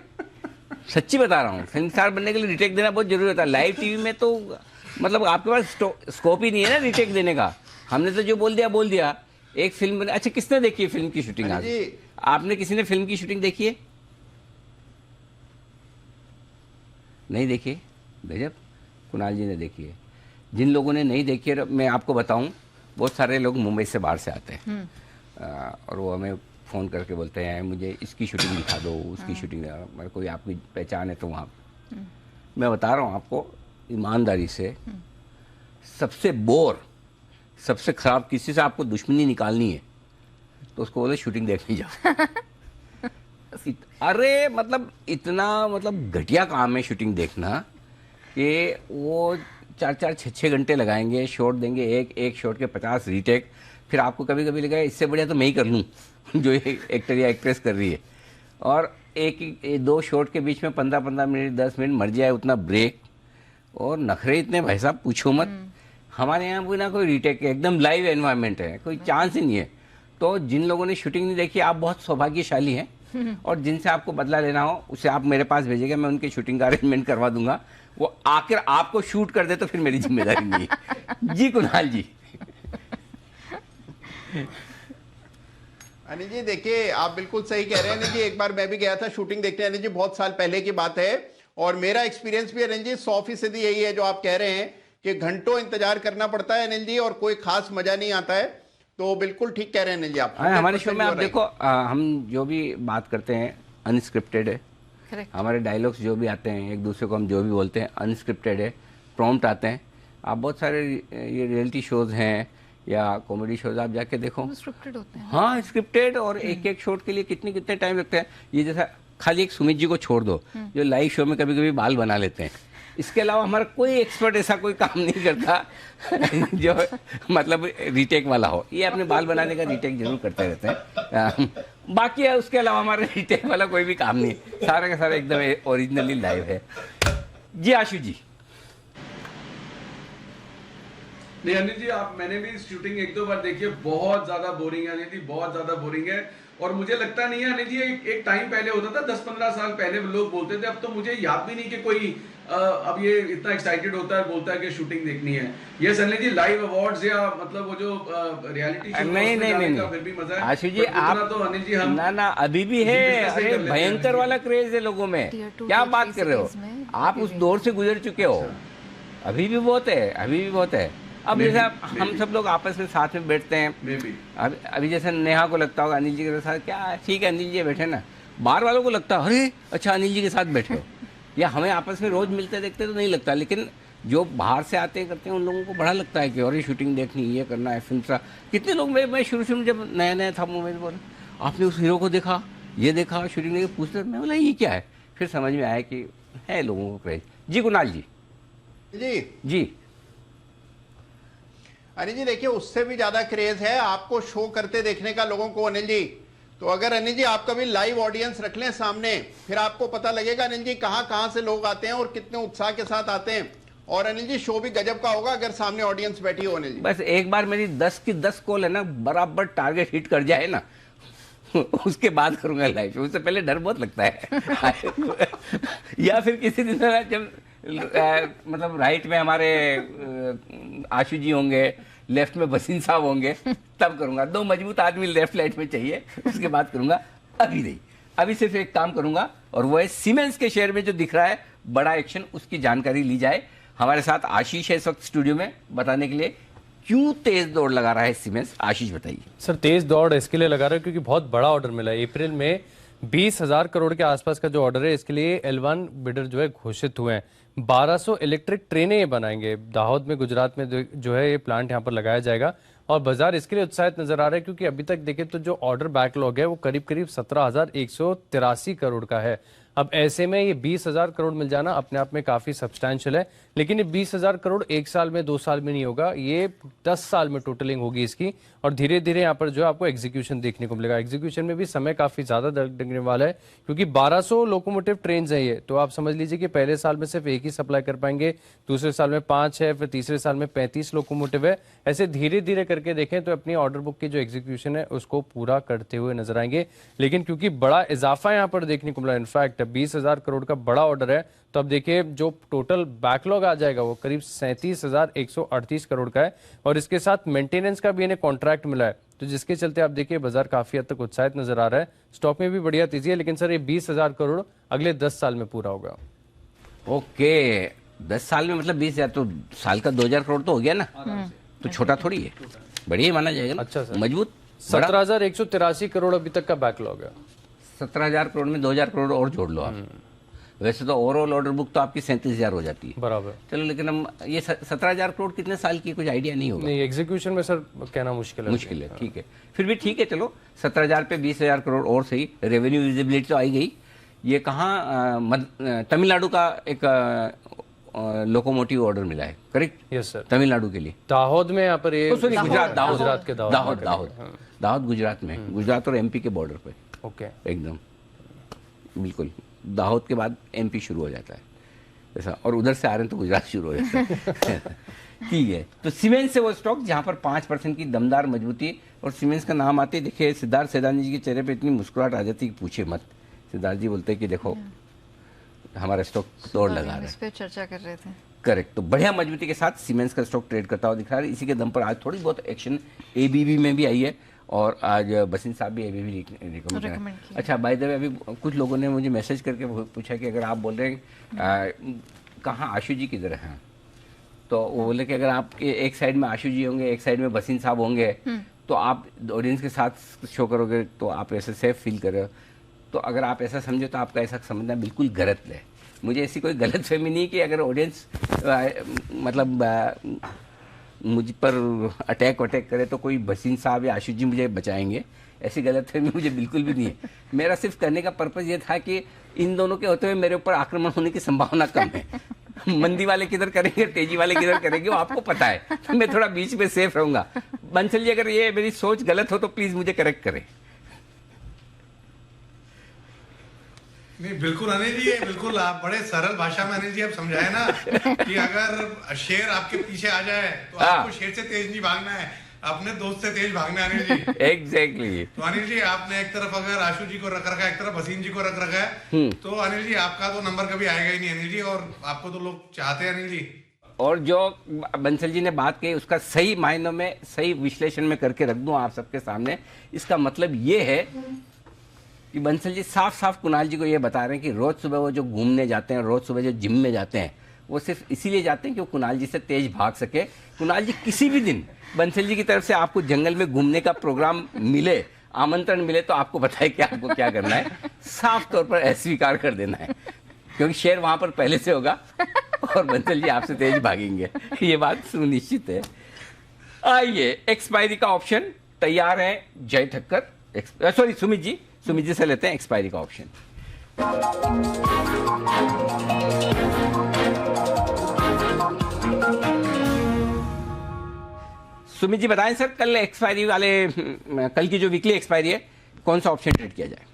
सच्ची बता रहा हूँ, फिल्म स्टार बनने के लिए रिटेक देना बहुत जरूरी होता है। लाइव टीवी में तो मतलब आपके पास स्कोप ही नहीं है ना रिटेक देने का। हमने तो जो बोल दिया। एक फिल्म बने। अच्छा, किसने देखी है फिल्म की शूटिंग आज? आपने किसी ने फिल्म की शूटिंग देखी है? नहीं देखी? गजब, कुणाल जी ने देखी है। जिन लोगों ने नहीं देखी है, मैं आपको बताऊं, बहुत सारे लोग मुंबई से बाहर से आते हैं और वो हमें फ़ोन करके बोलते हैं मुझे इसकी शूटिंग दिखा दो, उसकी शूटिंग, मेरे कोई आपकी पहचान है तो वहाँ। मैं बता रहा हूँ आपको ईमानदारी से, सबसे बोर, सबसे खराब, किसी से आपको दुश्मनी निकालनी है तो उसको बोले शूटिंग देखने जाओ। अरे मतलब इतना मतलब घटिया काम है शूटिंग देखना कि वो 4-4, 6-6 घंटे लगाएंगे, शॉट देंगे, एक शॉट के 50 रीटेक। फिर आपको कभी कभी लगा इससे बढ़िया तो मैं ही कर लूँ जो एक्टर या एक्ट्रेस कर रही है। और एक 2 शॉट के बीच में 15-15 मिनट 10 मिनट मर जाए उतना ब्रेक, और नखरे इतने भाई साहब पूछो मत। हमारे यहाँ भी ना कोई रीटेक, एकदम लाइव एनवायरनमेंट है, कोई चांस ही नहीं है। तो जिन लोगों ने शूटिंग नहीं देखी आप बहुत सौभाग्यशाली हैं, और जिनसे आपको बदला लेना हो उसे आप मेरे पास भेजिएगा, मैं उनकी शूटिंग का अरेंजमेंट करवा दूंगा। वो आखिर आपको शूट कर दे तो फिर मेरी जिम्मेदारी नहीं है। जी कुणाल जी।
अनिल जी देखिए, आप बिल्कुल सही कह रहे हैं अनिल जी। एक बार मैं भी गया था शूटिंग देखने अनिल जी, बहुत साल पहले की बात है, और मेरा एक्सपीरियंस भी अनिल जी 100% यही है जो आप कह रहे हैं कि घंटों इंतजार करना पड़ता है अनिल जी, और कोई खास मजा नहीं आता है। तो बिल्कुल ठीक कह रहे हैं अनिल जी आप।
हमारे शो में आप देखो, हम जो भी बात करते हैं अनस्क्रिप्टेड है। हमारे डायलॉग्स जो भी आते हैं, एक दूसरे को हम जो भी बोलते हैं अनस्क्रिप्टेड है, प्रॉम्प्ट आते हैं। आप बहुत सारे ये रियलिटी शोज हैं या कॉमेडी शोज आप जाके देखो,
स्क्रिप्टेड होते हैं।
हाँ स्क्रिप्टेड, और एक शॉट के लिए कितने टाइम लगते हैं। ये जैसा खाली एक सुमित जी को छोड़ दो जो लाइव शो में कभी कभी बाल बना लेते हैं, इसके अलावा हमारा कोई एक्सपर्ट ऐसा कोई काम नहीं करता जो मतलब रीटेक वाला हो। ये अपने बाल बनाने का रीटेक जरूर करते रहते हैं, बाकी है उसके अलावा हमारा रीटेक वाला कोई भी काम नहीं, सारा का सारा एकदम ओरिजिनली लाइव है। जी आशु जी।
नहीं अनिल जी, मैंने भी शूटिंग एक दो बार देखी है, बहुत ज्यादा बोरिंग है अनिल जी, बहुत ज्यादा बोरिंग है। और मुझे लगता नहीं है अनिल जी, एक टाइम पहले होता था, 10-15 साल पहले लोग बोलते थे, अब तो मुझे याद भी नहीं कि कोई अब ये इतना एक्साइटेड होता है, बोलता है कि शूटिंग देखनी है। ये अनिल जी लाइव अवार्ड्स या मतलब वो जो रियलिटी शो
नहीं
फिर भी मजा है।
आशु जी आप
तो अनिल जी हम
ना अभी भी है, अरे भयंकर वाला क्रेज है लोगों में, क्या बात कर रहे हो आप, उस दौर से गुजर चुके हो, अभी भी बहुत है, अभी भी बहुत है। अब जैसे हम सब लोग आपस में साथ में बैठते हैं, अभी जैसे नेहा को लगता होगा अनिल जी के साथ क्या ठीक है अनिल जी बैठे ना, बाहर वालों को लगता है अरे अच्छा अनिल जी के साथ बैठे हो, या हमें आपस में रोज मिलते देखते तो नहीं लगता, लेकिन जो बाहर से आते करते हैं उन लोगों को बड़ा लगता है कि और ये शूटिंग देखनी, ये करना है, फिल्म सा। कितने लोग मैं शुरू में जब नया नया था मोबाइल पर, आपने उस हीरो को देखा, ये देखा, शूटिंग देखे, पूछते मैं बोला ये क्या है, फिर समझ में आया कि है लोगों को क्रेज। जी कुणाल जी। जी
अनिल जी देखिए, उससे भी ज्यादा क्रेज है आपको शो करते देखने का लोगों को अनिल जी। तो अगर अनिल जी आप कभी लाइव ऑडियंस रख लें सामने, फिर आपको पता लगेगा अनिल जी कहां से लोग आते हैं और कितने उत्साह के साथ आते हैं। और अनिल जी शो भी गजब का होगा अगर सामने ऑडियंस बैठी हो अनिल जी।
बस एक बार मेरी 10 की 10 कॉल है ना, बराबर टारगेट हिट कर जाए ना उसके बाद करूंगा लाइव, उससे पहले डर बहुत लगता है या फिर किसी दिन जब मतलब राइट में हमारे आशु जी होंगे, लेफ्ट में बसीन साहब होंगे, तब करूंगा। 2 मजबूत आदमी लेफ्ट लाइट में चाहिए, उसके बाद करूंगा, अभी नहीं। अभी सिर्फ एक काम करूंगा और वो है सीमेंस के शेयर में जो दिख रहा है बड़ा एक्शन, उसकी जानकारी ली जाए। हमारे साथ आशीष है इस वक्त स्टूडियो में बताने के लिए क्यों तेज दौड़ लगा रहा है सीमेंस। आशीष बताइए।
सर तेज दौड़ इसके लिए लगा रहा है क्योंकि बहुत बड़ा ऑर्डर मिला है। अप्रैल में 20,000 करोड़ के आसपास का जो ऑर्डर है, इसके लिए L1 बिडर जो है घोषित हुए हैं। 1200 इलेक्ट्रिक ट्रेनें ये बनाएंगे। दाहोद में, गुजरात में जो है ये प्लांट यहाँ पर लगाया जाएगा और बाजार इसके लिए उत्साहित नजर आ रहा है क्योंकि अभी तक देखें तो जो ऑर्डर बैकलॉग है वो करीब 17,183 करोड़ का है। अब ऐसे में ये 20,000 करोड़ मिल जाना अपने आप में काफी सब्सटैंशियल है, लेकिन ये 20,000 करोड़ 1 साल में 2 साल में नहीं होगा, ये 10 साल में टोटलिंग होगी इसकी और धीरे धीरे यहाँ पर जो है आपको एग्जीक्यूशन देखने को मिलेगा। एग्जीक्यूशन में भी समय काफी ज्यादा लगने वाला है क्योंकि 1200 लोकोमोटिव ट्रेन है ये, तो आप समझ लीजिए कि पहले साल में सिर्फ एक ही सप्लाई कर पाएंगे, दूसरे साल में 5 है, फिर तीसरे साल में 35 लोकोमोटिव है। ऐसे धीरे धीरे करके देखें तो अपनी ऑर्डर बुक की जो एग्जीक्यूशन है उसको पूरा करते हुए नजर आएंगे। लेकिन क्योंकि बड़ा इजाफा यहाँ पर देखने को मिला, इनफैक्ट 20,000 करोड़ का बड़ा ऑर्डर है, तो अब देखिए जो टोटल बैकलॉग आ जाएगा वो करीब 37,138 करोड़ का है और इसके साथ मेंटेनेंस का भी इन्हें कॉन्ट्रैक्ट मिला है, तो जिसके चलते आप देखिए बाजार काफी हद तक उत्साहित नजर आ रहा है। स्टॉक में भी बढ़िया तेजी है, लेकिन सर ये 20,000 करोड़ अगले 10 साल में पूरा होगा।
ओके 10 साल में मतलब 20,000, तो साल का 2,000 करोड़ तो हो गया ना, तो छोटा थोड़ी है, बढ़िया माना जाएगा ना।
अच्छा सर,
मजबूत।
17,183 करोड़ अभी तक का बैकलॉग है।
17,000 करोड़ में 2,000 करोड़ और जोड़ लो आप, वैसे तो ओवरऑल ऑर्डर बुक तो आपकी 37,000 हो जाती है
बराबर।
चलो, लेकिन हम ये 17,000 करोड़ कितने साल की कुछ आइडिया नहीं होगा।
नहीं, एग्जीक्यूशन में सर कहना मुश्किल है।
ठीक है, फिर भी ठीक है। चलो 17,000 पे 20,000 करोड़ और सही, रेवेन्यू विजिबिलिटी तो आई गई। ये कहाँ तमिलनाडु का एक लोकोमोटिव ऑर्डर मिला है, करेक्ट?
यस सर,
तमिलनाडु के लिए
दाहोद में यहाँ पर
गुजरात के दाहोद गुजरात में, गुजरात और एमपी के बॉर्डर पे।
ओके,
एकदम बिल्कुल, दाहोद के बाद एमपी शुरू हो जाता है ऐसा, और उधर से आ रहे हैं तो गुजरात शुरू हो जाता है ठीक है। तो सीमेंस से वो स्टॉक जहां पर 5% की दमदार मजबूती, और सीमेंस का नाम आते ही देखिए सिद्धार्थ सेदानी जी के चेहरे पे इतनी मुस्कुराहट आ जाती है कि पूछे मत। सिद्धार्थ जी बोलते हैं कि देखो हमारा स्टॉक दौड़ लगा रहा है,
इस पे चर्चा कर रहे थे।
करेक्ट। तो बढ़िया मजबूती के साथ सीमेंस का स्टॉक ट्रेड करता हुआ दिख रहा है। इसी के दम पर आज थोड़ी बहुत एक्शन एबीबी में भी आई है और आज बसिन साहब भी एबीबी रिकमेंड करें। अच्छा, बाय द वे अभी कुछ लोगों ने मुझे मैसेज करके पूछा कि अगर आप बोल रहे हैं कहाँ आशु जी किधर हैं, तो वो बोले कि अगर आप एक साइड में आशु जी होंगे, एक साइड में बसिन साहब होंगे, तो आप ऑडियंस के साथ शो करोगे तो आप ऐसे सेफ फील कर रहे हो। तो अगर आप ऐसा समझो तो आपका ऐसा समझना बिल्कुल गलत है। मुझे ऐसी कोई गलत फहमी नहीं कि अगर ऑडियंस मतलब मुझ पर अटैक करे तो कोई बसीन साहब या आशु जी मुझे बचाएंगे, ऐसी गलतफहमी मुझे बिल्कुल भी नहीं है। मेरा सिर्फ करने का पर्पस ये था कि इन दोनों के होते हुए मेरे ऊपर आक्रमण होने की संभावना कम है। मंदी वाले किधर करेंगे, तेजी वाले किधर करेंगे, वो आपको पता है, तो मैं थोड़ा बीच में सेफ रहूंगा। बंसल जी अगर ये मेरी सोच गलत हो तो प्लीज मुझे करेक्ट करें।
नहीं बिल्कुल अनिल जी, ये बिल्कुल आप बड़े सरल भाषा में अनिल जी आप समझाए ना कि अगर शेर आपके पीछे आ जाए तो आपको शेर से तेज नहीं भागना है, अपने दोस्त से तेज भागना है अनिल जी।
एग्जैक्टली।
तो अनिल जी आपने एक तरफ अगर आशु जी को रख रखा है, एक तरफ हसीन जी को रख रखा है, तो अनिल जी आपका तो नंबर कभी आएगा ही नहीं अनिल जी, और आपको तो लोग चाहते हैं अनिल जी।
और जो बंसल जी ने बात कही उसका सही मायनों में सही विश्लेषण में करके रख दूं आप सबके सामने। इसका मतलब ये है कि बंसल जी साफ साफ कुणाल जी को ये बता रहे हैं कि रोज सुबह वो जो घूमने जाते हैं, रोज सुबह जो जिम में जाते हैं, वो सिर्फ इसीलिए जाते हैं कि वो कुणाल जी से तेज भाग सके। कुणाल जी किसी भी दिन बंसल जी की तरफ से आपको जंगल में घूमने का प्रोग्राम मिले, आमंत्रण मिले, तो आपको बताए कि आपको क्या करना है, साफ तौर पर अस्वीकार कर देना है, क्योंकि शेर वहां पर पहले से होगा और बंसल जी आपसे तेज भागेंगे, ये बात सुनिश्चित है। आइए एक्सपायरी का ऑप्शन तैयार है जय ठक्कर, सॉरी सुमित जी से लेते हैं एक्सपायरी का ऑप्शन। सुमित जी बताएं सर, कल एक्सपायरी वाले, कल की जो वीकली एक्सपायरी है, कौन सा ऑप्शन ट्रेड किया जाए?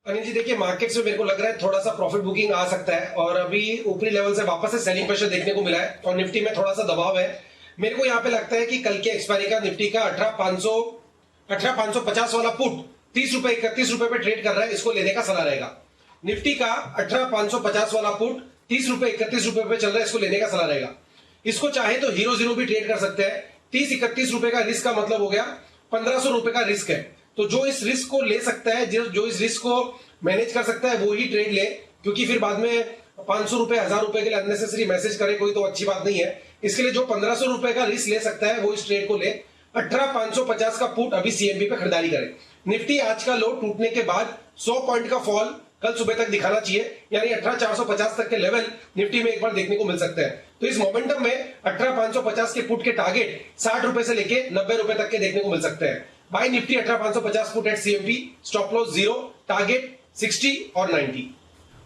अनिल जी देखिए, मार्केट से मेरे को लग रहा है थोड़ा सा प्रॉफिट बुकिंग आ सकता है, और अभी ऊपरी लेवल से वापस से सेलिंग प्रेशर देखने को मिला है और निफ्टी में थोड़ा सा दबाव है। मेरे को यहाँ पे लगता है कि कल के एक्सपायरी का निफ्टी का 18,550 वाला पुट 30 रुपए 31 रुपए पे ट्रेड कर रहा है, इसको लेने का सलाह रहेगा। निफ्टी का 18,550 वाला पुट 30 रुपए 31 रुपए पे चल रहा है, इसको लेने का सलाह रहेगा। इसको चाहे तो हीरो जीरो भी ट्रेड कर सकते हैं। 30-31 रुपए का रिस्क का मतलब हो गया 1500 रुपए का रिस्क है। तो जो इस रिस्क को ले सकता है, जो इस रिस्क को मैनेज कर सकता है, वो ही ट्रेड ले, क्योंकि फिर बाद में 500 रुपए 1000 रुपए के लिए अननेसेसरी मैसेज करे कोई तो अच्छी बात नहीं है। इसके लिए जो 1500 रुपए का रिस्क ले सकता है वो इस ट्रेड को ले। 18,550 का पुट अभी सीएमबी पे खरीदारी करे। निफ्टी आज का लो टूटने के बाद 100 पॉइंट का फॉल कल सुबह तक दिखाना चाहिए, यानी 18,450 तक के लेवल निफ्टी में एक बार देखने को मिल सकते हैं। तो इस मोमेंटम में 18,550 के पुट के टारगेट 60 रुपए से लेके 90 रुपए तक के देखने को मिल सकते हैं। Buy Nifty 18,550 put at CMP, stop loss 0, target 60 और 90।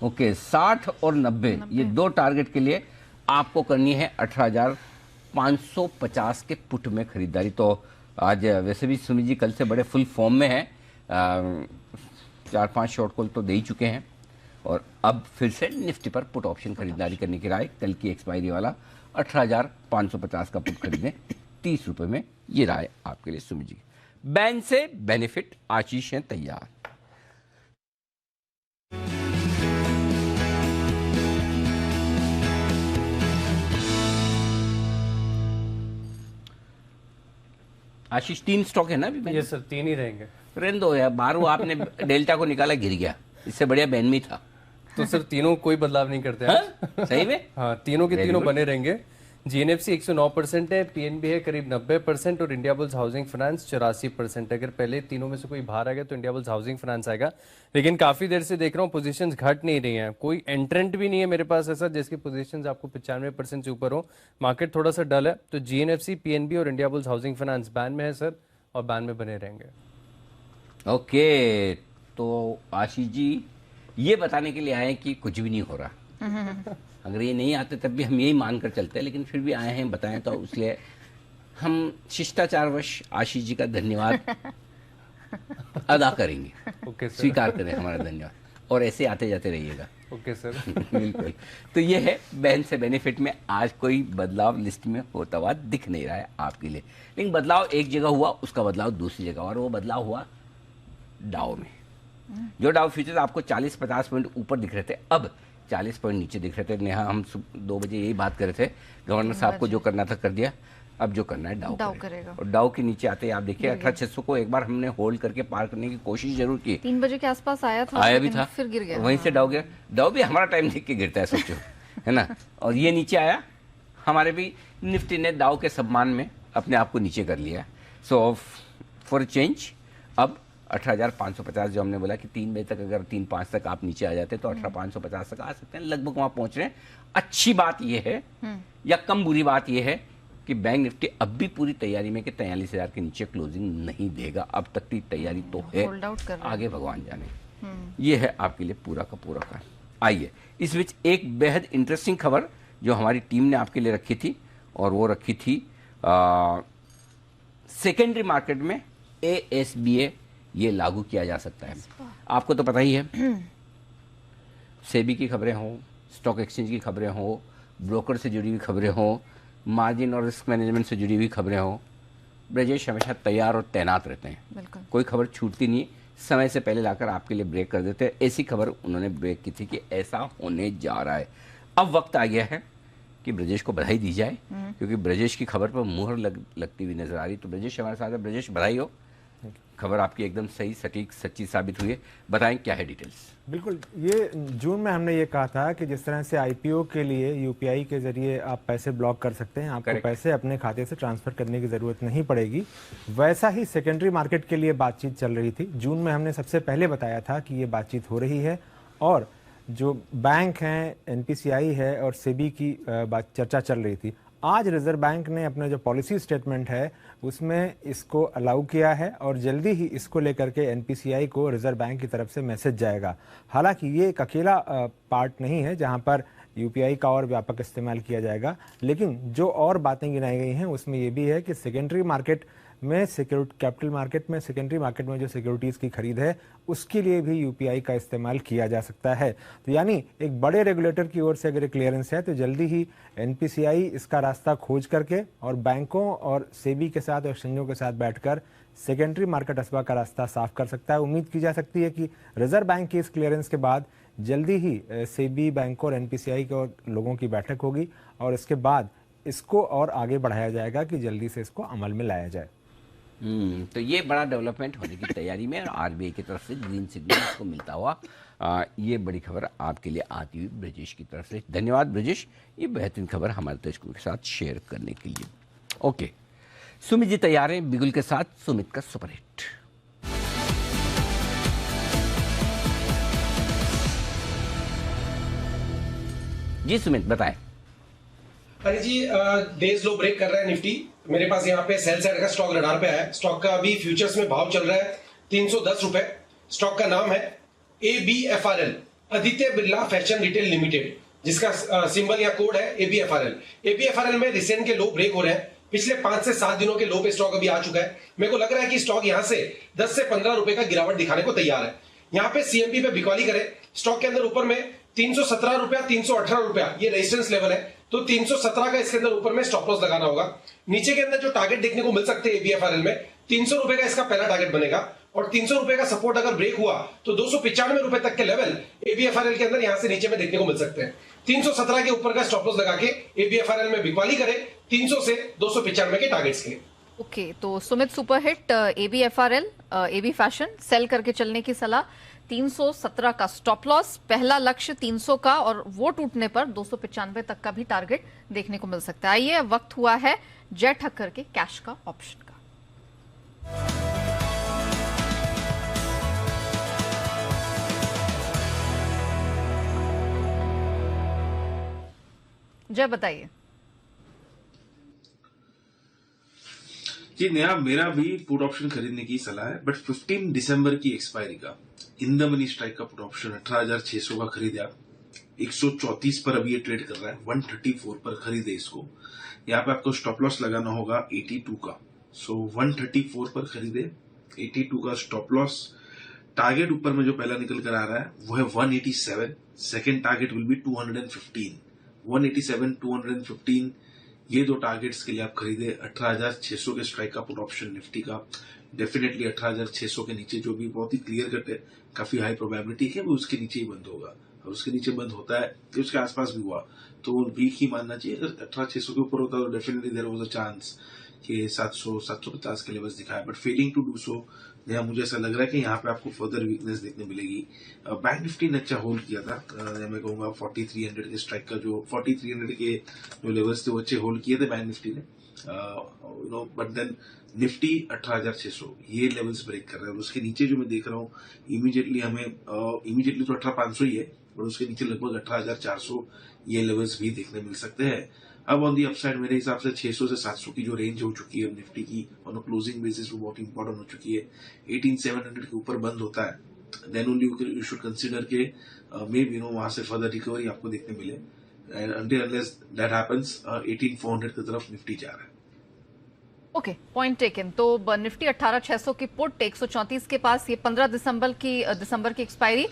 ओके, 60 और 90 ये दो टारगेट के लिए आपको करनी है 18,550 के पुट में खरीदारी। तो आज वैसे भी सुमित जी कल से बड़े फुल फॉर्म में हैं, 4-5 शॉर्ट कॉल तो दे ही चुके हैं, और अब फिर से निफ्टी पर पुट ऑप्शन खरीदारी करने की राय, कल की एक्सपायरी वाला 18,550 का पुट खरीदें 30 रुपए में, ये राय आपके लिए सुमित जी। बैन से बेनिफिट आशीष हैं तैयार। आशीष 3 स्टॉक है ना अभी?
ये सर 3 ही रहेंगे।
रहने दो यार, बारू आपने डेल्टा को निकाला, गिर गया, इससे बढ़िया बैन में था।
तो सर तीनों कोई बदलाव नहीं करते हैं।
सही में?
हाँ, तीनों के तीनों बने रहेंगे। जीएनएफसी 109% है, पीएनबी है करीब 90% और इंडिया बुल्स हाउसिंग फाइनेंस 84%। अगर पहले तीनों में से कोई बाहर आ गया तो इंडिया बुल्स हाउसिंग फाइनेंस आएगा। लेकिन काफी देर से देख रहा हूँ पोजीशंस घट नहीं रही हैं, कोई एंट्रेंट भी नहीं है मेरे पास ऐसा जिसकी पोजीशंस आपको 95% से ऊपर हो। मार्केट थोड़ा सा डल है, तो जीएनएफसी, पीएनबी और India bulls housing finance ban में है सर, और बैन में बने रहेंगे।
ओके, तो आशीष जी ये बताने के लिए आए कि कुछ भी नहीं हो रहा। अगर ये नहीं आते तब भी हम यही मानकर चलते हैं, लेकिन फिर भी आए हैं बताएं, तो इसलिए हम शिष्टाचारवश आशीष जी का धन्यवाद अदा करेंगे।
ओके सर,
स्वीकार करें हमारा धन्यवाद, और ऐसे आते जाते रहिएगा।
Okay sir.
बिल्कुल। तो ये है बैन से बेनिफिट में आज कोई बदलाव लिस्ट में होता हुआ दिख नहीं रहा है आपके लिए, लेकिन बदलाव एक जगह हुआ, उसका बदलाव दूसरी जगह, और वो बदलाव हुआ डाउ में। जो डाउ फ्यूचर्स आपको 40-50 पॉइंट ऊपर दिख रहे थे, अब 40 पॉइंट नीचे दिख रहे थे। नेहा, हम 2 बजे यही बात कर रहे थे, गवर्नर साहब को जो करना था कर दिया, अब जो करना है डाउ करेगा। और डाउ के नीचे आते ही आप देखिए 18,600 को एक बार हमने होल्ड करके पार करने की कोशिश जरूर की,
3 बजे के आसपास आया
भी था,
फिर गिर गया।
वहीं से डाउ गया। डाउ भी हमारा टाइम देख के गिरता है, सोचो, है ना। और ये नीचे आया, हमारे भी निफ्टी ने डाउ के सम्मान में अपने आप को नीचे कर लिया। सो फॉर चेंज अब 18,550 जो हमने बोला कि 3 बजे तक अगर 3-5 तक आप नीचे आ जाते तो 18,550 तक आ सकते हैं, लगभग वहां पहुंच रहे हैं। अच्छी बात यह है या कम बुरी बात यह है कि बैंक निफ्टी अब भी पूरी तैयारी में कि 43,000 के नीचे क्लोजिंग नहीं देगा। अब तक की तैयारी तो है, आगे भगवान जाने। ये है आपके लिए पूरा का पूरा का। आइए इस बीच एक बेहद इंटरेस्टिंग खबर जो हमारी टीम ने आपके लिए रखी थी, और वो रखी थी सेकेंडरी मार्केट में ASBA ये लागू किया जा सकता है। आपको तो पता ही है सेबी की खबरें हों, स्टॉक एक्सचेंज की खबरें हों, ब्रोकर से जुड़ी हुई खबरें हों, मार्जिन और रिस्क मैनेजमेंट से जुड़ी हुई खबरें हों, ब्रजेश हमेशा तैयार और तैनात रहते हैं। कोई खबर छूटती नहीं, समय से पहले लाकर आपके लिए ब्रेक कर देते हैं। ऐसी खबर उन्होंने ब्रेक की थी कि ऐसा होने जा रहा है। अब वक्त आ गया है कि ब्रजेश को बधाई दी जाए, क्योंकि ब्रजेश की खबर पर मुहर लगती हुई नजर आ रही। तो ब्रजेश हमारे साथ है। ब्रजेश, बधाई हो, खबर आपकी एकदम सही, सटीक, सच्ची साबित हुई है। बताएं क्या है डिटेल्स।
बिल्कुल, ये जून में हमने ये कहा था कि जिस तरह से आईपीओ के लिए यूपीआई के जरिए आप पैसे ब्लॉक कर सकते हैं, आपको पैसे अपने खाते से ट्रांसफर करने की जरूरत नहीं पड़ेगी, वैसा ही सेकेंडरी मार्केट के लिए बातचीत चल रही थी। जून में हमने सबसे पहले बताया था कि ये बातचीत हो रही है और जो बैंक हैं, एनपीसीआई है और सेबी की चर्चा चल रही थी। आज रिजर्व बैंक ने अपने जो पॉलिसी स्टेटमेंट है उसमें इसको अलाउ किया है और जल्दी ही इसको लेकर के एनपीसीआई को रिजर्व बैंक की तरफ से मैसेज जाएगा। हालांकि ये एक अकेला पार्ट नहीं है जहां पर यूपीआई का और व्यापक इस्तेमाल किया जाएगा, लेकिन जो और बातें गिनाई गई हैं उसमें ये भी है कि सेकेंडरी मार्केट में कैपिटल मार्केट में सेकेंडरी मार्केट में जो सिक्योरिटीज़ की खरीद है उसके लिए भी यूपीआई का इस्तेमाल किया जा सकता है। तो यानी एक बड़े रेगुलेटर की ओर से अगर क्लियरेंस है तो जल्दी ही एनपीसीआई इसका रास्ता खोज करके और बैंकों और सेबी के साथ और एक्सचेंजों के साथ बैठकर सेकेंडरी मार्केट असबा का रास्ता साफ कर सकता है। उम्मीद की जा सकती है कि रिजर्व बैंक की इस क्लियरेंस के बाद जल्दी ही सेबी, बैंकों और एनपीसीआई के लोगों की बैठक होगी और इसके बाद इसको और आगे बढ़ाया जाएगा कि जल्दी से इसको अमल में लाया जाए।
तो ये बड़ा डेवलपमेंट होने की तैयारी में और आरबीआई की तरफ से ग्रीन सिग्नल को मिलता हुआ ये बड़ी खबर आपके लिए आती हुई ब्रजेश की तरफ से। धन्यवाद ब्रजेश, ये बेहतरीन खबर हमारे दर्शकों के साथ शेयर करने के लिए। ओके, सुमित जी तैयार हैं बिगुल के साथ सुमित का सुपरहिट। जी सुमित बताएं।
अरे जी, डेज लो ब्रेक कर रहा है निफ्टी। मेरे पास यहाँ पे सेल साइड का स्टॉक रडार पे है। स्टॉक का अभी फ्यूचर्स में भाव चल रहा है 310 रुपए। स्टॉक का नाम है ABFRL, Aditya Birla fashion retail limited, जिसका सिंबल या कोड है ABFRL। ABFRL में रिसेंट के लो ब्रेक हो रहे हैं। पिछले 5 से 7 दिनों के लो पे स्टॉक अभी आ चुका है। मेरे को लग रहा है कि स्टॉक यहाँ से 10 से 15 रुपए का गिरावट दिखाने को तैयार है। यहाँ पे CMP पे बिकवाली करे। स्टॉक के अंदर ऊपर में 317 रुपया, 318 रुपया ये रेजिस्टेंस लेवल है, तो 317 का इसके अंदर ऊपर में स्टॉप लॉस लगाना होगा। नीचे के अंदर जो टारगेट देखने को मिल सकते हैं ABFRL में 300 रुपए का इसका पहला टारगेट बनेगा और 300 रुपए का सपोर्ट अगर ब्रेक हुआ तो 295 रुपए तक के लेवल ABFRL के अंदर यहां से नीचे में देखने को मिल सकते हैं। 317 के ऊपर का स्टॉप लॉस लगा के ABFRL में बिकवाली करे 300 से 295 के टारगेट्स के लिए।
ओके, तो Sumit superhit, ABFRL, AB fashion sale करके चलने की सलाह, 317 का स्टॉप लॉस, पहला लक्ष्य 300 का और वो टूटने पर 295 तक का भी टारगेट देखने को मिल सकता है। आइए, वक्त हुआ है जय ठक्कर के कैश का ऑप्शन का। जय बताइए।
जी नया, मेरा भी पुट ऑप्शन खरीदने की सलाह है, बट 15 दिसंबर की एक्सपायरी का इन द मनी स्ट्राइक का पुट ऑप्शन 18,600 का खरीदे आप। 134 पर अभी ये ट्रेड कर रहा है, 134 पर खरीदे इसको। यहाँ पे आपको स्टॉप लॉस लगाना होगा 82 का। सो 134 पर खरीदे, 82 का स्टॉप लॉस। टारगेट ऊपर में जो पहला निकल कर आ रहा है वो है 187। Second target will be 215। 187, 215 ये दो टारगेट्स के लिए आप खरीदे। 18,600 के स्ट्राइक का पुट ऑप्शन निफ्टी का। डेफिनेटली 18,600 के नीचे जो भी बहुत ही क्लियर कट है, काफी हाई प्रोबेबिलिटी है वो उसके नीचे ही बंद होगा, और उसके नीचे बंद होता है तो उसके आसपास भी हुआ तो वीक ही मानना चाहिए। अगर 18,600 के ऊपर होता तो definitely there was a chance कि 700, 750 के लेवल्स दिखाए, but failing to do so यहाँ मुझे ऐसा लग रहा है कि यहाँ पे आपको फर्दर वीकनेस देखने मिलेगी। बैंक निफ्टी ने अच्छा होल्ड किया था, मैं कहूंगा 4300 के स्ट्राइक का जो 4300 के जो लेवल्स थे वो अच्छे होल्ड किए थे बैंक निफ्टी ने, बट देन निफ्टी 18,600 ये लेवल्स ब्रेक कर रहा है। और उसके नीचे जो मैं देख रहा हूँ इमीडिएटली तो 18,500 ही है, और उसके नीचे लगभग 18,400 ये लेवल्स भी देखने मिल सकते हैं। अब ऑन दी अपसाइड मेरे हिसाब से 600 से 700 की जो रेंज हो चुकी है निफ्टी की ऑन क्लोजिंग बेसिस वो बहुत इंपॉर्टेंट हो चुकी है। 18,700 के ऊपर बंद होता है then only you should consider के मे बी वहां से फर्दर रिकवरी आपको देखने मिले। And until unless that happens 18,400 की तरफ निफ्टी जा रहा है।
Okay, point taken. तो निफ्टी 18,600 की पुट 134 के पास, ये 15 दिसंबर की एक्सपायरी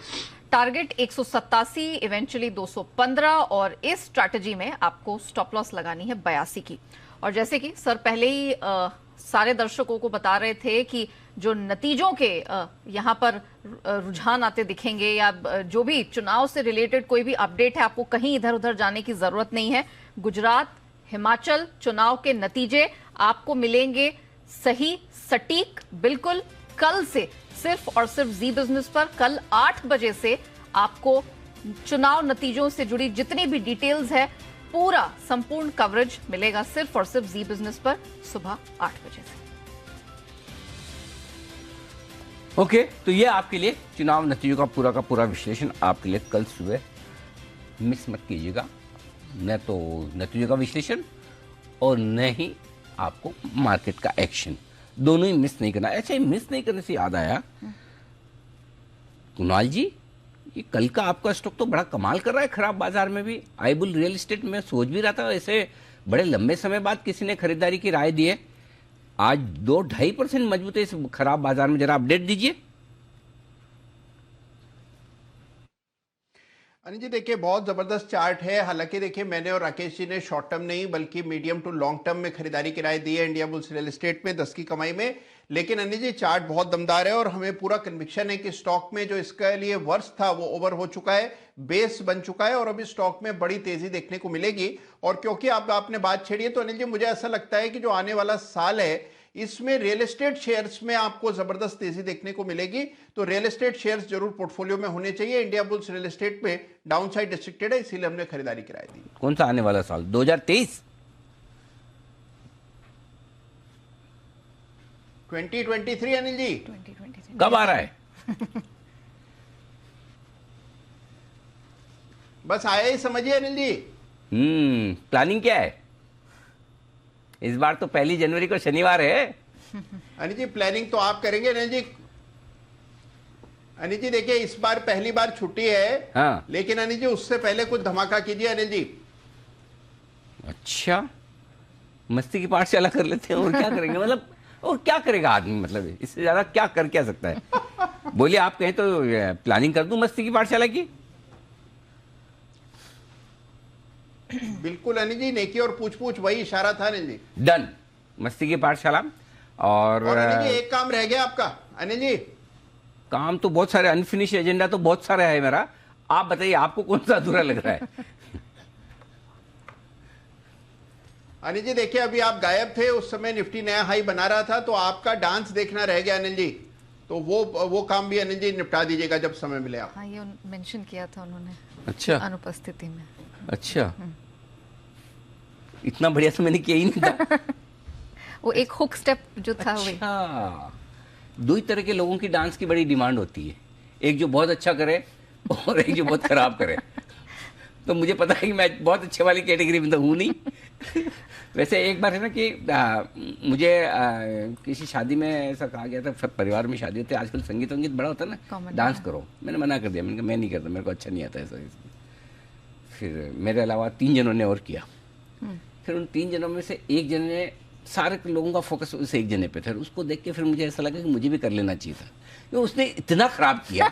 टारगेट 187, इवेंचुअली 215 और इस स्ट्रैटेजी में आपको स्टॉप लॉस लगानी है 82 की। और जैसे कि सर पहले ही सारे दर्शकों को बता रहे थे कि जो नतीजों के यहाँ पर रुझान आते दिखेंगे या जो भी चुनाव से रिलेटेड कोई भी अपडेट है, आपको कहीं इधर उधर जाने की जरूरत नहीं है। गुजरात, हिमाचल चुनाव के नतीजे आपको मिलेंगे सही सटीक बिल्कुल कल से, सिर्फ और सिर्फ जी बिजनेस पर। कल 8 बजे से आपको चुनाव नतीजों से जुड़ी जितनी भी डिटेल्स है पूरा संपूर्ण कवरेज मिलेगा सिर्फ और सिर्फ जी बिजनेस पर सुबह 8 बजे से।
ओके, तो ये आपके लिए चुनाव नतीजों का पूरा विश्लेषण आपके लिए कल सुबह। मिस मत कीजिएगा, न तो नतीजों का विश्लेषण और न ही आपको मार्केट का एक्शन, दोनों ही मिस नहीं करना। अच्छा, मिस नहीं करने से याद आया, कुणाल जी ये कल का आपका स्टॉक तो बड़ा कमाल कर रहा है खराब बाजार में भी। आईबुल रियल एस्टेट में सोच भी रहा था, ऐसे बड़े लंबे समय बाद किसी ने खरीदारी की राय दी है, आज 2-2.5% मजबूत है इस खराब बाजार में। जरा अपडेट दीजिए।
अनिल जी देखिए, बहुत जबरदस्त चार्ट है। हालांकि देखिए, मैंने और राकेश जी ने शॉर्ट टर्म नहीं बल्कि मीडियम टू लॉन्ग टर्म में खरीदारी की राय दी है इंडिया बुल्स रियल एस्टेट में 10 की कमाई में। लेकिन अनिल जी चार्ट बहुत दमदार है और हमें पूरा कन्विक्शन है कि स्टॉक में जो इसके लिए वर्ष था वो ओवर हो चुका है, बेस बन चुका है और अभी स्टॉक में बड़ी तेजी देखने को मिलेगी। और क्योंकि आपने बात छेड़ी है तो अनिल जी मुझे ऐसा लगता है कि जो आने वाला साल है इसमें रियल एस्टेट शेयर्स में आपको जबरदस्त तेजी देखने को मिलेगी। तो रियल एस्टेट शेयर्स जरूर पोर्टफोलियो में होने चाहिए। इंडिया बुल्स रियल एस्टेट में डाउन साइड रिस्ट्रिक्टेड है, इसीलिए हमने खरीदारी की राय दी।
कौन सा आने वाला साल? 2023
2023 अनिल जी
2023
कब आ रहा है?
बस आया ही समझिए अनिल जी।
प्लानिंग क्या है? इस बार तो 1 जनवरी को शनिवार है।
अनिल जी प्लानिंग तो आप करेंगे अनिल जी। अनिल जी देखिए, इस बार पहली बार छुट्टी है।
हाँ।
लेकिन अनिल जी उससे पहले कुछ धमाका कीजिए अनिल जी।
अच्छा, मस्ती की पाठशाला कर लेते हैं और क्या करेंगे? मतलब और क्या करेगा आदमी, मतलब इससे ज्यादा क्या सकता है? बोलिए, आप कहें तो प्लानिंग कर दूं मस्ती की पाठशाला की।
बिल्कुल अनिल जी, नेकी और पूछ वही इशारा था अनिल जी।
डन, मस्ती की पाठशाला। और
अनिल जी एक काम रह गया आपका। अनिल जी
काम तो बहुत सारे, अनफिनिश एजेंडा तो बहुत सारा है मेरा। आप बताइए, आपको कौन सा अधूरा लग रहा है?
अनिल जी देखिए, अभी आप गायब थे, उस समय निफ्टी नया हाई बना रहा था तो आपका डांस देखना रह गया अनिल जी। तो वो काम भी अनिल जी निपटा दीजिएगा जब समय मिले आप।
हाँ, ये मेंशन किया था उन्होंने।
अच्छा,
अनुपस्थिति में।
अच्छा, इतना बढ़िया तो मैंने किया ही नहीं था।
वो एक हुक स्टेप जो था वही।
अच्छा, दो ही तरह के लोगों की डांस की बड़ी डिमांड होती है, एक जो बहुत अच्छा करे और एक जो बहुत खराब करे। तो मुझे पता है कि मैं बहुत अच्छे वाली कैटेगरी में तो हूँ नहीं। वैसे एक बार है ना कि मुझे किसी शादी में ऐसा कहा गया था, परिवार में शादी होती है आजकल, संगीत बड़ा होता है ना, डांस करो। मैंने मना कर दिया, मैंने कहा मैं नहीं करता, मेरे को अच्छा नहीं आता ऐसा। फिर मेरे अलावा 3 जनों ने और किया। फिर उन 3 जनों में से एक जन ने, सारे लोगों का फोकस उस एक जने पे था। उसको देख के फिर मुझे ऐसा लगा कि मुझे भी कर लेना चाहिए था, क्योंकि उसने इतना खराब किया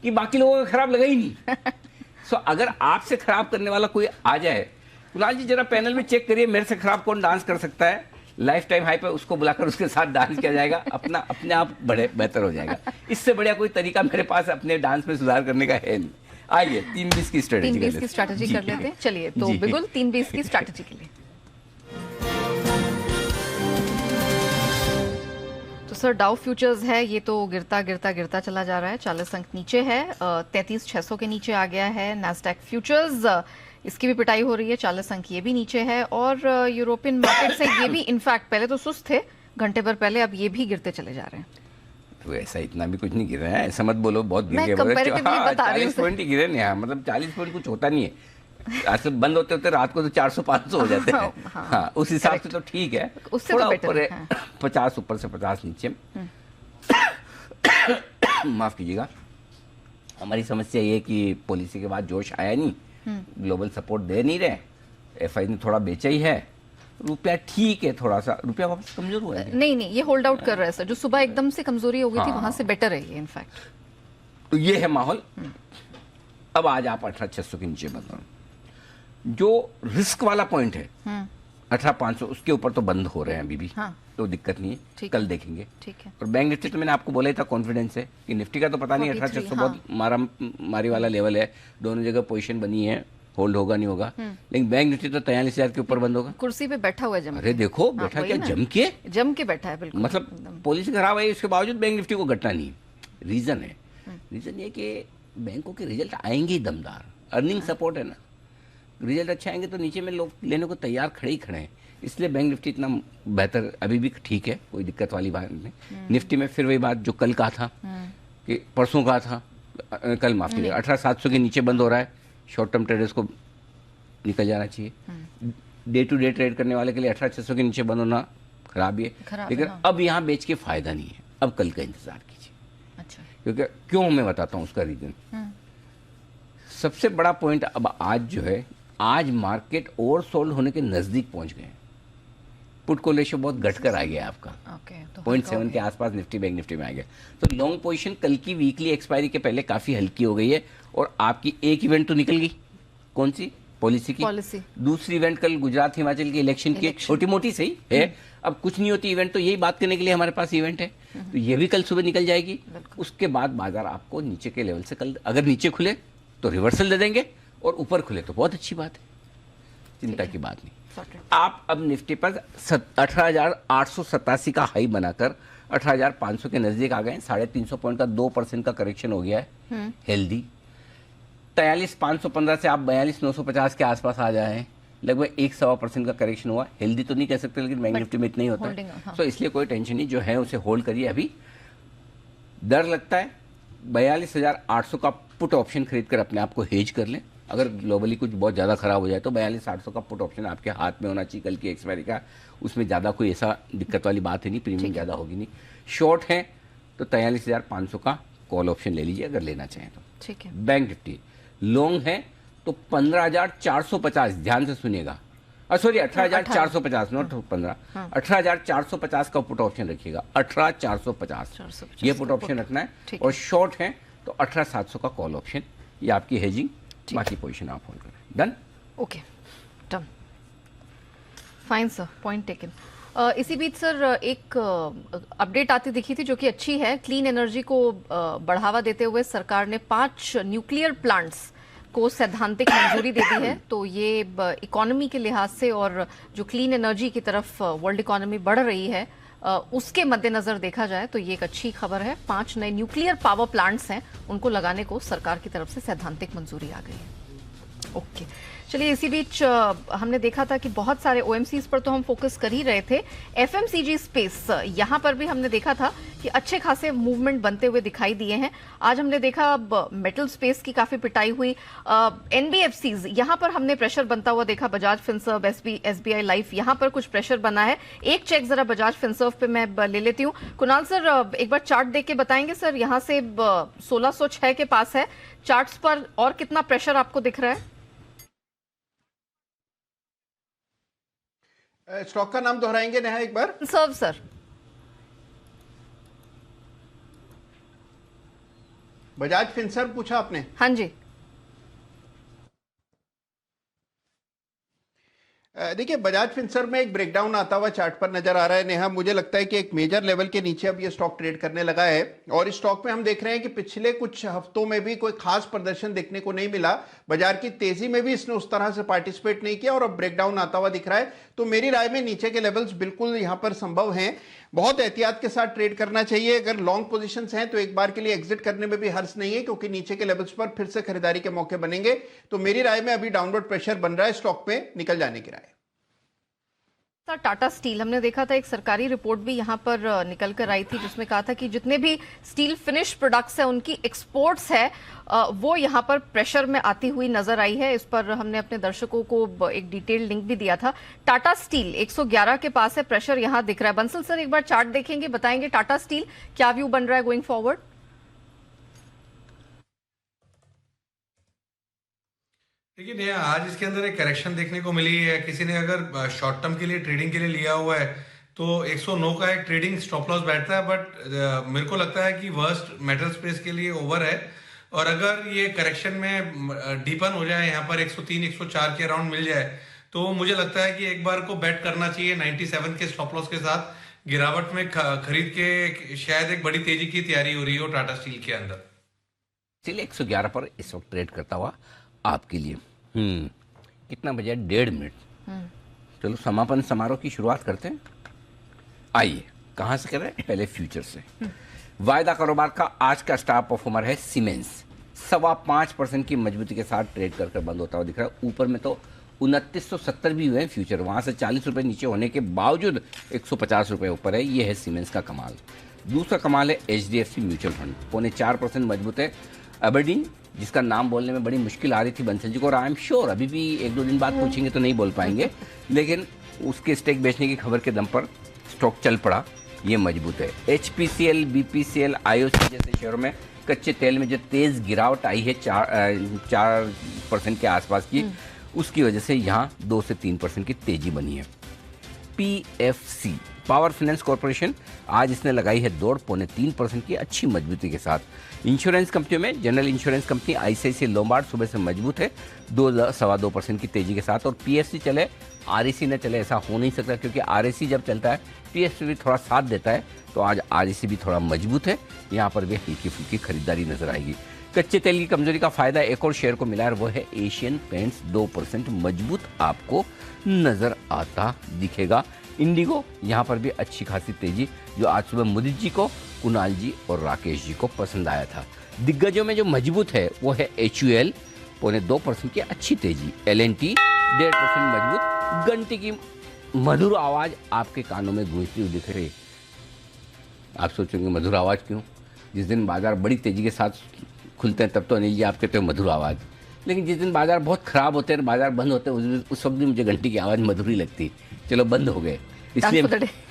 कि बाकी लोगों को खराब लगा ही नहीं। सो अगर आपसे खराब करने वाला कोई आ जाए, कुणाल जी जरा पैनल में चेक करिए मेरे से खराब कौन डांस कर सकता है। लाइफ टाइम हाई पे उसको बुलाकर उसके साथ डांस किया जाएगा, अपने आप बेहतर हो जाएगा। इससे बढ़िया कोई तरीका मेरे पास अपने डांस में सुधार करने का है नहीं। आइए 3-20 की स्ट्रेटेजी
3-20 की स्ट्रैटेजी कर लेते हैं। चलिए, तो बिल्कुल 3-20 की स्ट्रैटेजी के लिए तो सर डाउ फ्यूचर्स है, ये तो गिरता चला जा रहा है। 40 अंक नीचे है, 33,600 के नीचे आ गया है। नैस्डैक फ्यूचर्स, इसकी भी पिटाई हो रही है, 40 अंक ये भी नीचे है। और यूरोपियन मार्केट से ये भी इनफैक्ट पहले तो सुस्त थे घंटे भर पहले, अब ये भी गिरते चले जा रहे हैं।
तो ऐसा इतना भी कुछ नहीं गिर रहा है, ऐसा मत बोलो बहुत गिर गए।
40
पॉइंट ही गिरे नहीं, मतलब 40 पॉइंट कुछ होता नहीं है। आज बंद होते होते रात को तो 400-500 हो जाते हैं। हाँ, उस हिसाब से तो ठीक है, थोड़ा ऊपर है, 50 ऊपर से 50 नीचे। माफ कीजिएगा, हमारी समस्या ये कि पॉलिसी के बाद जोश आया नहीं, ग्लोबल सपोर्ट दे नहीं रहे, एफआई ने थोड़ा बेचा ही है। रुपया ठीक है, थोड़ा सा रुपया वापस कमजोर हुआ है।
नहीं, ये होल्ड आउट कर रहा है सर। जो सुबह एकदम से कमजोरी हो गई थी, वहां से बेटर है ये इनफैक्ट।
तो ये है माहौल। अब आज आप 18,600 के नीचे बंद हो, जो रिस्क वाला पॉइंट है 18,500 उसके ऊपर तो बंद हो रहे हैं अभी भी। हाँ। तो दिक्कत नहीं है, कल देखेंगे। ठीक है। और बैंक निफ्टी तो मैंने आपको बोला ही था कॉन्फिडेंस है कि निफ्टी का तो पता नहीं, 18,600 बहुत मारी वाला लेवल है, दोनों जगह पोजीशन बनी है, होल्ड होगा नहीं होगा, लेकिन बैंक निफ्टी तो 43,000 के ऊपर बंद होगा।
कुर्सी पे बैठा हुआ जम।
अरे देखो बैठा क्या जम के
बैठा है, बिल्कुल
मतलब पॉलिसी खराब है, इसके बावजूद बैंक निफ्टी को घटना नहीं। रीजन है, रीजन ये कि बैंकों के रिजल्ट आएंगे ही दमदार, अर्निंग सपोर्ट है ना, रिजल्ट अच्छे आएंगे तो नीचे में लोग लेने को तैयार खड़े ही खड़े हैं, इसलिए बैंक निफ्टी इतना बेहतर अभी भी ठीक है, कोई दिक्कत वाली बात नहीं। निफ्टी में फिर वही बात जो कल कहा था कि परसों कहा था, कल माफ कीजिएगा, 18,700 के नीचे बंद हो रहा है, शॉर्ट टर्म ट्रेडर्स को निकल जाना चाहिए। डे टू डे ट्रेड करने वाले के लिए 18,600 के नीचे बंद होना खराब ही है, लेकिन अब यहाँ बेच के फायदा नहीं है, अब कल का इंतजार कीजिए। अच्छा। क्योंकि क्यों मैं बताता हूँ उसका रीजन। सबसे बड़ा पॉइंट अब आज जो है, आज मार्केट ओवरसोल्ड होने के नजदीक पहुंच गए, पुट को रेशियो बहुत घट कर आ गया आपका, 0.7 के आसपास निफ्टी बैंक निफ्टी में आ गया। तो लॉन्ग पोजीशन कल की वीकली एक्सपायरी के पहले काफी हल्की हो गई है, और आपकी एक इवेंट तो निकल गई, कौन सी, पॉलिसी की। दूसरी इवेंट कल गुजरात हिमाचल की इलेक्शन की, छोटी मोटी सही है, अब कुछ नहीं होती इवेंट, तो यही बात करने के लिए हमारे पास इवेंट है, तो ये भी कल सुबह निकल जाएगी। उसके बाद बाजार आपको नीचे के लेवल से कल अगर नीचे खुले तो रिवर्सल दे देंगे, और ऊपर खुले तो बहुत अच्छी बात है, चिंता की बात नहीं। आप अब निफ्टी पर 18,887 का हाई बनाकर 18,500 के नजदीक आ गए, 350 पॉइंट का 2% का करेक्शन हो गया है, हेल्दी। 43,515 से आप 42,950 के आसपास आ जाए, लगभग 1.25% का करेक्शन हुआ, हेल्दी तो नहीं कह सकते, लेकिन बैंक निफ्टी में इतना ही होता है, तो इसलिए कोई टेंशन नहीं, जो है उसे होल्ड करिए। अभी डर लगता है 42,800 का पुट ऑप्शन खरीद कर अपने आप को हेज कर लें, अगर ग्लोबली कुछ बहुत ज़्यादा खराब हो जाए तो 42,800 का पुट ऑप्शन आपके हाथ में होना चाहिए कल की एक्सपायरी का, उसमें ज़्यादा कोई ऐसा दिक्कत वाली बात है नहीं, प्रीमियम ज़्यादा होगी नहीं। शॉर्ट है तो 43,500 का कॉल ऑप्शन ले लीजिए अगर लेना चाहें तो। ठीक है। बैंक निफ्टी लॉन्ग है तो 15,450, ध्यान से सुनिएगा, सॉरी 18,450 नॉट 15, 18,450 का पुट ऑप्शन रखिएगा, 18,450 ये पुट ऑप्शन रखना है, और शॉर्ट है तो 18,700 का कॉल ऑप्शन, ये आपकी हेजिंग, बाकी पोजीशन आप होल्ड करें। Done? Okay,
done, fine sir, point taken. इसी बीच सर एक अपडेट आती दिखी थी जो कि अच्छी है, क्लीन एनर्जी को बढ़ावा देते हुए सरकार ने 5 न्यूक्लियर प्लांट्स को सैद्धांतिक मंजूरी दे दी है, तो ये इकोनॉमी के लिहाज से और जो क्लीन एनर्जी की तरफ वर्ल्ड इकोनॉमी बढ़ रही है उसके मद्देनजर देखा जाए तो ये एक अच्छी खबर है। 5 नए न्यूक्लियर पावर प्लांट्स हैं, उनको लगाने को सरकार की तरफ से सैद्धांतिक मंजूरी आ गई है। ओके, चलिए इसी बीच हमने देखा था कि बहुत सारे ओएमसीज पर तो हम फोकस कर ही रहे थे, एफएमसीजी स्पेस यहां पर भी हमने देखा था कि अच्छे खासे मूवमेंट बनते हुए दिखाई दिए हैं। आज हमने देखा मेटल स्पेस की काफी पिटाई हुई, एनबीएफसीज यहां पर हमने प्रेशर बनता हुआ देखा, बजाज फिनसर्व, एसबीआई लाइफ, यहां पर कुछ प्रेशर बना है। एक चेक जरा बजाज फिनसर्व पे मैं ले लेती हूँ। कुणाल सर एक बार चार्ट देख के बताएंगे सर, यहाँ से 1606 के पास है, चार्ट्स पर और कितना प्रेशर आपको दिख रहा है?
स्टॉक का नाम दोहराएंगे नेहा एक बार?
सर्व सर।
बजाज फिनसर्व पूछा आपने?
हाँ जी।
देखिए बजाज फिनसर्व में एक ब्रेकडाउन आता हुआ चार्ट पर नजर आ रहा है नेहा, मुझे लगता है कि एक मेजर लेवल के नीचे अब ये स्टॉक ट्रेड करने लगा है, और इस स्टॉक में हम देख रहे हैं कि पिछले कुछ हफ्तों में भी कोई खास प्रदर्शन देखने को नहीं मिला, बाजार की तेजी में भी इसने उस तरह से पार्टिसिपेट नहीं किया और अब ब्रेकडाउन आता हुआ दिख रहा है। तो मेरी राय में नीचे के लेवल्स बिल्कुल यहां पर संभव हैं, बहुत एहतियात के साथ ट्रेड करना चाहिए। अगर लॉन्ग पोजीशंस हैं तो एक बार के लिए एग्जिट करने में भी हर्ज नहीं है, क्योंकि नीचे के लेवल्स पर फिर से खरीदारी के मौके बनेंगे। तो मेरी राय में अभी डाउनवर्ड प्रेशर बन रहा है, स्टॉक पे निकल जाने की राय।
टाटा स्टील हमने देखा था, एक सरकारी रिपोर्ट भी यहाँ पर निकल कर आई थी जिसमें कहा था कि जितने भी स्टील फिनिश प्रोडक्ट्स हैं उनकी एक्सपोर्ट्स है वो यहाँ पर प्रेशर में आती हुई नजर आई है। इस पर हमने अपने दर्शकों को एक डिटेल लिंक भी दिया था। टाटा स्टील 111 के पास है, प्रेशर यहाँ दिख रहा है। बंसल सर एक बार चार्ट देखेंगे, बताएंगे टाटा स्टील क्या व्यू बन रहा है गोइंग फॉरवर्ड?
देखिए आज इसके अंदर एक करेक्शन देखने को मिली है। किसी ने अगर शॉर्ट टर्म के लिए ट्रेडिंग के लिए लिया हुआ है तो 109 का एक ट्रेडिंग स्टॉप लॉस बैठता है, बट मेरे को लगता है कि वर्स्ट मेटल स्पेस के लिए ओवर है और अगर ये करेक्शन में डीपन हो जाए, यहाँ पर 103 104 के अराउंड मिल जाए, तो मुझे लगता है कि एक बार को बेट करना चाहिए 97 के स्टॉप लॉस के साथ। गिरावट में खरीद के शायद एक बड़ी तेजी की तैयारी हो रही हो टाटा स्टील के अंदर।
इसलिए 111 पर इस वक्त ट्रेड करता हुआ आपके लिए कितना बजे? 1.5 मिनट। चलो समापन समारोह की शुरुआत करते हैं। आइए, कहां से करें? पहले फ्यूचर से। वायदा कारोबार का आज का स्टार परफॉर्मर है सीमेंस। 5.25% की मजबूती के साथ ट्रेड कर बंद होता हुआ दिख रहा है। ऊपर में तो 2970 भी हुए हैं फ्यूचर, वहां से 40 रुपए नीचे होने के बावजूद 150 रुपए ऊपर है। ये है सीमेंस का कमाल। दूसरा कमाल है HDFC म्यूचुअल फंड, 4.25% मजबूत है। अबरडीन, जिसका नाम बोलने में बड़ी मुश्किल आ रही थी बंसल जी को, और आई एम श्योर अभी भी 1-2 दिन बाद पूछेंगे तो नहीं बोल पाएंगे, लेकिन उसके स्टेक बेचने की खबर के दम पर स्टॉक चल पड़ा, ये मजबूत है। HPCL, BPCL, IOC जैसे शेयरों में कच्चे तेल में जो तेज गिरावट आई है 4% के आसपास की, उसकी वजह से यहाँ 2 से 3% की तेजी बनी है। PFC, पावर फाइनेंस कॉर्पोरेशन, आज इसने लगाई है दौड़ 3.25% की अच्छी मजबूती के साथ। इंश्योरेंस कंपनियों में general insurance company ICICI Lombard सुबह से मजबूत है 2.25% की तेजी के साथ। और PFC चले, REC न चले, ऐसा हो नहीं सकता, क्योंकि REC जब चलता है PFC भी थोड़ा साथ देता है, तो आज REC भी थोड़ा मजबूत है। यहाँ पर भी हल्की फुल्की खरीदारी नजर आएगी। कच्चे तेल की कमजोरी का फायदा एक और शेयर को मिला है, वो है एशियन पेंट्स, 2% मजबूत आपको नजर आता दिखेगा। इंडिगो, यहाँ पर भी अच्छी खासी तेजी, जो आज सुबह मुदित जी को, कुणाल जी और राकेश जी को पसंद आया था। दिग्गजों में जो मजबूत है वो है HUL, 2% की अच्छी तेजी। L&T 1.5% मजबूत। घंटी की मधुर आवाज आपके कानों में गूंजती हुई दिख रही। आप सोचेंगे मधुर आवाज क्यों? जिस दिन बाजार बड़ी तेजी के साथ खुलते हैं तब तो अनिल जी आप कहते हो मधुर आवाज, लेकिन जिस दिन बाजार बहुत खराब होते हैं, बाजार बंद होते हैं, उस वक्त भी मुझे घंटी की आवाज मधुर ही लगती। चलो बंद हो गए, इसलिए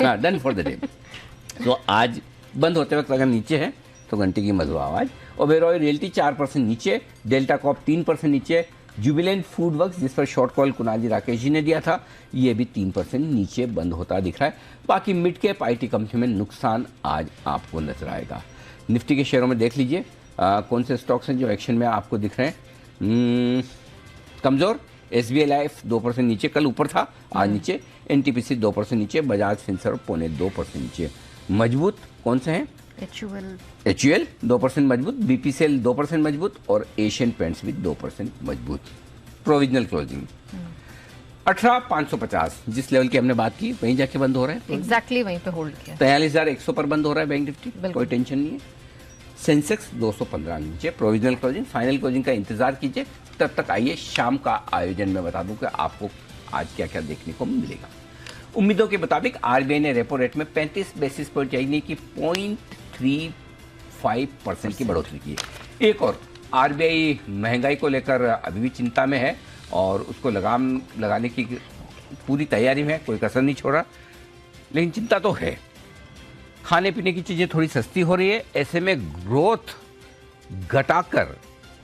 हाँ, डन फॉर द डे। तो आज बंद होते वक्त अगर नीचे है तो घंटी की मधुर आवाज। ओबेरॉय रियल्टी 4% नीचे, डेल्टा कॉप 3% नीचे, जुबिलेंट फूड वर्क्स, जिस पर शॉर्ट कॉल कुणाल जी राकेश जी ने दिया था, ये भी 3% नीचे बंद होता दिख रहा है। बाकी मिड कैप IT कंपनी में नुकसान आज आपको नजर आएगा। निफ्टी के शेयरों में देख लीजिए कौन से स्टॉक्स हैं जो एक्शन में आपको दिख रहे हैं। कमजोर SBI लाइफ 2% नीचे, कल ऊपर था आज नीचे। NTPC 2% नीचे, बजाज फिनसर्व 0.25% नीचे। मजबूत कौन से हैं? HUL 2% मजबूत, BPCL 2% मजबूत और एशियन पेंट्स भी 2% मजबूत। प्रोविजनल क्लोजिंग 18,550, जिस लेवल की हमने बात की वहीं जाके बंद हो रहा है।
एग्जैक्टली वहीं पे होल्ड किया।
43,100 पर बंद हो रहा है बैंक निफ्टी, कोई टेंशन नहीं है। सेंसेक्स 215 नीचे। प्रोविजनल क्लोजिंग, फाइनल क्लोजिंग का इंतजार कीजिए। तब तक आइए शाम का आयोजन में बता दूं कि आपको आज क्या क्या देखने को मिलेगा। उम्मीदों के मुताबिक RBI ने रेपो रेट में 35 बेसिस पॉइंट यानी कि 0.35% की बढ़ोतरी की है। एक और, RBI महंगाई को लेकर अभी भी चिंता में है और उसको लगाम लगाने की पूरी तैयारी में है, कोई कसर नहीं छोड़ा, लेकिन चिंता तो है। खाने पीने की चीजें थोड़ी सस्ती हो रही है, ऐसे में ग्रोथ घटाकर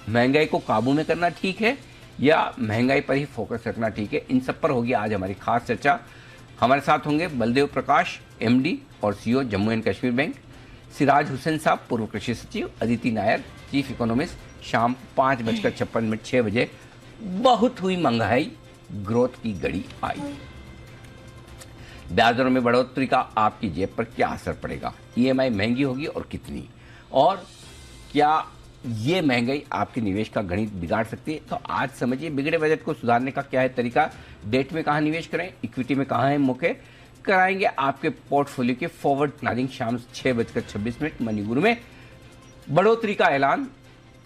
महंगाई को काबू में करना ठीक है या महंगाई पर ही फोकस रखना ठीक है? इन सब पर होगी आज हमारी खास चर्चा। हमारे साथ होंगे बलदेव प्रकाश, MD और CEO Jammu and Kashmir bank, Siraj Hussain साहब, पूर्व कृषि सचिव, अदिति नायर, चीफ इकोनॉमिस्ट। शाम 5:56 6 बजे बहुत हुई महंगाई, ग्रोथ की घड़ी आई। ब्याज दरों में बढ़ोतरी का आपकी जेब पर क्या असर पड़ेगा? EMI महंगी होगी और कितनी? और क्या ये महंगाई आपके निवेश का गणित बिगाड़ सकती है? तो आज समझिए बिगड़े बजट को सुधारने का क्या है तरीका। डेट में कहाँ निवेश करें, इक्विटी में कहाँ है मौके, कराएंगे आपके पोर्टफोलियो के फॉरवर्ड प्लानिंग शाम 6:26 मनी गुरु में। बढ़ोतरी का ऐलान,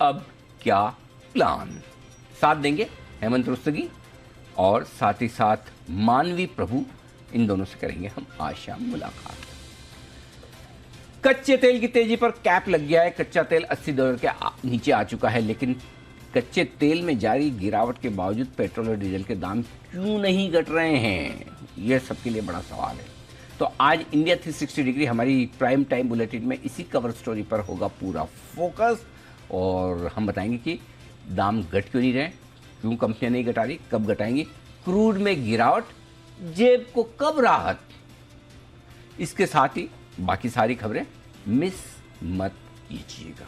अब क्या प्लान? साथ देंगे हेमंत रुस्तगी और साथ ही साथ मानवी प्रभु, इन दोनों से करेंगे हम आज शाम मुलाकात। कच्चे तेल की तेजी पर कैप लग गया है। कच्चा तेल $80 के नीचे आ चुका है, लेकिन कच्चे तेल में जारी गिरावट के बावजूद पेट्रोल और डीजल के दाम क्यों नहीं घट रहे हैं, यह सबके लिए बड़ा सवाल है। तो आज इंडिया 360 डिग्री हमारी प्राइम टाइम बुलेटिन में इसी कवर स्टोरी पर होगा पूरा फोकस, और हम बताएंगे कि दाम घट क्यों नहीं रहे, क्यों कंपनियां नहीं घटा रही, कब घटाएंगी, क्रूड में गिरावट, जेब को कब राहत। इसके साथ ही बाकी सारी खबरें मिस मत कीजिएगा।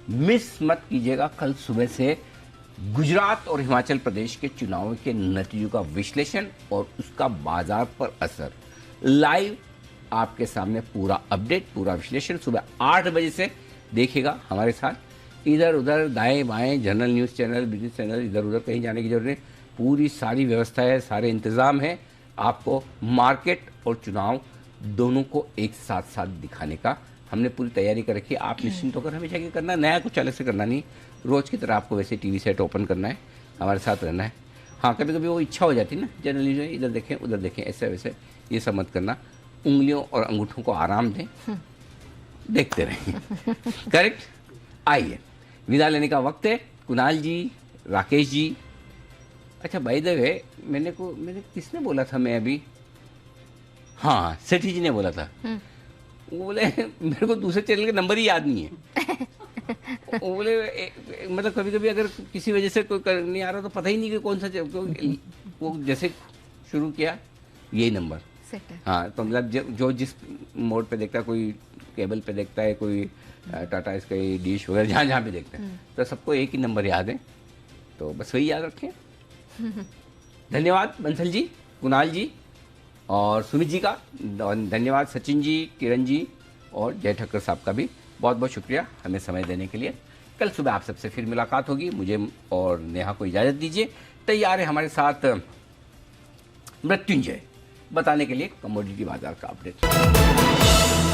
मिस मत कीजिएगा कल सुबह से गुजरात और हिमाचल प्रदेश के चुनाव के नतीजों का विश्लेषण और उसका बाजार पर असर लाइव आपके सामने, पूरा अपडेट, पूरा विश्लेषण सुबह 8 बजे से देखिएगा हमारे साथ। इधर उधर दाएं बाएं general news channel, business channel, इधर उधर कहीं जाने की जरूरत नहीं, पूरी सारी व्यवस्था है, सारे इंतजाम है आपको मार्केट और चुनाव दोनों को एक साथ साथ दिखाने का। हमने पूरी तैयारी कर रखी है, आप निश्चिंत होकर हमेशा क्या करना, नया कुछ अलग से करना नहीं, रोज की तरह आपको वैसे टीवी सेट ओपन करना है, हमारे साथ रहना है। हाँ, कभी कभी वो इच्छा हो जाती है ना जनरली जो इधर देखें उधर देखें, ऐसे वैसे ये सब मत करना, उंगलियों और अंगूठों को आराम दें, देखते रहें। करेक्ट। आइए विदा लेने का वक्त है। कुणाल जी, राकेश जी, अच्छा बाय द वे मैंने किसने बोला था, मैं अभी, हाँ सेठी जी ने बोला था, वो बोले मेरे को दूसरे चैनल के नंबर ही याद नहीं है। वो बोले मतलब कभी कभी अगर किसी वजह से कोई नहीं आ रहा तो पता ही नहीं कि कौन सा वो जैसे शुरू किया यही नंबर। हाँ, तो मतलब जो जिस मोड पे देखता है, कोई केबल पे देखता है, कोई टाटा स्काई डिश वगैरह जहाँ जहाँ पे देखता है, तो सबको एक ही नंबर याद है, तो बस वही याद रखें। धन्यवाद बंसल जी, कुणाल जी और सुमित जी का धन्यवाद, सचिन जी, किरण जी और जय ठक्कर साहब का भी बहुत बहुत शुक्रिया हमें समय देने के लिए। कल सुबह आप सबसे फिर मुलाकात होगी। मुझे और नेहा को इजाज़त दीजिए। तैयार है हमारे साथ मृत्युंजय बताने के लिए कमोडिटी बाजार का अपडेट।